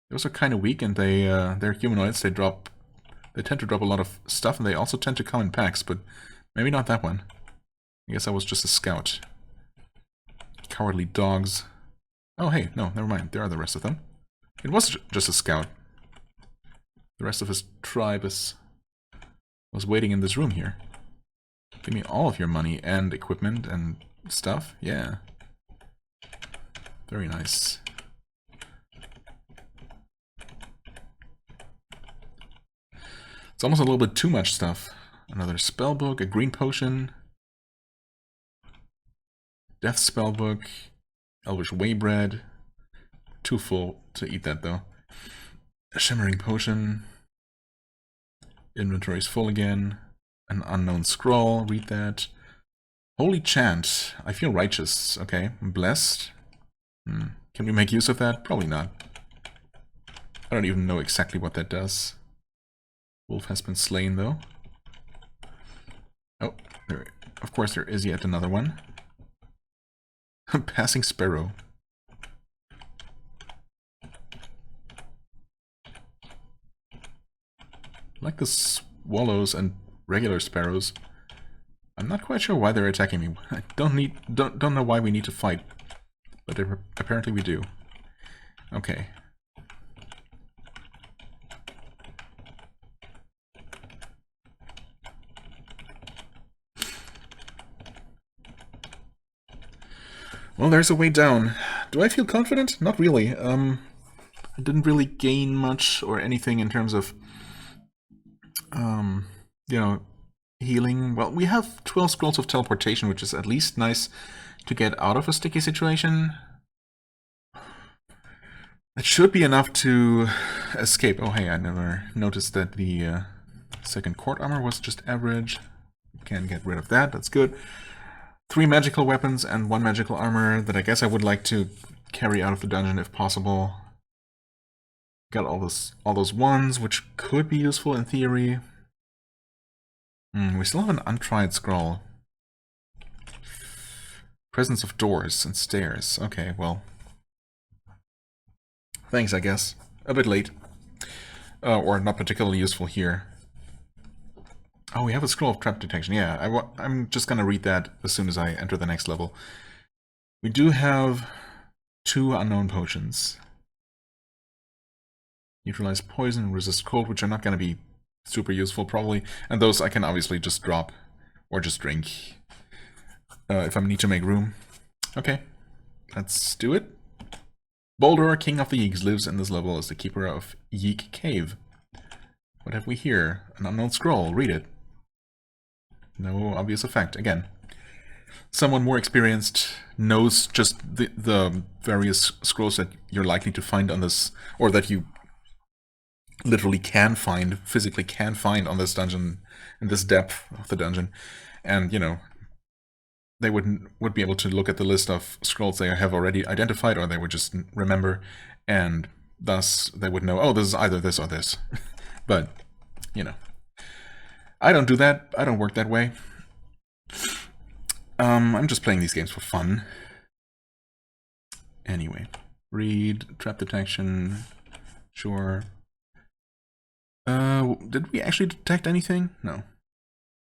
Those are kind of weak, and they're humanoids. They tend to drop a lot of stuff, and they also tend to come in packs. But maybe not that one. I guess I was just a scout. Cowardly dogs. Oh, hey, no, never mind. There are the rest of them. It was just a scout. The rest of his tribe was waiting in this room here. Give me all of your money and equipment and stuff. Yeah. Very nice. It's almost a little bit too much stuff. Another spellbook, a green potion. Death spellbook. Elvish waybread. Too full to eat that though. A shimmering potion. Inventory's full again. An unknown scroll. Read that. Holy chant. I feel righteous. Okay. Blessed. Can we make use of that? Probably not. I don't even know exactly what that does. Wolf has been slain though. Oh, there. Of course there is yet another one. Passing sparrow. Like the swallows and regular sparrows. I'm not quite sure why they're attacking me. I don't know why we need to fight, but apparently we do. Okay. Well, there's a way down. Do I feel confident? Not really. I didn't really gain much or anything in terms of you know, healing. Well, we have 12 scrolls of teleportation, which is at least nice to get out of a sticky situation. That should be enough to escape. Oh, hey, I never noticed that the second court armor was just average. Can get rid of that, that's good. 3 magical weapons and 1 magical armor that I guess I would like to carry out of the dungeon if possible. Got all those ones, which could be useful in theory. We still have an untried scroll. Presence of doors and stairs. Okay, well. Thanks, I guess. A bit late. Or not particularly useful here. Oh, we have a scroll of trap detection. Yeah, I'm just gonna read that as soon as I enter the next level. We do have 2 unknown potions. Neutralize poison, resist cold, which are not gonna be super useful probably, and those I can obviously just drop or just drink if I need to make room. Okay, let's do it. Boulder, King of the Yeeks, lives in this level as the keeper of Yeek Cave. What have we here? An unknown scroll. Read it. No obvious effect. Again, someone more experienced knows just the various scrolls that you're likely to find on this, or that you literally can find, physically can find on this dungeon, in this depth of the dungeon. And, you know, they would be able to look at the list of scrolls they have already identified, or they would just remember, and thus they would know, oh, this is either this or this. But, you know, I don't do that. I don't work that way. I'm just playing these games for fun. Anyway, read, trap detection, sure. Did we actually detect anything? No.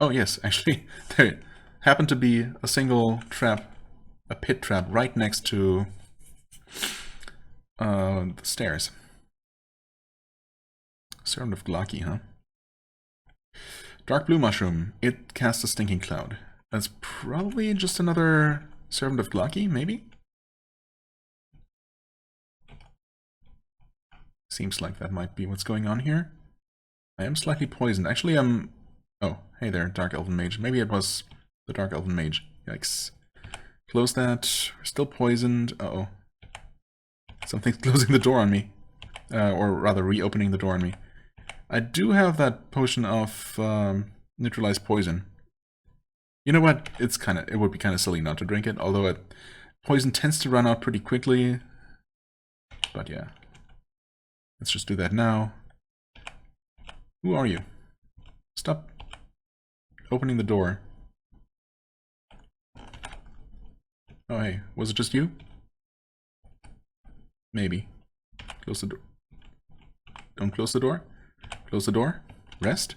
Oh, yes, actually, there happened to be a single trap, a pit trap, right next to the stairs. Servant of Glaki, huh? Dark blue mushroom. It casts a stinking cloud. That's probably just another Servant of Glaki, maybe? Seems like that might be what's going on here. I am slightly poisoned. Actually, oh, hey there, Dark Elven Mage. Maybe it was the Dark Elven Mage. Yikes. Close that. We're still poisoned. Uh-oh. Something's closing the door on me. Or rather, reopening the door on me. I do have that potion of neutralize poison. You know what? It would be kind of silly not to drink it, although poison tends to run out pretty quickly. But yeah. Let's just do that now. Who are you? Stop opening the door. Oh, hey. Was it just you? Maybe. Close the door. Don't close the door. Close the door. Rest.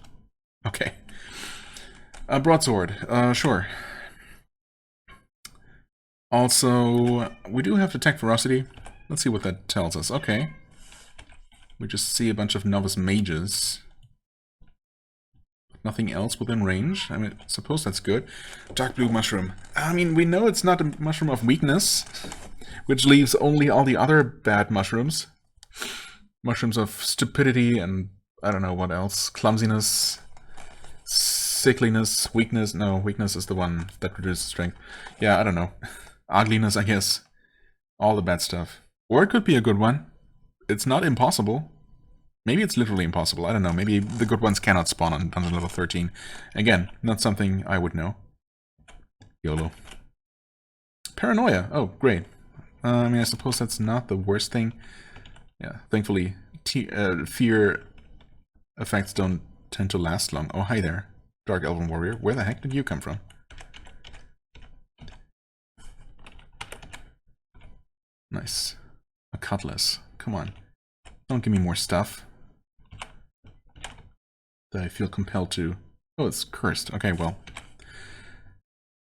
Okay. Broadsword. Sure. Also, we do have Detect Ferocity. Let's see what that tells us. Okay. We just see a bunch of novice mages. Nothing else within range. I mean, suppose that's good. Dark blue mushroom. I mean, we know it's not a mushroom of weakness, which leaves only all the other bad mushrooms. Mushrooms of stupidity and I don't know what else. Clumsiness, sickliness, weakness. No, weakness is the one that reduces strength. Yeah, I don't know. Ugliness, I guess. All the bad stuff. Or it could be a good one. It's not impossible. Maybe it's literally impossible. I don't know. Maybe the good ones cannot spawn on dungeon level 13. Again, not something I would know. YOLO. Paranoia. Oh, great. I mean, I suppose that's not the worst thing. Yeah, thankfully, fear effects don't tend to last long. Oh, hi there, Dark Elven Warrior. Where the heck did you come from? Nice. A cutlass. Come on. Don't give me more stuff that I feel compelled to. Oh, it's cursed. Okay, well.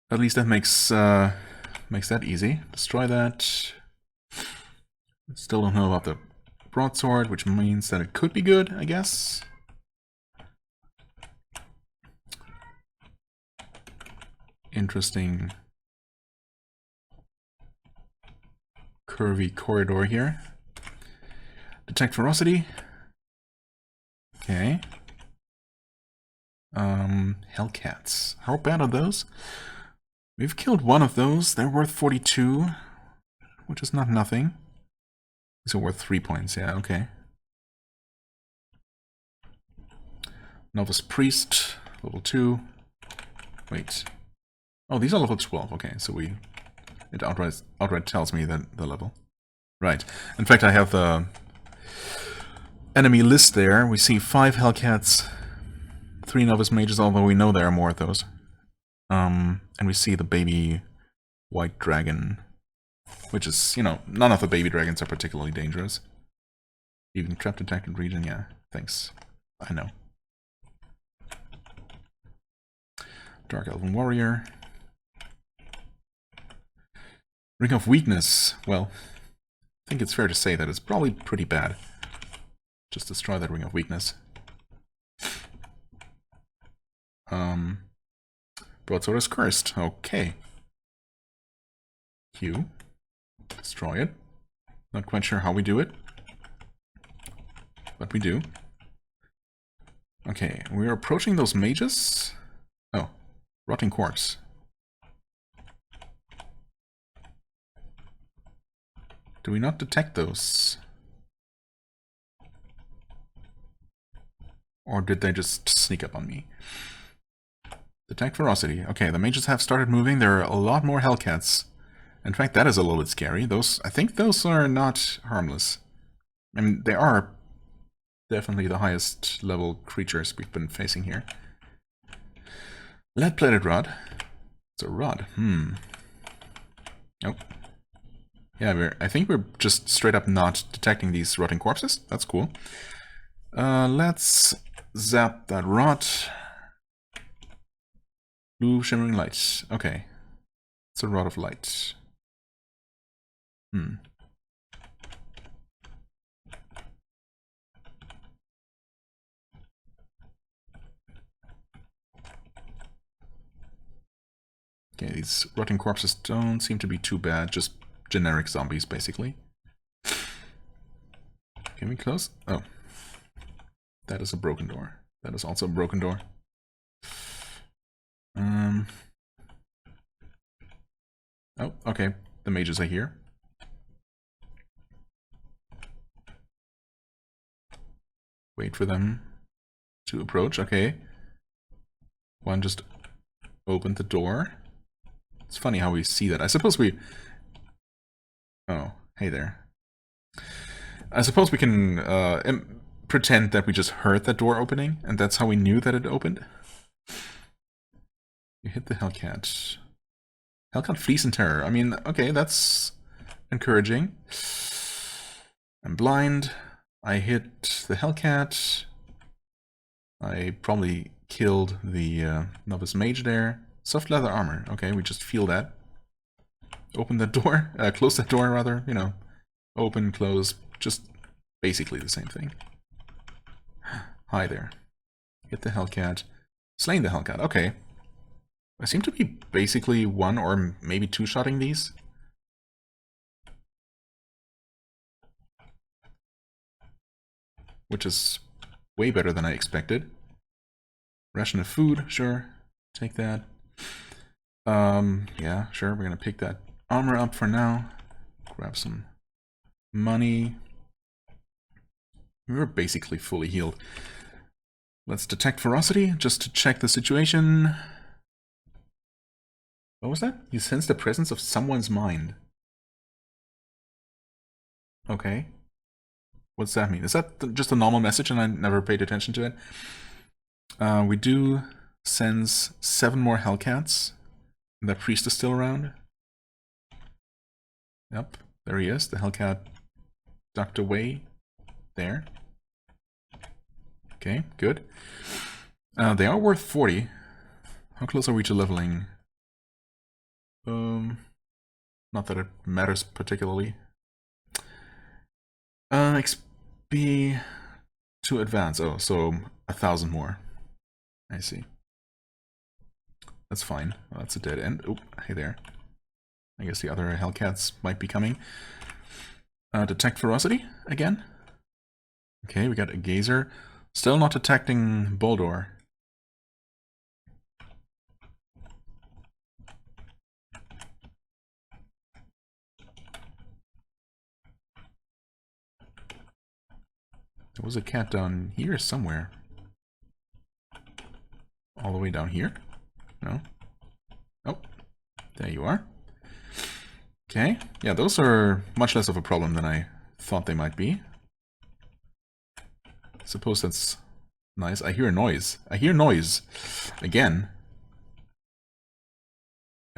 At least that makes that easy. Destroy that. Still don't know about the broadsword, which means that it could be good, I guess. Interesting curvy corridor here. Detect Ferocity. Okay. Hellcats. How bad are those? We've killed one of those. They're worth 42, which is not nothing. These are worth 3 points. Yeah, okay. Novice Priest, level 2. Wait. Oh, these are level 12. Okay, so it outright tells me that the level. Right. In fact, I have the enemy list there. We see 5 Hellcats, 3 Novice Mages, although we know there are more of those. And we see the baby white dragon, which is, you know, none of the baby dragons are particularly dangerous. Even trap detected region, yeah, thanks. I know. Dark Elven Warrior. Ring of Weakness. Well, I think it's fair to say that it's probably pretty bad. Just destroy that Ring of Weakness. Broadsword is cursed. Okay. Q. Destroy it. Not quite sure how we do it, but we do. Okay, we are approaching those mages. Oh, rotting corpse. Do we not detect those? Or did they just sneak up on me? Detect Ferocity. Okay, the mages have started moving. There are a lot more Hellcats. In fact, that is a little bit scary. I think those are not harmless. I mean, they are definitely the highest level creatures we've been facing here. Lead-plated rod. It's a rod. Nope. Yeah, I think we're just straight up not detecting these rotting corpses. That's cool. Let's zap that rod. Blue shimmering light. Okay. It's a rod of light. Okay, these rotting corpses don't seem to be too bad. Just generic zombies, basically. Can we close? Oh. That is a broken door. That is also a broken door. Oh, okay. The mages are here. Wait for them to approach. Okay. One just opened the door. It's funny how we see that. I suppose we... Oh, hey there. I suppose we can pretend that we just heard that door opening, and that's how we knew that it opened. You hit the Hellcat. Hellcat flees in terror. I mean, okay, that's encouraging. I'm blind. I hit the Hellcat. I probably killed the novice mage there. Soft leather armor. Okay, we just feel that. Open the door. Close that door, rather. You know, open, close. Just basically the same thing. Hi there. Hit the Hellcat. Slain the Hellcat. Okay. I seem to be basically one or maybe two-shotting these. Which is way better than I expected. Ration of food, sure. Take that. Yeah, sure, we're gonna pick that armor up for now. Grab some money. We're basically fully healed. Let's detect ferocity, just to check the situation. What was that? You sense the presence of someone's mind. Okay. What's that mean? Is that just a normal message and I never paid attention to it? We do sense 7 more Hellcats. The priest is still around. Yep, there he is. The Hellcat ducked away. There. Okay, good. They are worth 40. How close are we to leveling? Not that it matters particularly. XP to advance. Oh, so 1,000 more. I see. That's fine. Well, that's a dead end. Oh, hey there. I guess the other Hellcats might be coming. Detect ferocity again. Okay, we got a gazer. Still not detecting Boldor. There was a cat down here somewhere. All the way down here? No? Oh, there you are. Okay, yeah, those are much less of a problem than I thought they might be. Suppose that's nice. I hear a noise. I hear noise. Again.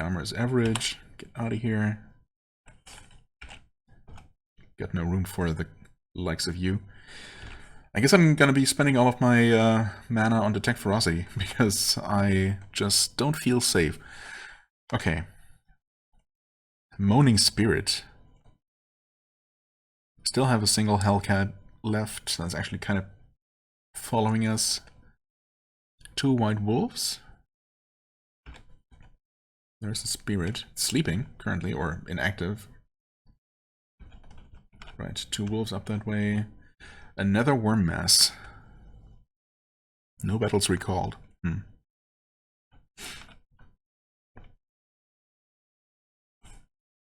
Armor is average. Get out of here. Got no room for the likes of you. I guess I'm gonna be spending all of my mana on Detect Ferocity, because I just don't feel safe. Okay. Moaning Spirit. Still have a single Hellcat left. That's actually kind of following us. 2 white wolves. There's the spirit. It's sleeping, currently, or inactive. Right, 2 wolves up that way. Another worm mass. No battles recalled. I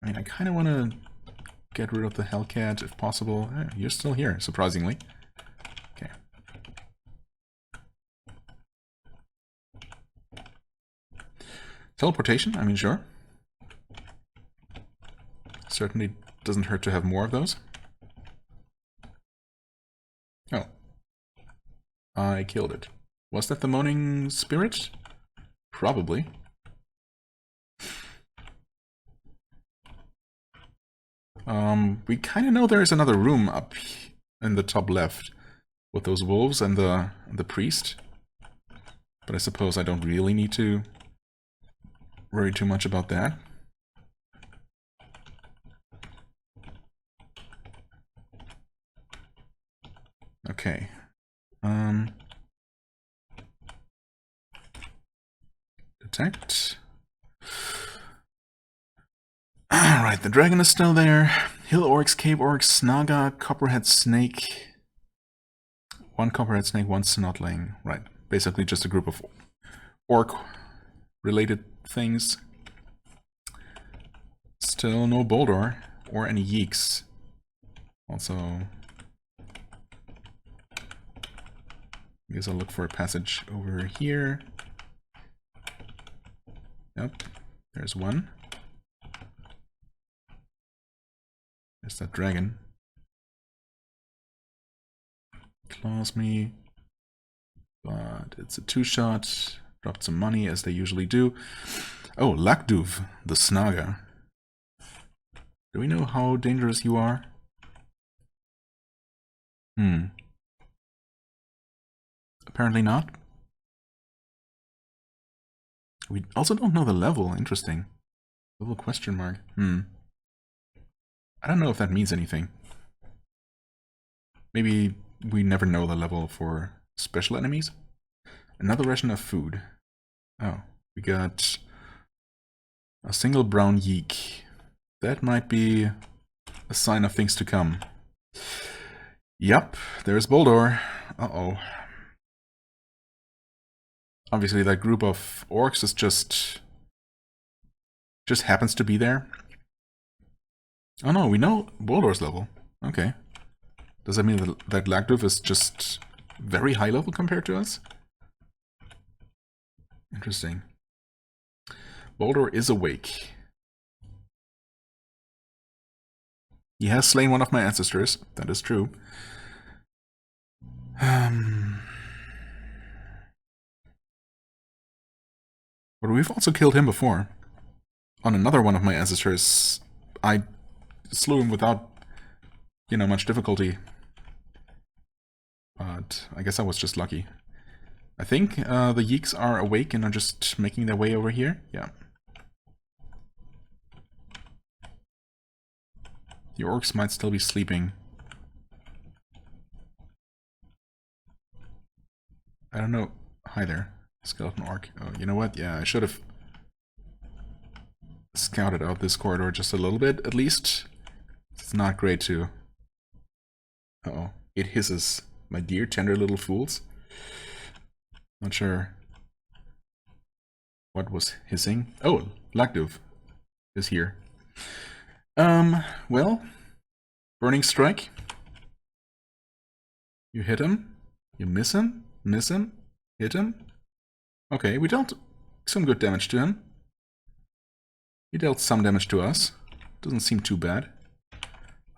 mean, I kind of want to get rid of the Hellcat if possible. You're still here, surprisingly. Okay. Teleportation? I mean, sure. Certainly doesn't hurt to have more of those. Oh. I killed it. Was that the Moaning Spirit? Probably. We kind of know there is another room up in the top left with those wolves and the priest. But I suppose I don't really need to worry too much about that. Okay. Detect. Alright, the dragon is still there. Hill orcs, cave orcs, Snaga, copperhead snake. 1 copperhead snake, 1 snotling. Right, basically just a group of orc-related things. Still no Boldor, or any yeeks. Also, I guess I'll look for a passage over here. Yep, there's one. There's that dragon. Claws me. But it's a 2-shot. Dropped some money, as they usually do. Oh, Lakduv, the Snaga. Do we know how dangerous you are? Apparently not. We also don't know the level. Interesting. Level question mark. I don't know if that means anything. Maybe we never know the level for special enemies. Another ration of food. Oh, we got a single brown yeek. That might be a sign of things to come. Yep, there's Boldor. Uh-oh. Obviously that group of orcs is just happens to be there. Oh no, we know Boldor's level. Okay. Does that mean that Lakduv is just very high level compared to us? Interesting. Boldor is awake. He has slain one of my ancestors. That is true. But we've also killed him before. On another one of my ancestors, I slew him without, much difficulty. But I guess I was just lucky. I think the Yeeks are awake and are just making their way over here. Yeah. The orcs might still be sleeping. I don't know. Hi there, skeleton orc. Oh, you know what? Yeah, I should have scouted out this corridor just a little bit, at least. It's not great to... Uh-oh. It hisses. My dear tender little fools. Not sure what was hissing. Oh, Lakduv is here. Well, Burning Strike. You hit him. You miss him. Miss him. Hit him. Okay, we dealt some good damage to him. He dealt some damage to us. Doesn't seem too bad.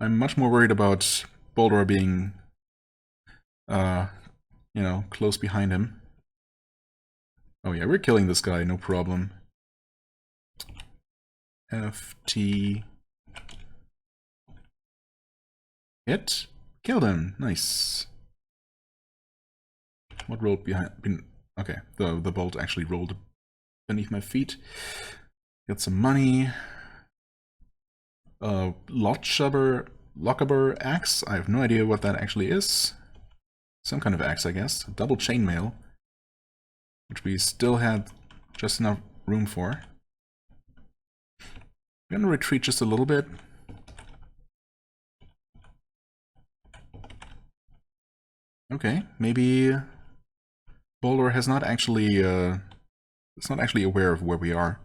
I'm much more worried about Boldor being, close behind him. Oh yeah, we're killing this guy, no problem. FT... Hit. Killed him. Nice. What rolled behind... Okay, the bolt actually rolled beneath my feet. Got some money. Lochaber axe. I have no idea what that actually is. Some kind of axe, I guess. Double chainmail. Which we still had just enough room for. I'm gonna retreat just a little bit. Okay, maybe Boulder has not actually it's not actually aware of where we are.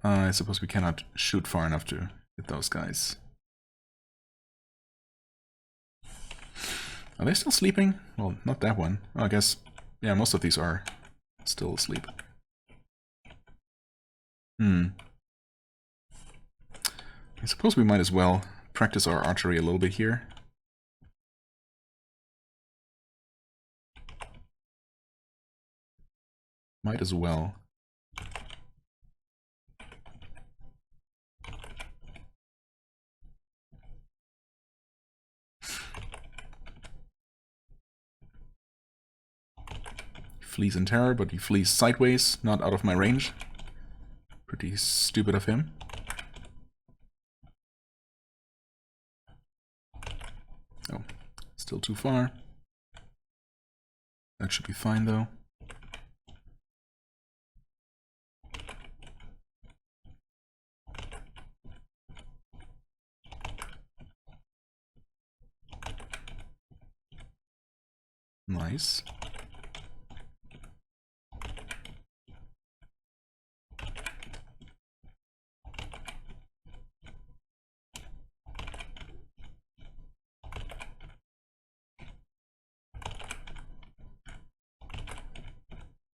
I suppose we cannot shoot far enough to hit those guys. Are they still sleeping? Well, not that one. Oh, I guess, yeah, most of these are still asleep. I suppose we might as well practice our archery a little bit here. Might as well. He flees in terror, but he flees sideways, not out of my range. Pretty stupid of him. Oh, still too far. That should be fine, though. Nice.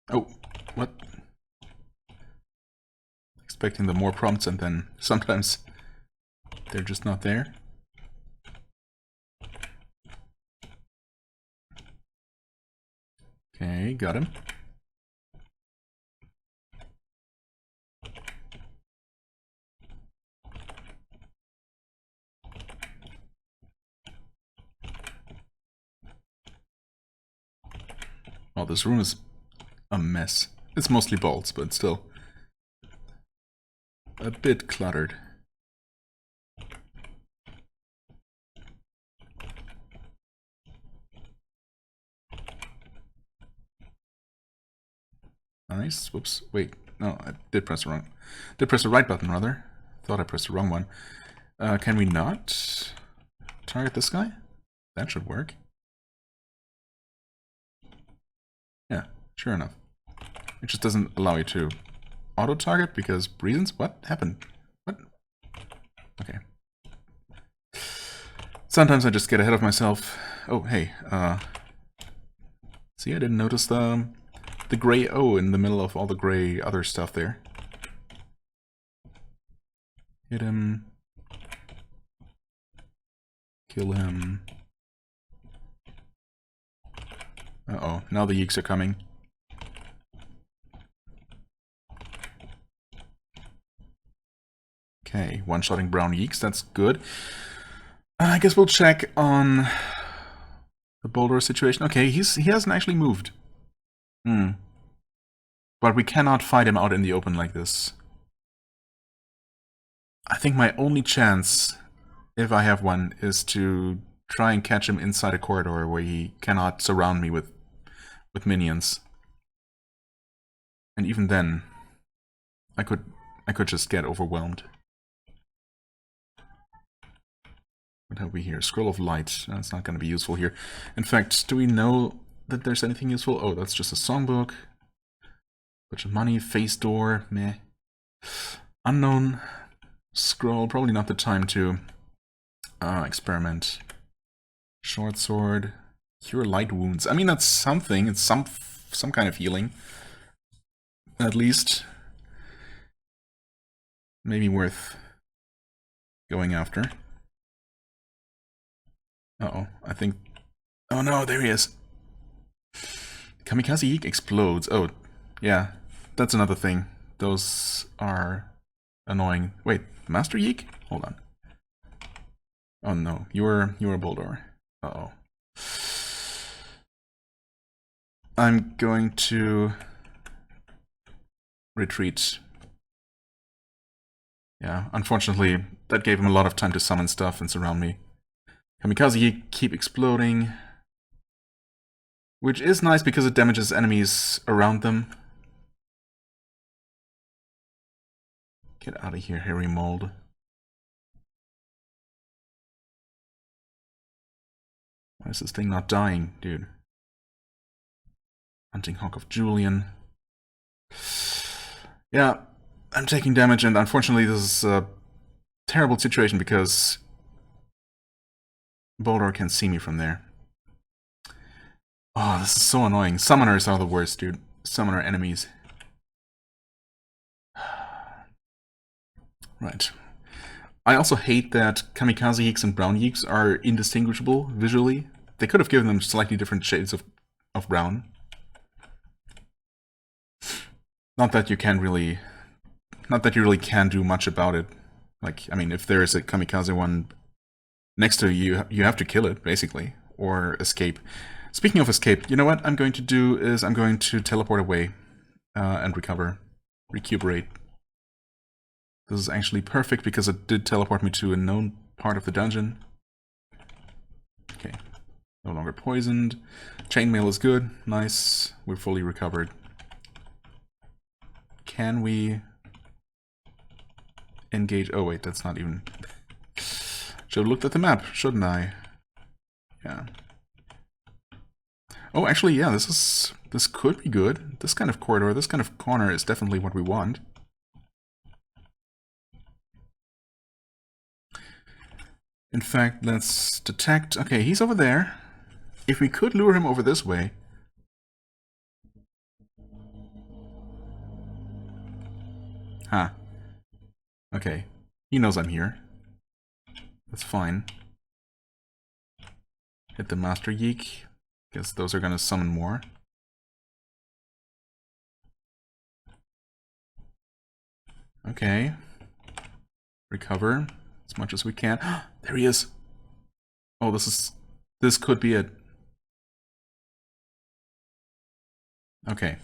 Oh, what? Expecting the more prompts and then sometimes they're just not there. Okay, got him. Oh, this room is a mess. It's mostly bolts, but still a bit cluttered. Nice. Whoops. Wait. No, I did press the wrong. Did press the right button, rather. Thought I pressed the wrong one. Can we not target this guy? That should work. Yeah, sure enough. It just doesn't allow you to auto-target because reasons? What happened? What? Okay. Sometimes I just get ahead of myself. Oh, hey. See, I didn't notice the gray O in the middle of all the gray other stuff there. Hit him. Kill him. Uh-oh, now the yeeks are coming. Okay, one-shotting brown yeeks, that's good. I guess we'll check on the boulder situation. Okay, he hasn't actually moved. But we cannot fight him out in the open like this. I think my only chance, if I have one, is to try and catch him inside a corridor where he cannot surround me with minions. And even then, I could just get overwhelmed. What have we here? Scroll of Light. That's not going to be useful here. In fact, do we know that there's anything useful? Oh, that's just a songbook. Bunch of money. Face door. Meh. Unknown. Scroll. Probably not the time to experiment. Short sword. Cure light wounds. I mean, that's something. It's some kind of healing. At least. Maybe worth going after. Uh-oh, I think... Oh no, there he is! Kamikaze Yeek explodes. Oh, yeah, that's another thing. Those are annoying. Wait, Master Yeek? Hold on. Oh no, you're a Boldor. Uh-oh. I'm going to retreat. Yeah, unfortunately, that gave him a lot of time to summon stuff and surround me. Kamikaze Yeek keep exploding. Which is nice because it damages enemies around them. Get out of here, hairy mold. Why is this thing not dying, dude? Hunting Hawk of Julian. Yeah, I'm taking damage, and unfortunately this is a terrible situation because Boldor can see me from there. Oh, this is so annoying. Summoners are the worst, dude. Summoner enemies. Right. I also hate that Kamikaze Yeeks and Brown Yeeks are indistinguishable visually. They could have given them slightly different shades of brown. Not that you really can do much about it. Like, I mean, if there is a Kamikaze one next to you, you have to kill it, basically, or escape. Speaking of escape, you know what I'm going to do is I'm going to teleport away and recuperate. This is actually perfect because it did teleport me to a known part of the dungeon. Okay, no longer poisoned. Chainmail is good, nice. We're fully recovered. Can we engage? Oh wait, that's not even... Should have looked at the map, shouldn't I? Yeah. Oh, actually, yeah, this could be good. This kind of corridor, this kind of corner is definitely what we want. In fact, let's detect... Okay, he's over there. If we could lure him over this way... Huh. Okay. He knows I'm here. That's fine. Hit the Master Yeek. Guess those are gonna summon more. Okay. Recover as much as we can. There he is. Oh, this could be it. Okay.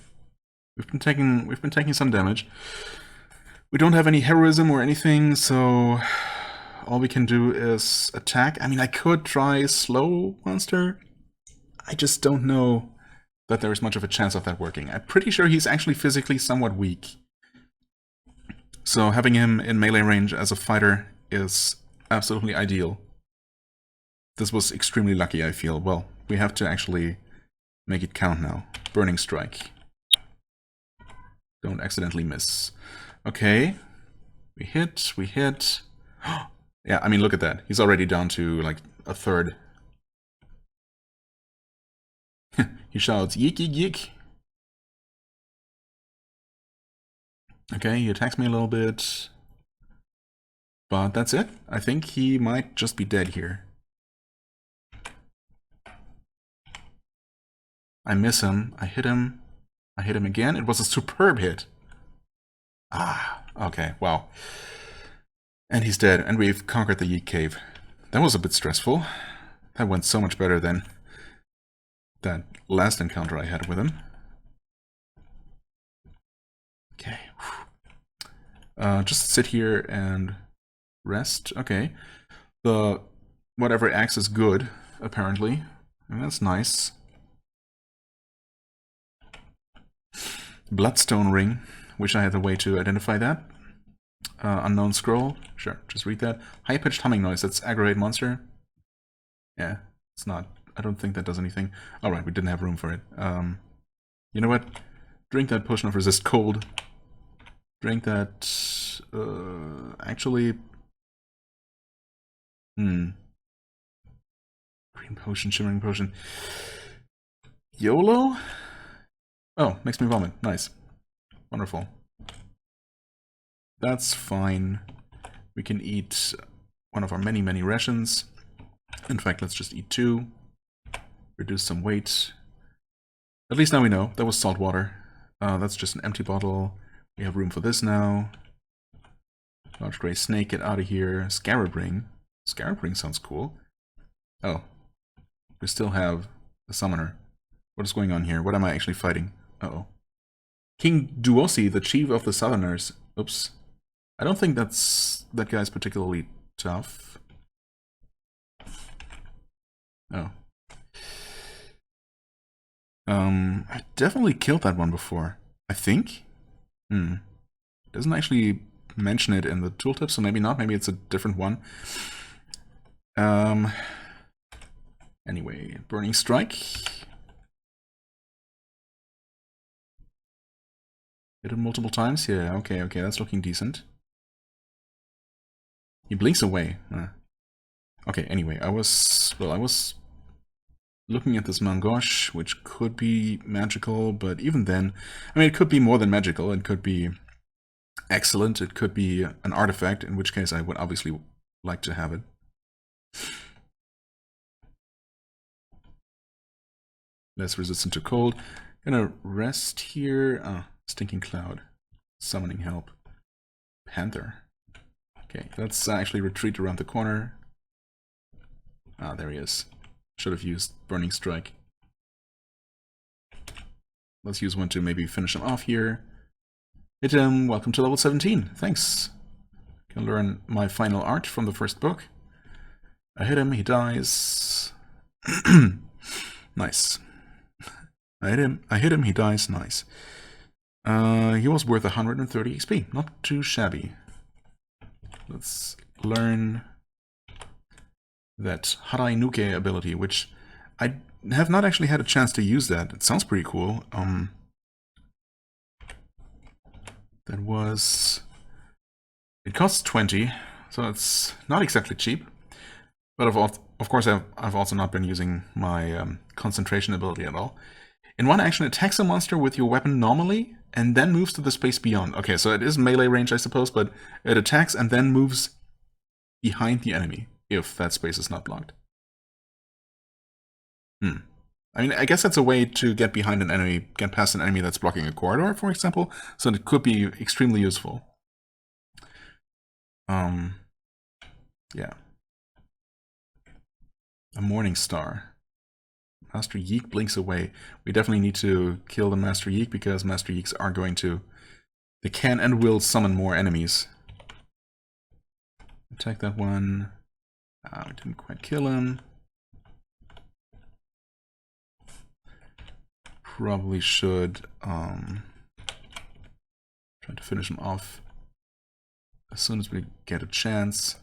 We've been taking some damage. We don't have any heroism or anything, so all we can do is attack. I mean, I could try slow monster. I just don't know that there is much of a chance of that working. I'm pretty sure he's actually physically somewhat weak. So having him in melee range as a fighter is absolutely ideal. This was extremely lucky, I feel. Well, we have to actually make it count now. Burning Strike. Don't accidentally miss. Okay. We hit. Yeah, I mean, look at that. He's already down to, like, a third. He shouts, yeek, yeek, yeek. Okay, he attacks me a little bit. But that's it. I think he might just be dead here. I miss him. I hit him. I hit him again. It was a superb hit. Ah, okay, wow. And he's dead, and we've conquered the Yeek Cave. That was a bit stressful. That went so much better than that last encounter I had with him. Okay. Just sit here and rest. Okay. The whatever axe is good, apparently. And that's nice. Bloodstone ring. Wish I had a way to identify that. Unknown scroll. Sure, just read that. High-pitched humming noise. That's aggravate monster. Yeah, it's not. I don't think that does anything. Alright, we didn't have room for it. You know what? Drink that potion of resist cold. Drink that... actually... Green potion, shimmering potion. YOLO? Oh, makes me vomit. Nice. Wonderful. That's fine. We can eat one of our many, many rations. In fact, let's just eat 2. Reduce some weight. At least now we know. That was salt water. That's just an empty bottle. We have room for this now. Large gray snake, get out of here. Scarab ring. Scarab ring sounds cool. Oh. We still have a summoner. What is going on here? What am I actually fighting? Uh-oh. King Duosi, the chief of the Southerners. Oops. I don't think that guy's particularly tough. Oh. I definitely killed that one before. I think? Doesn't actually mention it in the tooltip, so maybe not. Maybe it's a different one. Anyway, Burning Strike. Hit him multiple times? Yeah, okay, that's looking decent. He blinks away. Okay, anyway, I was looking at this Mangosh, which could be magical, but even then, I mean, it could be more than magical. It could be excellent. It could be an artifact, in which case I would obviously like to have it. Less resistant to cold. Gonna rest here. Stinking Cloud. Summoning help. Panther. Okay, let's actually retreat around the corner. Ah, there he is. Should have used Burning Strike. Let's use one to maybe finish him off here. Hit him. Welcome to level 17. Thanks. Can learn my final art from the first book. I hit him. He dies. Nice. I hit him. He dies. Nice. He was worth 130 XP. Not too shabby. Let's learn that Harai Nuke ability, which I have not actually had a chance to use that. It sounds pretty cool. That was... It costs 20, so it's not exactly cheap. But of course, I've also not been using my concentration ability at all. In one action, attacks a monster with your weapon normally, and then moves to the space beyond. Okay, so it is melee range, I suppose, but it attacks and then moves behind the enemy, if that space is not blocked. I mean, I guess that's a way to get behind an enemy, get past an enemy that's blocking a corridor, for example, so it could be extremely useful. Yeah. A morning star. Master Yeek blinks away. We definitely need to kill the Master Yeek because Master Yeeks are going to... They can and will summon more enemies. Attack that one. We didn't quite kill him. Probably should try to finish him off as soon as we get a chance.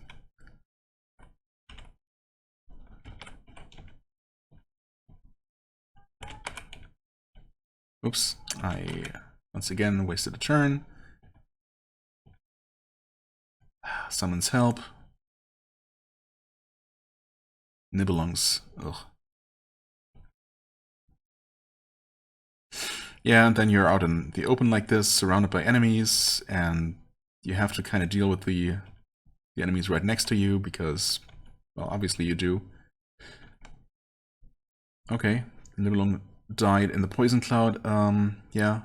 Oops, I once again wasted a turn. Summons help. Nibelungs. Ugh. Yeah, and then you're out in the open like this, surrounded by enemies, and you have to kind of deal with the enemies right next to you, because, well, obviously you do. Okay, Nibelung died in the poison cloud. Yeah,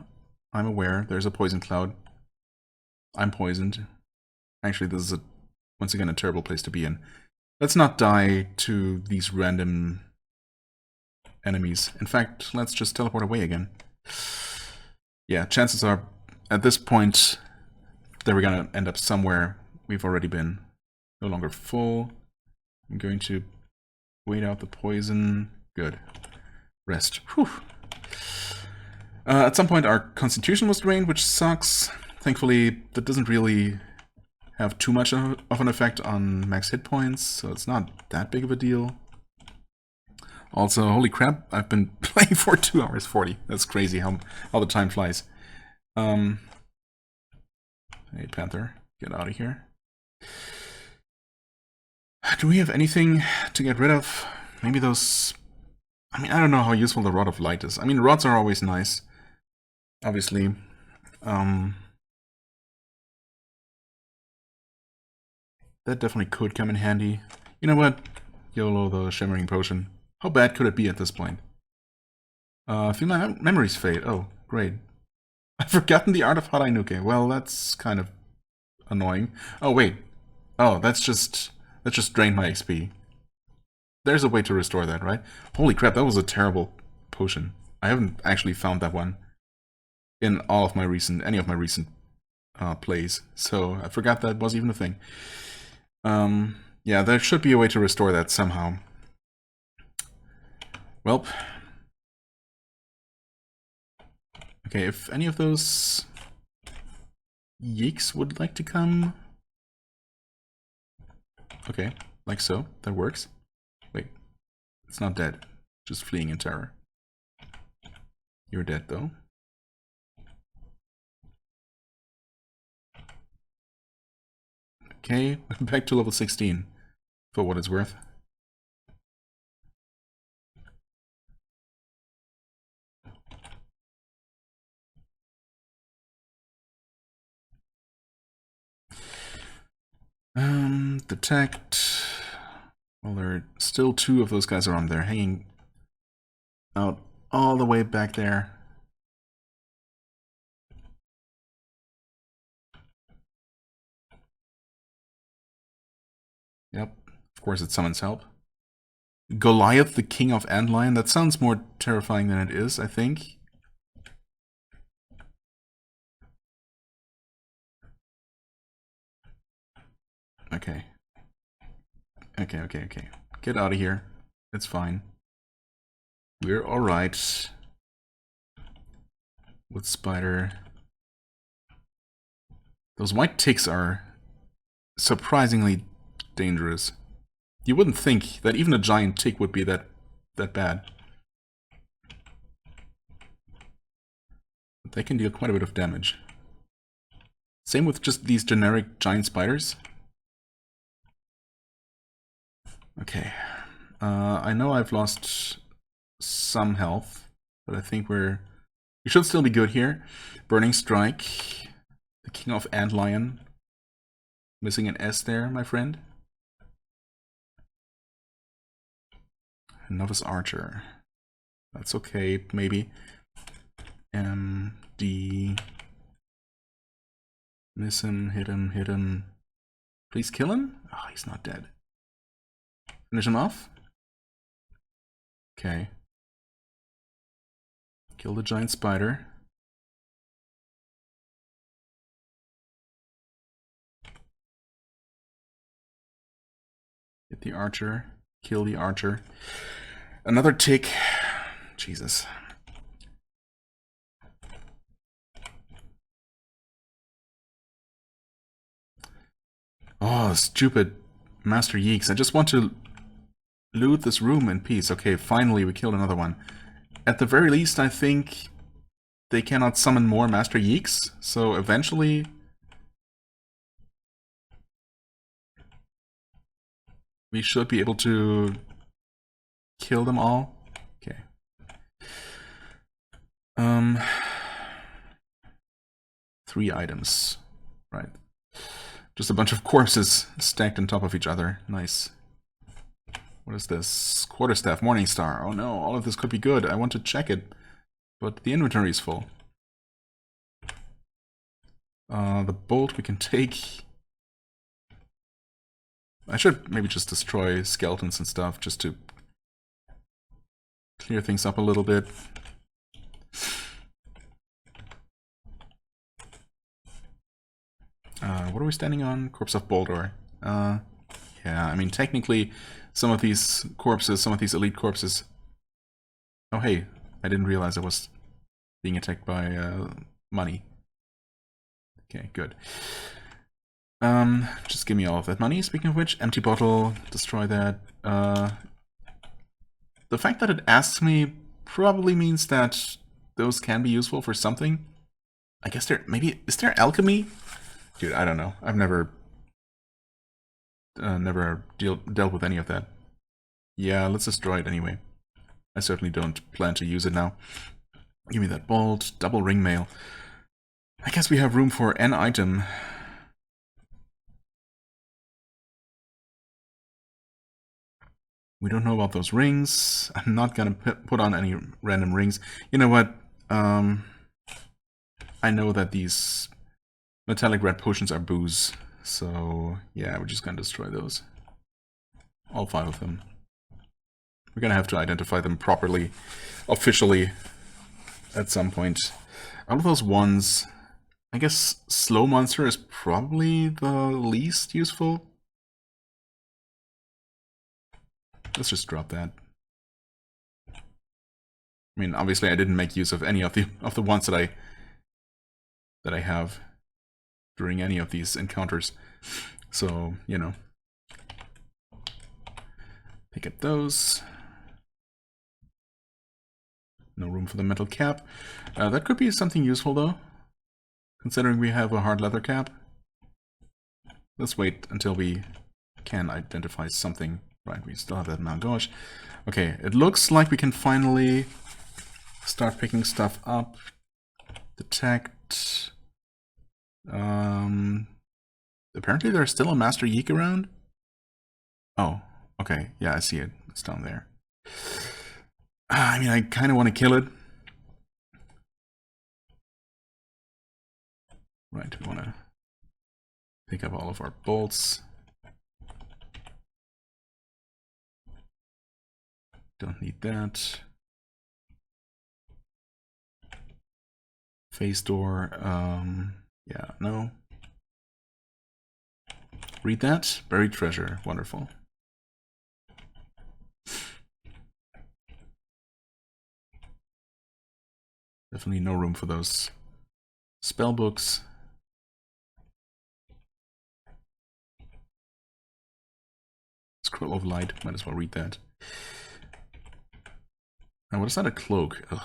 I'm aware, there's a poison cloud. I'm poisoned. Actually, this is once again a terrible place to be in. Let's not die to these random enemies. In fact, let's just teleport away again. Yeah, chances are, at this point, that we're gonna end up somewhere we've already been. No longer full. I'm going to wait out the poison. Good. Rest. Whew. At some point our constitution was drained, which sucks. Thankfully, that doesn't really have too much of an effect on max hit points, so it's not that big of a deal. Also, holy crap, I've been playing for 2 hours 40. That's crazy how the time flies. Hey, Panther, get out of here. Do we have anything to get rid of? Maybe those... I mean, I don't know how useful the Rod of Light is. I mean, rods are always nice, obviously. That definitely could come in handy. You know what? YOLO the Shimmering Potion. How bad could it be at this point? Feel my memories fade. Oh, great. I've forgotten the art of Harainuke. Well, that's kind of annoying. Oh, wait. Oh, that just drained my XP. There's a way to restore that, right? Holy crap, that was a terrible potion. I haven't actually found that one in all of my any of my recent plays, so I forgot that was even a thing. Yeah, there should be a way to restore that somehow. Well, okay, if any of those Yeeks would like to come... Okay, like so, that works. Wait, it's not dead, just fleeing in terror. You're dead, though. Okay, back to level 16, for what it's worth. Detect... Well, there are still 2 of those guys around there, hanging out all the way back there. Yep, of course it summons help. Goliath, the King of Antlion? That sounds more terrifying than it is, I think. Okay. Okay. Get out of here. It's fine. We're alright. With Spider. Those white ticks are surprisingly dangerous. You wouldn't think that even a giant tick would be that bad. But they can deal quite a bit of damage. Same with just these generic giant spiders. Okay. I know I've lost some health, but I think we should still be good here. Burning Strike. The King of Antlion. Missing an S there, my friend. Novice Archer. That's okay, maybe. D. Miss him, hit him. Please kill him? Oh, he's not dead. Finish him off? Okay. Kill the giant spider. Hit the archer. Kill the archer. Another tick. Jesus. Oh, stupid Master Yeeks. I just want to loot this room in peace. Okay, finally we killed another one. At the very least, I think they cannot summon more Master Yeeks, so eventually we should be able to kill them all. Okay. 3 items. Right. Just a bunch of corpses stacked on top of each other. Nice. What is this? Quarterstaff, Morningstar. Oh no, all of this could be good. I want to check it, but the inventory is full. The bolt we can take. I should maybe just destroy skeletons and stuff just to clear things up a little bit. What are we standing on? Corpse of Boldor. Yeah, I mean, technically, some of these corpses, some of these elite corpses... Oh, hey, I didn't realize I was being attacked by money. Okay, good. Just give me all of that money. Speaking of which, empty bottle, destroy that. The fact that it asks me probably means that those can be useful for something. I guess there, maybe, is there alchemy? Dude, I don't know. I've never dealt with any of that. Yeah, let's destroy it anyway. I certainly don't plan to use it now. Give me that bolt, double ring mail. I guess we have room for an item. We don't know about those rings. I'm not gonna put on any random rings. You know what? I know that these metallic red potions are booze. So, yeah, we're just gonna destroy those. All 5 of them. We're gonna have to identify them properly, officially, at some point. Out of those ones, I guess Slow Monster is probably the least useful. Let's just drop that. I mean, obviously I didn't make use of any of the ones that I have during any of these encounters. So, you know. Pick up those. No room for the metal cap. That could be something useful though, considering we have a hard leather cap. Let's wait until we can identify something. Right, we still have that Malgosh. Okay, it looks like we can finally start picking stuff up. Detect. Apparently there's still a Master Yeek around. Oh, okay. Yeah, I see it. It's down there. I mean, I kind of want to kill it. Right, we want to pick up all of our bolts. Don't need that. Phase door, yeah, no. Read that. Buried treasure. Wonderful. Definitely no room for those spell books. Scroll of Light. Might as well read that. Now, what is that? A cloak? Ugh.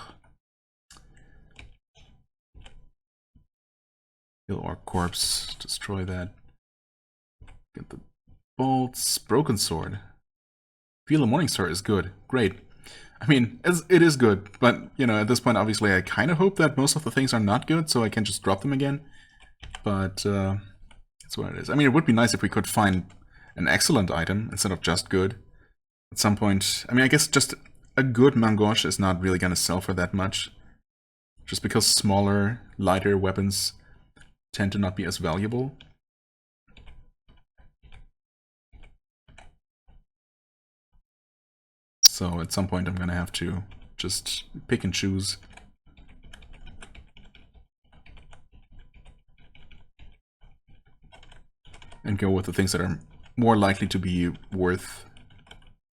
Kill Orc Corpse. Destroy that. Get the bolts. Broken Sword. Feel the Morningstar is good. Great. I mean, it is good, but, you know, at this point, obviously, I kind of hope that most of the things are not good, so I can just drop them again. But, that's what it is. I mean, it would be nice if we could find an excellent item instead of just good. At some point, I mean, I guess just a good Mangosh is not really going to sell for that much. Just because smaller, lighter weapons tend to not be as valuable. So at some point I'm gonna have to just pick and choose. And go with the things that are more likely to be worth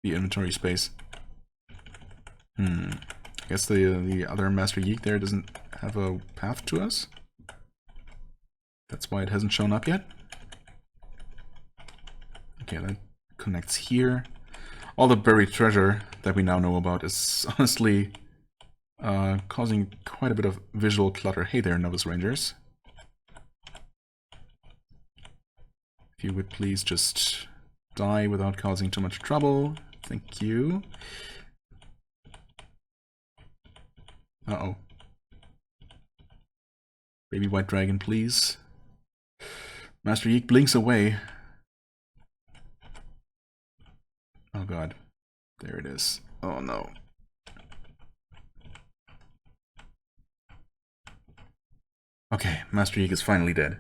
the inventory space. I guess the other Master Yeek there doesn't have a path to us. That's why it hasn't shown up yet. Okay, that connects here. All the buried treasure that we now know about is honestly causing quite a bit of visual clutter. Hey there, Novus Rangers. If you would please just die without causing too much trouble. Thank you. Uh-oh. Baby White Dragon, please. Master Yeek blinks away. Oh god. There it is. Oh no. Okay, Master Yeek is finally dead.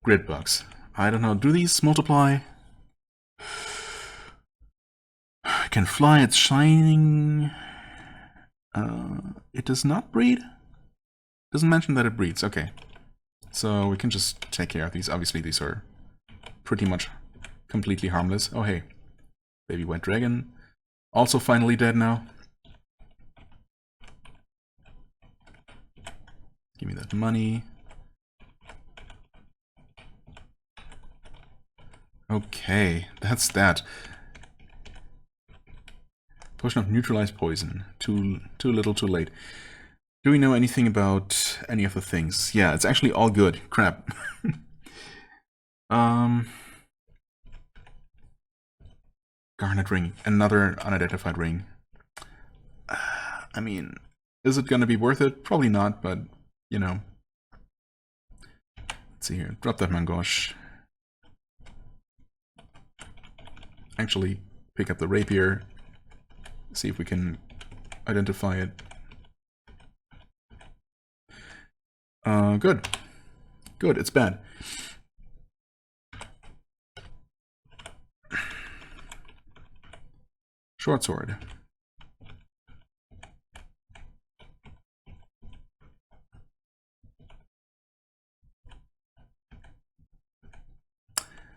Grid bugs. I don't know, do these multiply? Can fly, it's shining. It does not breed? Doesn't mention that it breeds, okay. So we can just take care of these. Obviously these are pretty much completely harmless. Oh hey, Baby White Dragon. Also finally dead now. Give me that money. Okay, that's that. Potion of neutralized poison. Too little, too late. Do we know anything about any of the things? Yeah, it's actually all good. Crap. Garnet ring. Another unidentified ring. I mean, is it gonna be worth it? Probably not, but, you know. Let's see here. Drop that mangosh. Actually, pick up the rapier. See if we can identify it. Good. Good, it's bad. Short sword.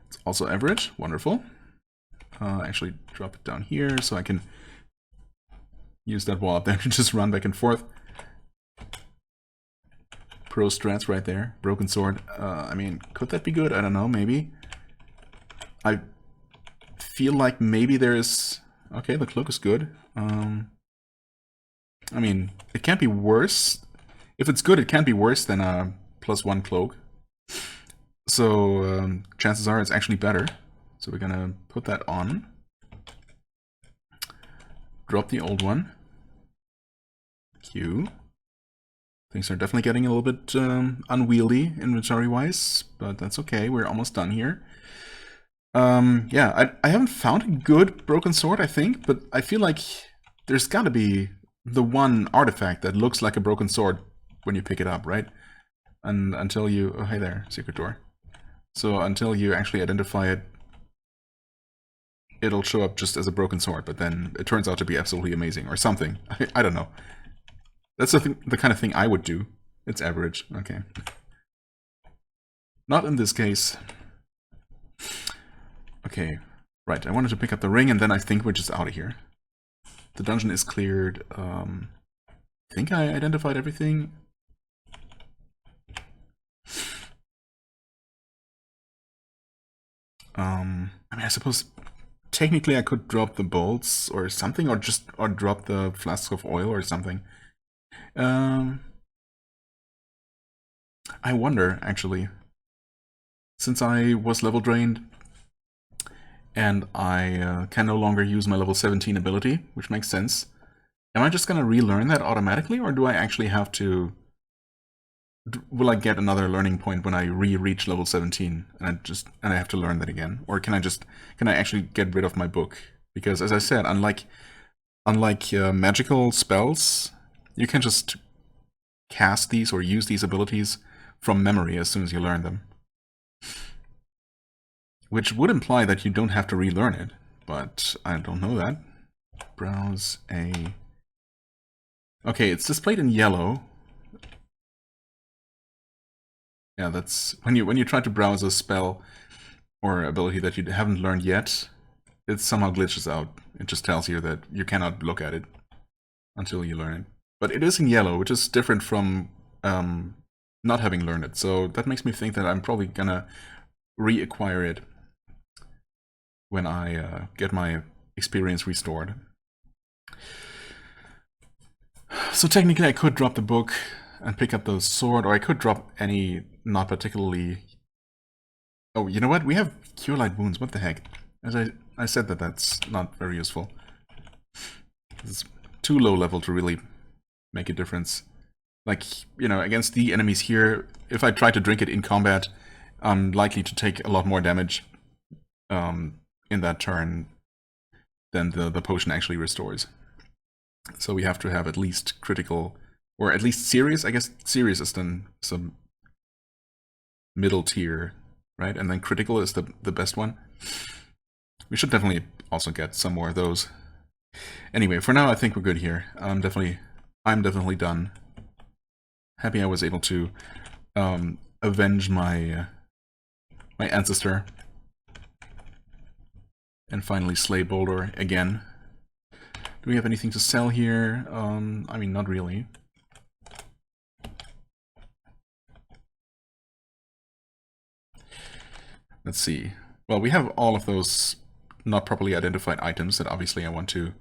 It's also average. Wonderful. Actually, drop it down here so I can use that wall up there to just run back and forth. Pro strats right there. Broken sword. I mean, could that be good? I don't know, maybe. I feel like maybe there's... Okay, the cloak is good. I mean, it can't be worse. If it's good, it can't be worse than a +1 cloak. So, chances are it's actually better. So we're gonna put that on. Drop the old one. Q. Things are definitely getting a little bit unwieldy inventory-wise, but that's okay. We're almost done here. Yeah, I haven't found a good broken sword, I think, but I feel like there's gotta be the one artifact that looks like a broken sword when you pick it up, right? And until you... Oh, hey there, secret door. So until you actually identify it, it'll show up just as a broken sword, but then it turns out to be absolutely amazing, or something. I don't know. That's the kind of thing I would do. It's average. Okay. Not in this case. Okay. Right, I wanted to pick up the ring, and then I think we're just out of here. The dungeon is cleared. I think I identified everything. I mean, I suppose technically I could drop the bolts or something, or drop the flask of oil or something. I wonder, actually, since I was level drained and I can no longer use my level 17 ability, which makes sense, am I just gonna relearn that automatically, or do I actually have to... Will I get another learning point when I reach level 17 and I have to learn that again? Or can I actually get rid of my book? Because as I said, unlike magical spells, you can just cast these or use these abilities from memory as soon as you learn them. Which would imply that you don't have to relearn it, but I don't know that. browse a... Okay, it's displayed in yellow. Yeah, that's when you try to browse a spell or ability that you haven't learned yet, it somehow glitches out. It just tells you that you cannot look at it until you learn it. But it is in yellow, which is different from not having learned it. So that makes me think that I'm probably gonna reacquire it when I get my experience restored. So technically I could drop the book and pick up the sword, or I could drop any not particularly... Oh, you know what? We have Cure Light Wounds. What the heck? As I said that that's not very useful. It's too low level to really make a difference. Like, you know, against the enemies here, if I try to drink it in combat, I'm likely to take a lot more damage in that turn than the potion actually restores. So we have to have at least critical, or at least serious. I guess serious is then some middle tier, right? And then critical is the best one. We should definitely also get some more of those. Anyway, for now I think we're good here. I'm definitely done. Happy I was able to avenge my my ancestor and finally slay Boulder again. Do we have anything to sell here? I mean, not really. Let's see. Well, we have all of those not properly identified items that obviously I want to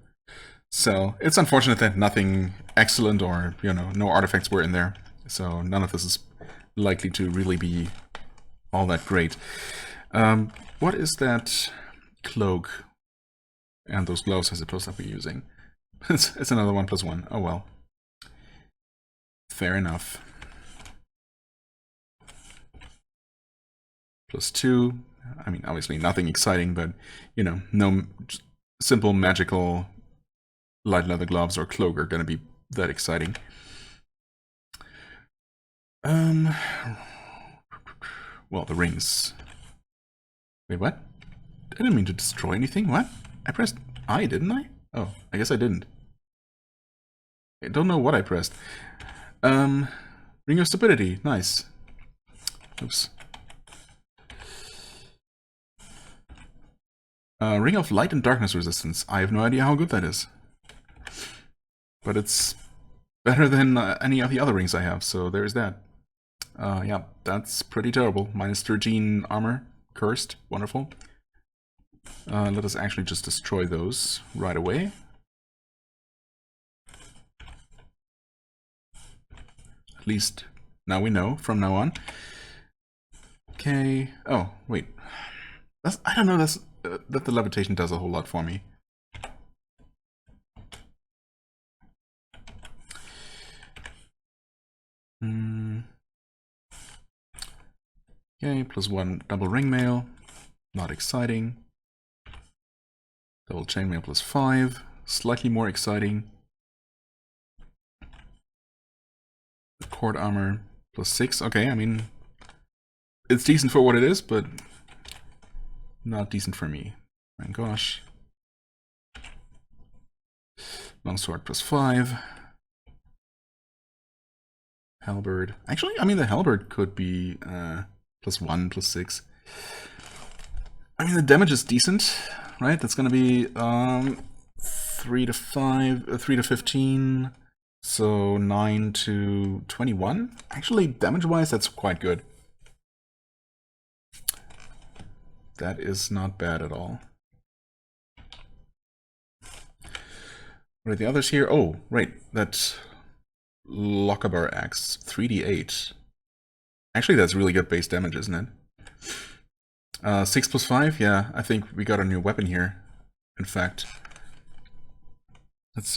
sell. It's unfortunate that nothing excellent or, you know, no artifacts were in there. So none of this is likely to really be all that great. What is that cloak and those gloves, I suppose, that we're using? It's another 1+1. Oh well. Fair enough. +2. I mean, obviously nothing exciting, but, you know, no simple magical light leather gloves or cloak are going to be that exciting. Well, the rings. Wait, what? I didn't mean to destroy anything. What? I pressed I, didn't I? Oh, I guess I didn't. I don't know what I pressed. Ring of Stupidity. Nice. Oops. Ring of Light and Darkness Resistance. I have no idea how good that is. But it's better than any of the other rings I have, so there's that. Yeah, that's pretty terrible. -13 armor. Cursed. Wonderful. Let us actually just destroy those right away. At least now we know from now on. Okay. Oh, wait. I don't know that the levitation does a whole lot for me. Okay, +1 double ring mail. Not exciting. Double chainmail +5. Slightly more exciting. The cord armor +6. Okay, I mean, it's decent for what it is, but not decent for me. My gosh. Longsword +5. Halberd. Actually, I mean, the halberd could be +1, +6. I mean, the damage is decent, right? That's going to be 3 to 5, 3 to 15, so 9 to 21. Actually, damage-wise, that's quite good. That is not bad at all. What are the others here? Oh, right, that Lockabar Axe, 3d8. Actually, that's really good base damage, isn't it? 6 + 5, yeah, I think we got a new weapon here. In fact,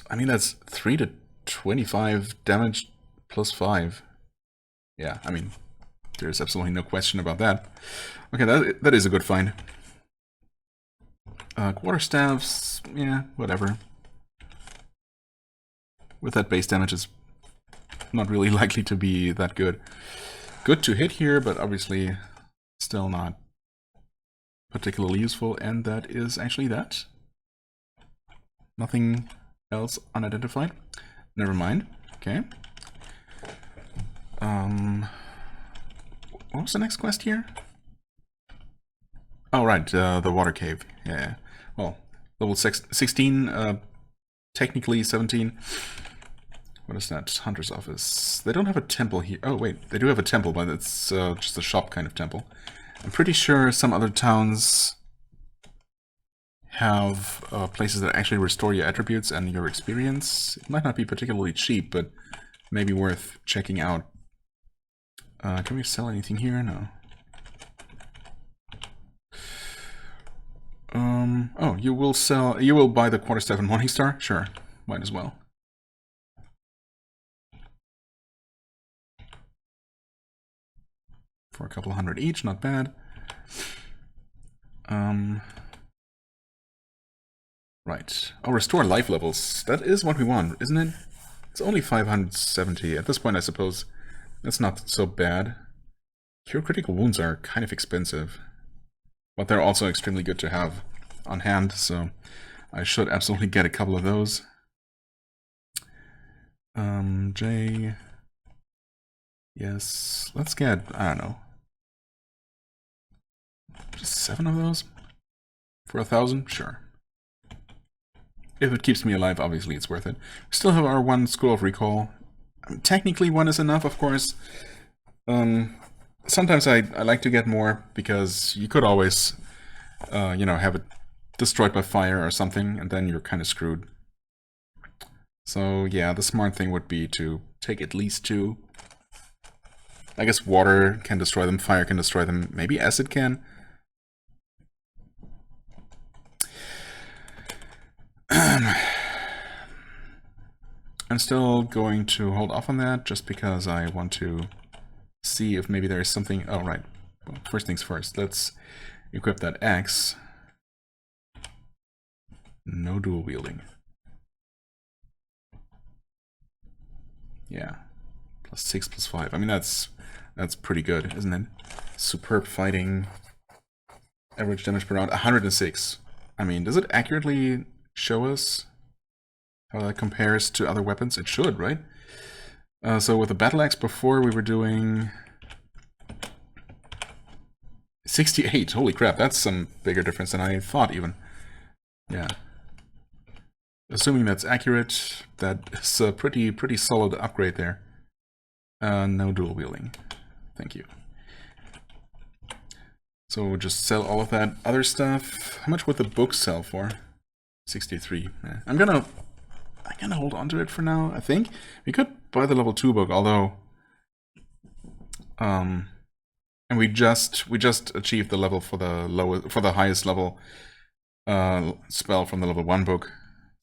I mean, that's 3 to 25 damage +5. Yeah, I mean, there's absolutely no question about that. Okay, that is a good find. Quarterstaffs, yeah, whatever. With that base damage, it's not really likely to be that good. Good to hit here, but obviously still not particularly useful, and that is actually that. Nothing else unidentified? Never mind. Okay. What was the next quest here? Oh, right, the water cave. Yeah. Well, level 16, technically 17. What is that? Hunter's office. They don't have a temple here. Oh, wait, they do have a temple, but it's just a shop kind of temple. I'm pretty sure some other towns have places that actually restore your attributes and your experience. It might not be particularly cheap, but maybe worth checking out. Can we sell anything here? No. Oh, you will buy the quarterstaff and Morningstar? Sure, might as well. For a couple hundred each, not bad. Right. Oh, restore life levels. That is what we want, isn't it? It's only 570. At this point, I suppose that's not so bad. Cure critical wounds are kind of expensive, but they're also extremely good to have on hand, so I should absolutely get a couple of those. J. Yes, let's get, I don't know, just 7 of those? For 1,000? Sure. If it keeps me alive, obviously it's worth it. We still have our 1 Scroll of Recall. Technically 1 is enough, of course. Sometimes I like to get more, because you could always, you know, have it destroyed by fire or something, and then you're kind of screwed. So yeah, the smart thing would be to take at least 2. I guess water can destroy them, fire can destroy them, maybe acid can. I'm still going to hold off on that, just because I want to see if maybe there is something... Oh, right. Well, first things first, let's equip that axe. No dual wielding. Yeah. +6, +5. I mean, that's pretty good, isn't it? Superb fighting. Average damage per round, 106. I mean, does it accurately show us how that compares to other weapons? It should, right? So with the battle axe before, we were doing 68. Holy crap, that's some bigger difference than I thought even. Yeah. Assuming that's accurate, that is a pretty solid upgrade there. No dual wielding. Thank you. So we'll just sell all of that other stuff. How much would the book sell for? 63. Yeah. I'm gonna hold on to it for now, I think. We could buy the level 2 book, although and we just achieved the level for the highest level spell from the level 1 book.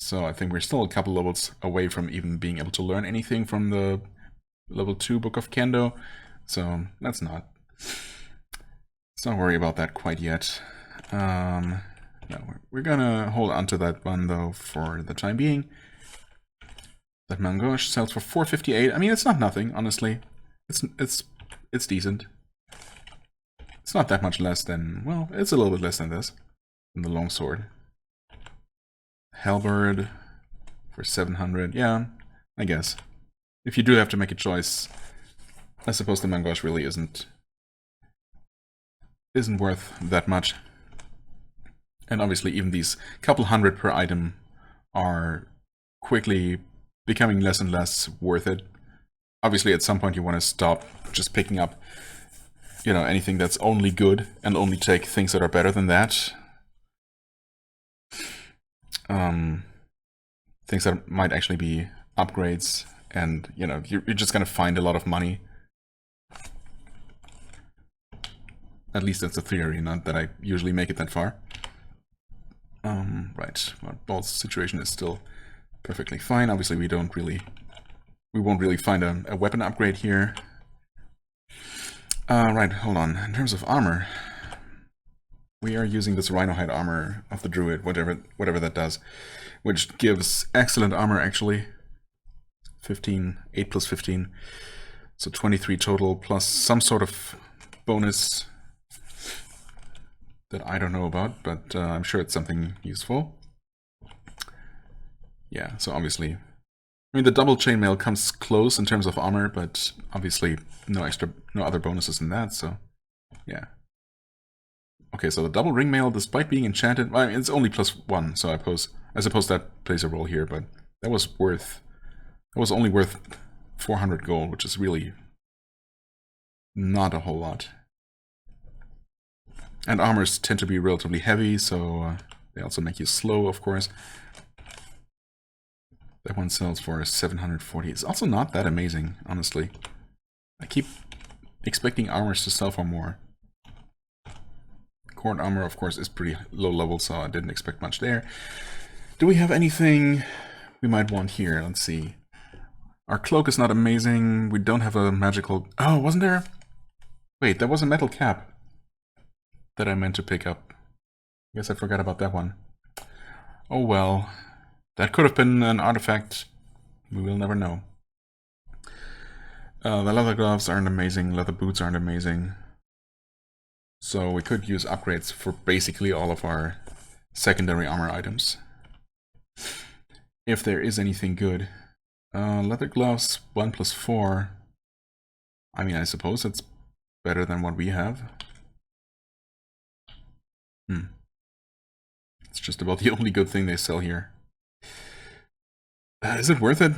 So I think we're still a couple levels away from even being able to learn anything from the level 2 book of Kendo. So let's not worry about that quite yet. No, we're gonna hold on to that one though for the time being. That Mangosh sells for 458. I mean, it's not nothing, honestly. It's decent. It's not that much less than, well, it's a little bit less than this, than the longsword. Halberd for 700. Yeah, I guess. If you do have to make a choice, I suppose the Mangosh really isn't worth that much. And obviously even these couple hundred per item are quickly becoming less and less worth it. Obviously at some point you want to stop just picking up, you know, anything that's only good and only take things that are better than that. Things that might actually be upgrades, and you know, you're just gonna find a lot of money. At least that's the theory, not that I usually make it that far. Right, well, Ball's situation is still perfectly fine. Obviously we won't really find a weapon upgrade here. Right, hold on. In terms of armor, we are using this rhino hide armor of the druid, whatever that does, which gives excellent armor actually. 15, 8 plus 15, so 23 total, plus some sort of bonus that I don't know about, but I'm sure it's something useful. Yeah, so obviously... I mean, the double chainmail comes close in terms of armor, but obviously no other bonuses than that, so... Yeah. Okay, so the double ringmail, despite being enchanted... I mean, it's only +1, so I suppose that plays a role here, but that was only worth 400 gold, which is really not a whole lot. And armors tend to be relatively heavy, so they also make you slow, of course. That one sells for 740. It's also not that amazing, honestly. I keep expecting armors to sell for more. Cord armor, of course, is pretty low level, so I didn't expect much there. Do we have anything we might want here? Let's see. Our cloak is not amazing. We don't have a magical... Oh, wasn't there? Wait, there was a metal cap that I meant to pick up. I guess I forgot about that one. Oh well. That could have been an artifact. We will never know. The leather gloves aren't amazing. Leather boots aren't amazing. So we could use upgrades for basically all of our secondary armor items. If there is anything good. Leather gloves, 1+4. I mean, I suppose it's better than what we have. It's just about the only good thing they sell here. Is it worth it?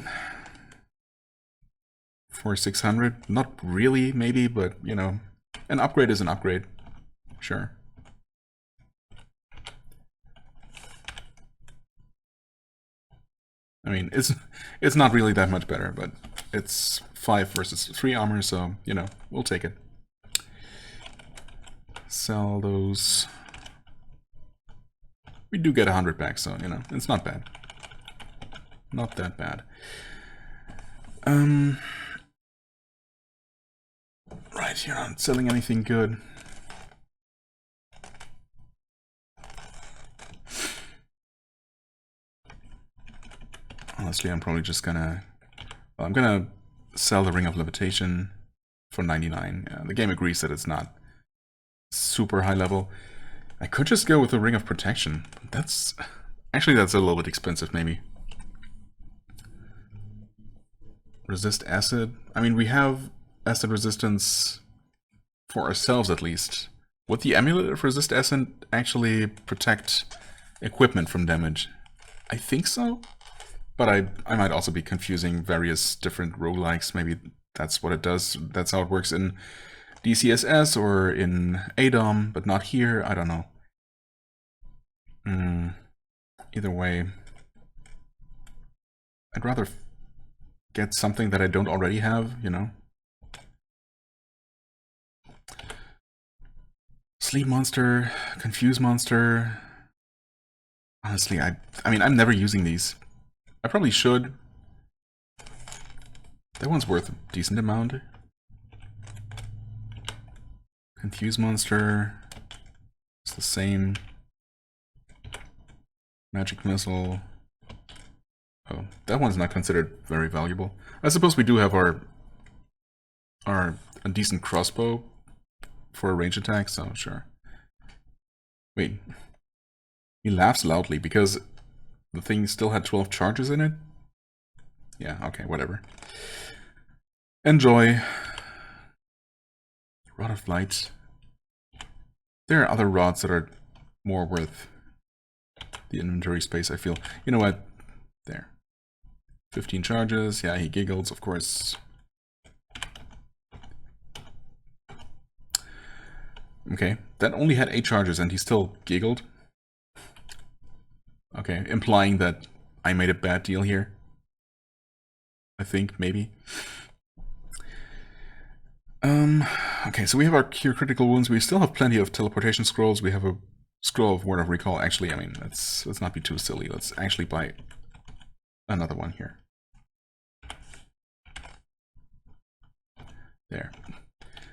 For 600? Not really, maybe, but, you know, an upgrade is an upgrade. Sure. I mean, it's not really that much better, but it's 5 versus 3 armor, so, you know, we'll take it. Sell those. We do get 100 back, so, you know, it's not bad. Not that bad. Right, you're not selling anything good. Honestly, I'm probably just gonna... Well, I'm gonna sell the Ring of Levitation for 99. The game agrees that it's not super high level. I could just go with the Ring of Protection. That's... Actually, that's a little bit expensive, maybe. Resist acid. I mean, we have acid resistance for ourselves, at least. Would the Amulet of Resist Acid actually protect equipment from damage? I think so. But I might also be confusing various different roguelikes. Maybe that's what it does. That's how it works in DCSS or in ADOM, but not here. I don't know. Either way, I'd rather get something that I don't already have, you know? Sleep Monster, Confuse Monster. Honestly, I mean, I'm never using these. I probably should. That one's worth a decent amount. Confuse Monster. It's the same. Magic Missile. Oh, that one's not considered very valuable. I suppose we do have a decent crossbow for a range attack, so sure. Wait. He laughs loudly because the thing still had 12 charges in it? Yeah, okay, whatever. Enjoy. Rod of Light. There are other rods that are more worth the inventory space, I feel. You know what? There. 15 charges. Yeah, he giggles, of course. Okay, that only had 8 charges and he still giggled. Okay, implying that I made a bad deal here. I think, maybe. Okay, so we have our Cure Critical Wounds. We still have plenty of teleportation scrolls. We have a scroll of Word of Recall. Actually, I mean, let's not be too silly. Let's actually buy another one here. There.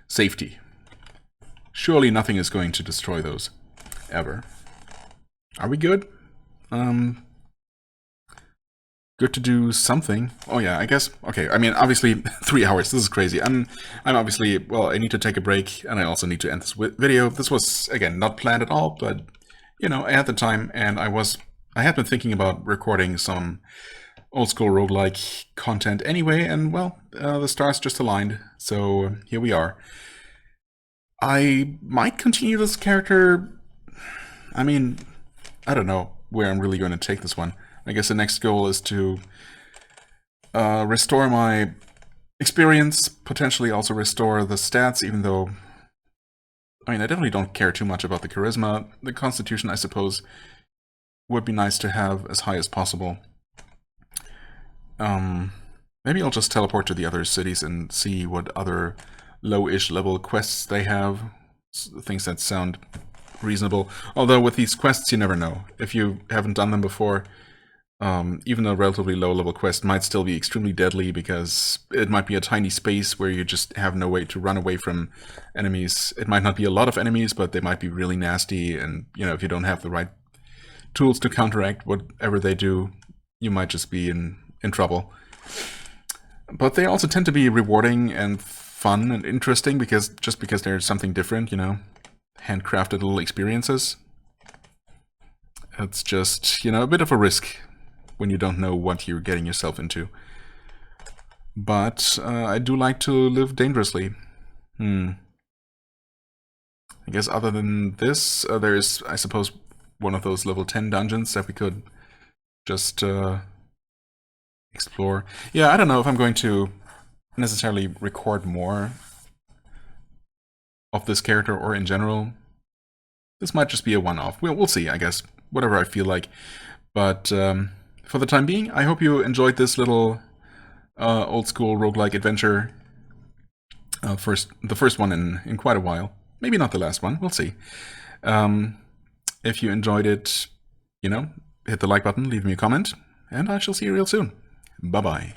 Safety. Surely nothing is going to destroy those. Ever. Are we good? Good to do something. Oh yeah, I guess. Okay, I mean, obviously 3 hours. This is crazy. I'm obviously, well, I need to take a break and I also need to end this video. This was, again, not planned at all, but, you know, I had the time and I was I had been thinking about recording some old school roguelike content anyway, and well, the stars just aligned, so here we are. I might continue this character. I mean, I don't know where I'm really going to take this one. I guess the next goal is to restore my experience, potentially also restore the stats, even though, I mean, I definitely don't care too much about the charisma. The constitution, I suppose, would be nice to have as high as possible. Maybe I'll just teleport to the other cities and see what other low-ish level quests they have. Things that sound reasonable. Although with these quests, you never know. If you haven't done them before, even a relatively low-level quest might still be extremely deadly because it might be a tiny space where you just have no way to run away from enemies. It might not be a lot of enemies, but they might be really nasty, and you know, if you don't have the right tools to counteract whatever they do, you might just be in trouble. But they also tend to be rewarding and fun and interesting because there's something different, you know, handcrafted little experiences. It's just, you know, a bit of a risk when you don't know what you're getting yourself into. But I do like to live dangerously. I guess other than this, there's, I suppose, one of those level 10 dungeons that we could just explore. Yeah, I don't know if I'm going to necessarily record more of this character or in general. This might just be a one-off. We'll see, I guess. Whatever I feel like. But for the time being, I hope you enjoyed this little old-school roguelike adventure. The first one in quite a while. Maybe not the last one. We'll see. If you enjoyed it, you know, hit the like button, leave me a comment, and I shall see you real soon. Bye-bye.